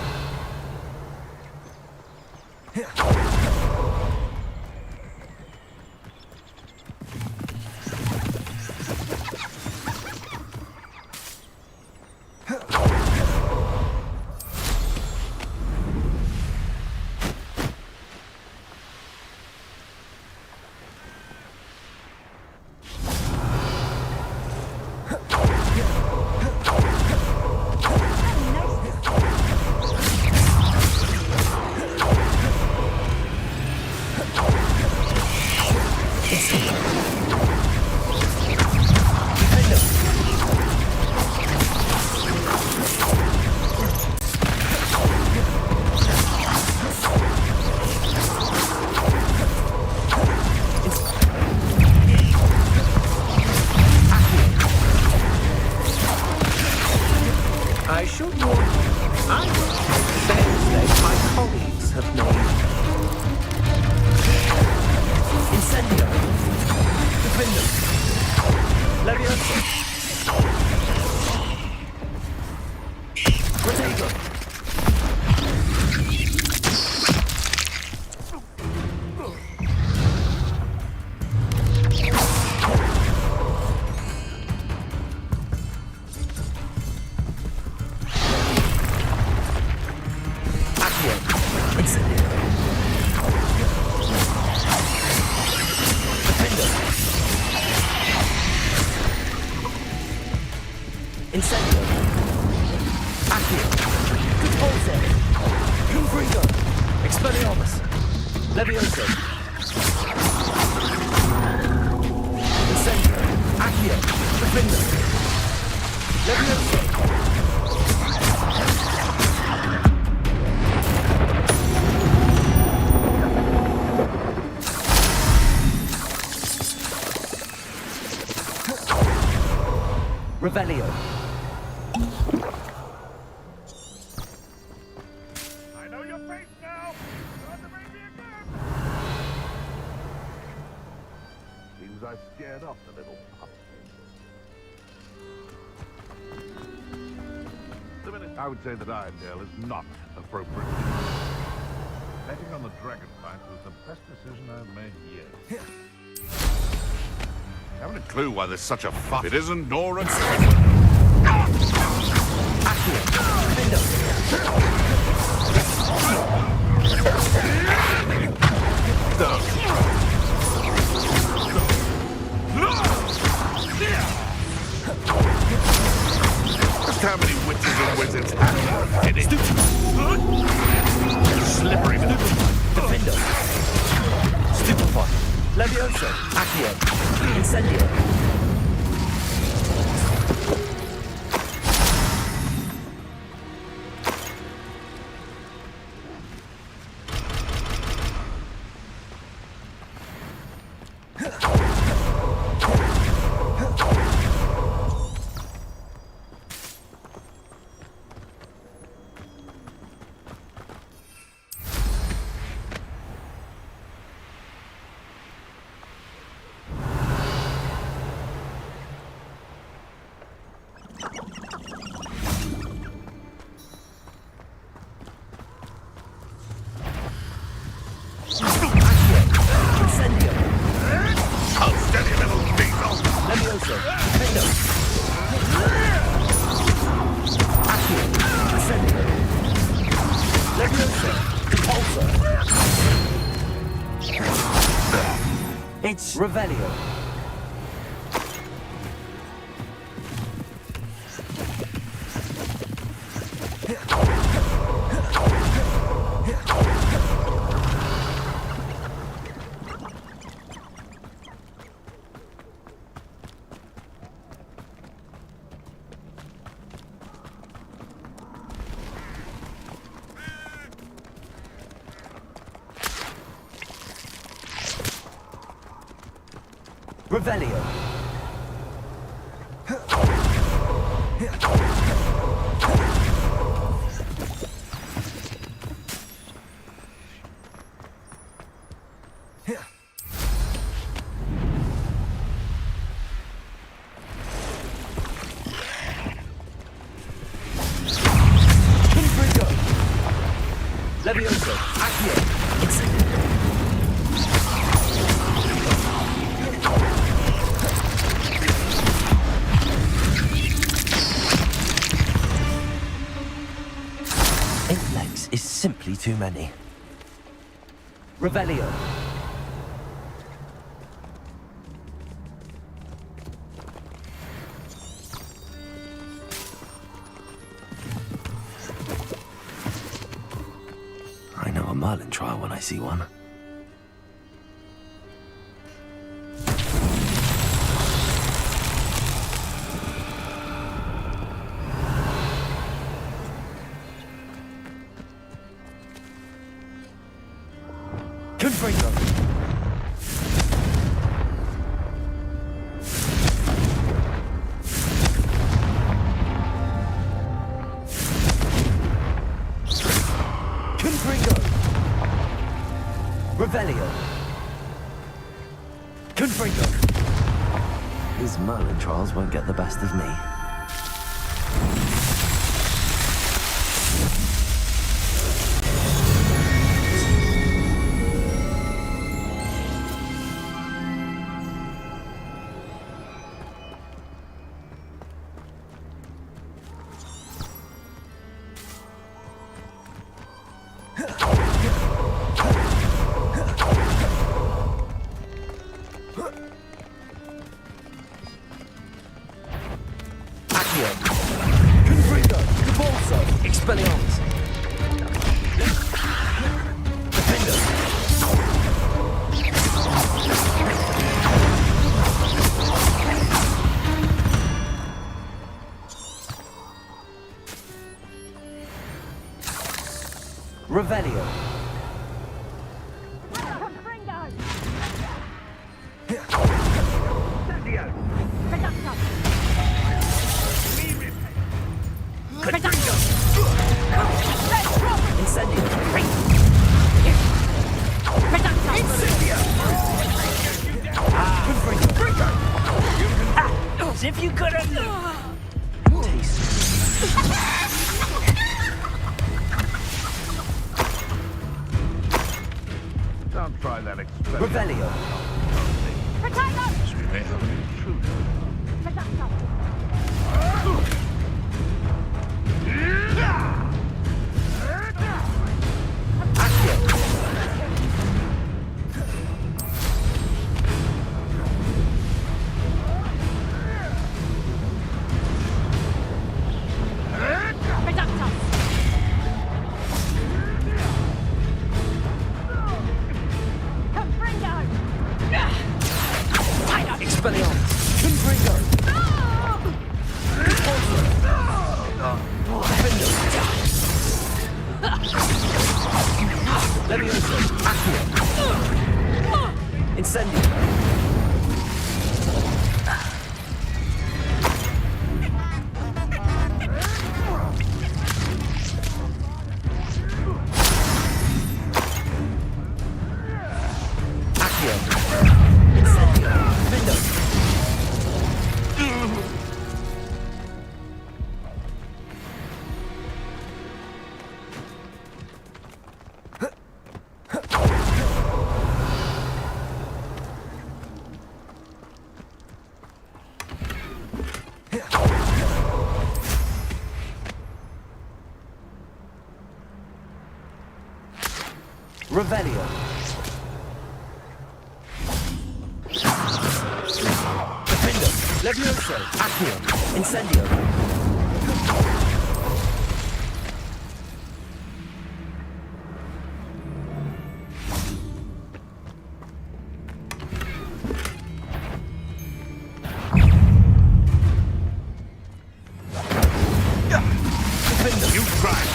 I should warn you, I will the mistake my colleagues have made. Incendio. Defender. Levioso. Protego. Incendio. Accio. Compulso. Confringo. Expelliarmus. Levioso. Incendio. Accio. Defender. Levioso. Revelio. I know your face now. Seems I've scared off the little pup. I would say that Iredale is not appropriate. Betting on the dragon fight was the best decision I've made yet. I haven't a clue why there's such a fuss. It isn't Nora. Just how many witches and wizards have you in it? Slippery. Defender. Stupefy. Levioso. Accio. Incendio. It's Revelio. Revelio. Levioso, Accio, Eight legs is simply too many. Revelio. I know a Merlin trial when I see one. Confringo. Confringo. Revelio. Confringo. These Merlin trials won't get the best of me. Confringo. Cabalso. Expelliarmus. Defender. Revelio. Incendio. As if you could have... Don't try that experiment. Revelio. We may have an intruder. Expelliarmus. Confringo. Levioso. Accio. Incendio. Accio. Incendio. Vindo. Revelio. Defender. Levioso. Accio. Incendio. You tried,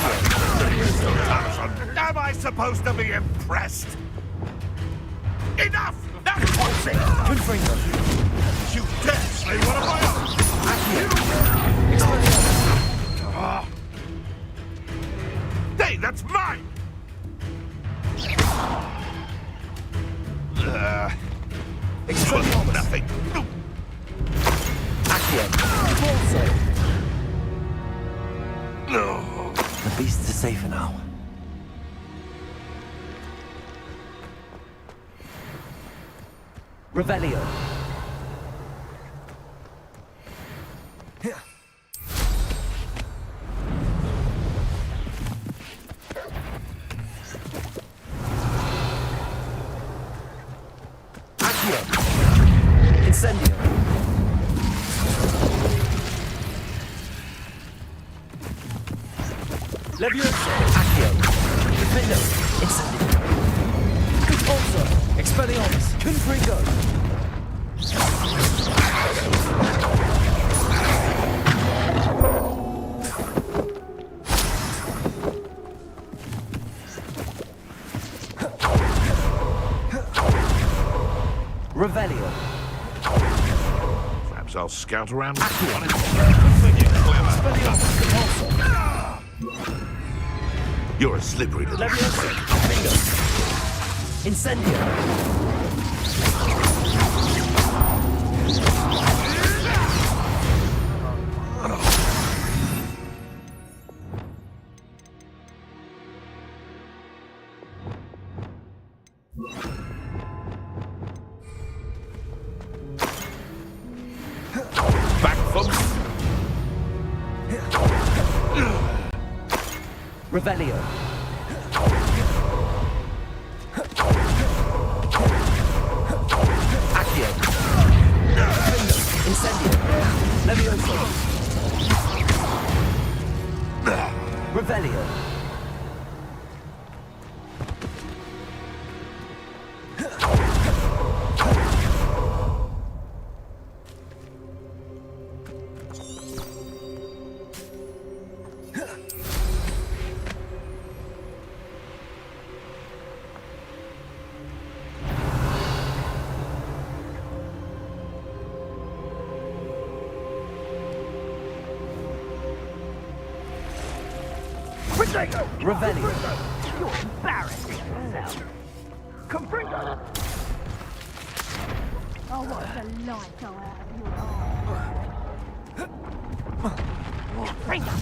Am I supposed to be impressed? Enough! That was it! Confringo. Don't you dare slay one of my own! Hey, that's mine! Nothing. The beasts are safer now. Revelio. Incendio. Levioso. Accio. Defendo. Incendio. Repulsor. Expelliarmus. Confringo. Revelio. Perhaps I'll scout around. You're a slippery little Levioso. Bingo. Incendio. back from Revelio. Accio. Incendio. Levioso. Revelio. Revelio. You're embarrassing yourself. Confringo. Oh, what a delight go out of your eyes. Confringo.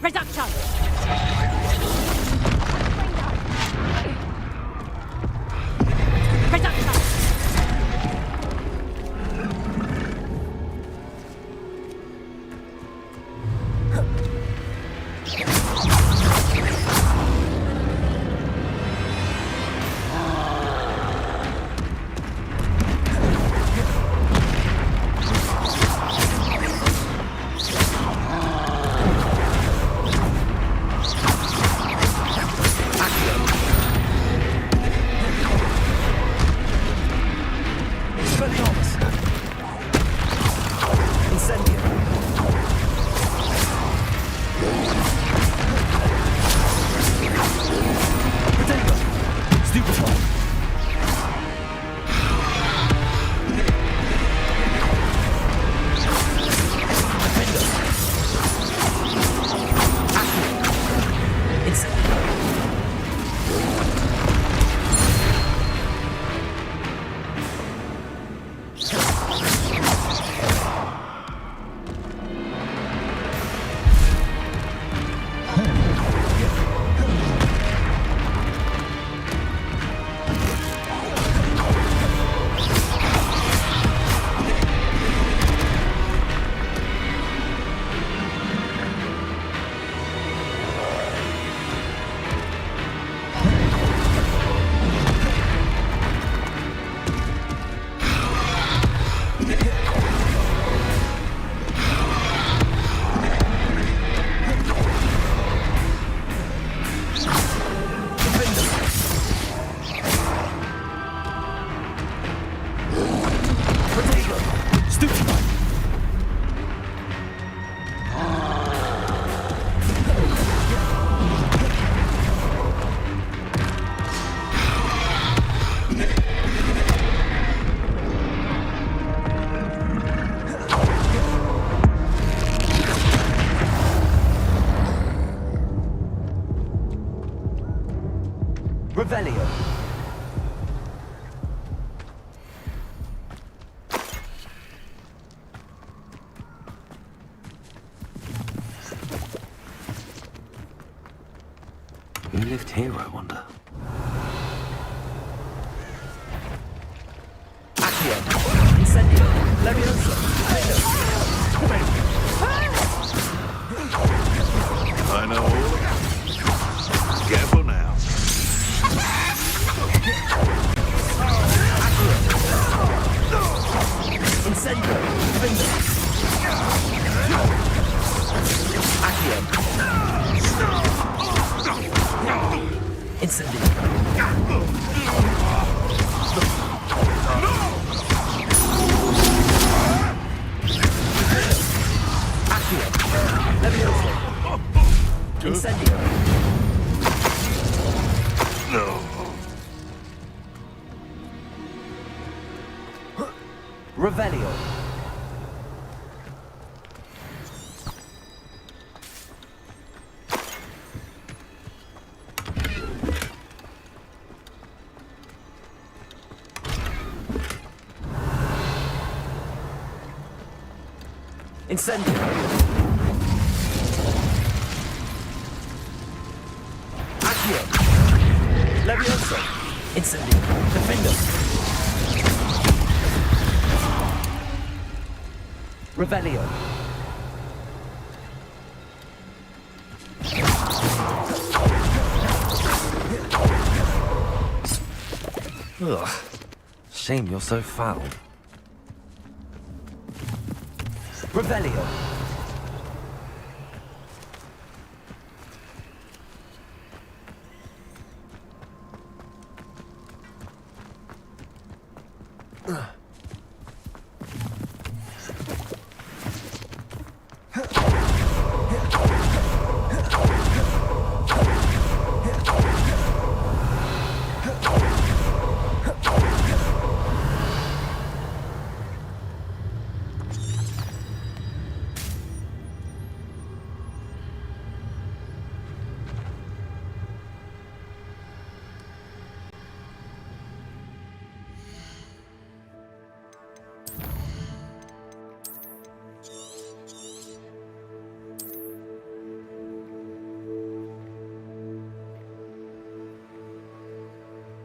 Reduction! Reduction! here, I wonder? Accio. Incendio. Levioso. I know. Careful now. Incendio. Finger. Accio. Incendio. Accio. Levioso. Incendio. No. Revelio. Incendio. Accio. Levioso. Incendio. Defendo. Revelio. Ugh. Shame you're so foul. Revelio.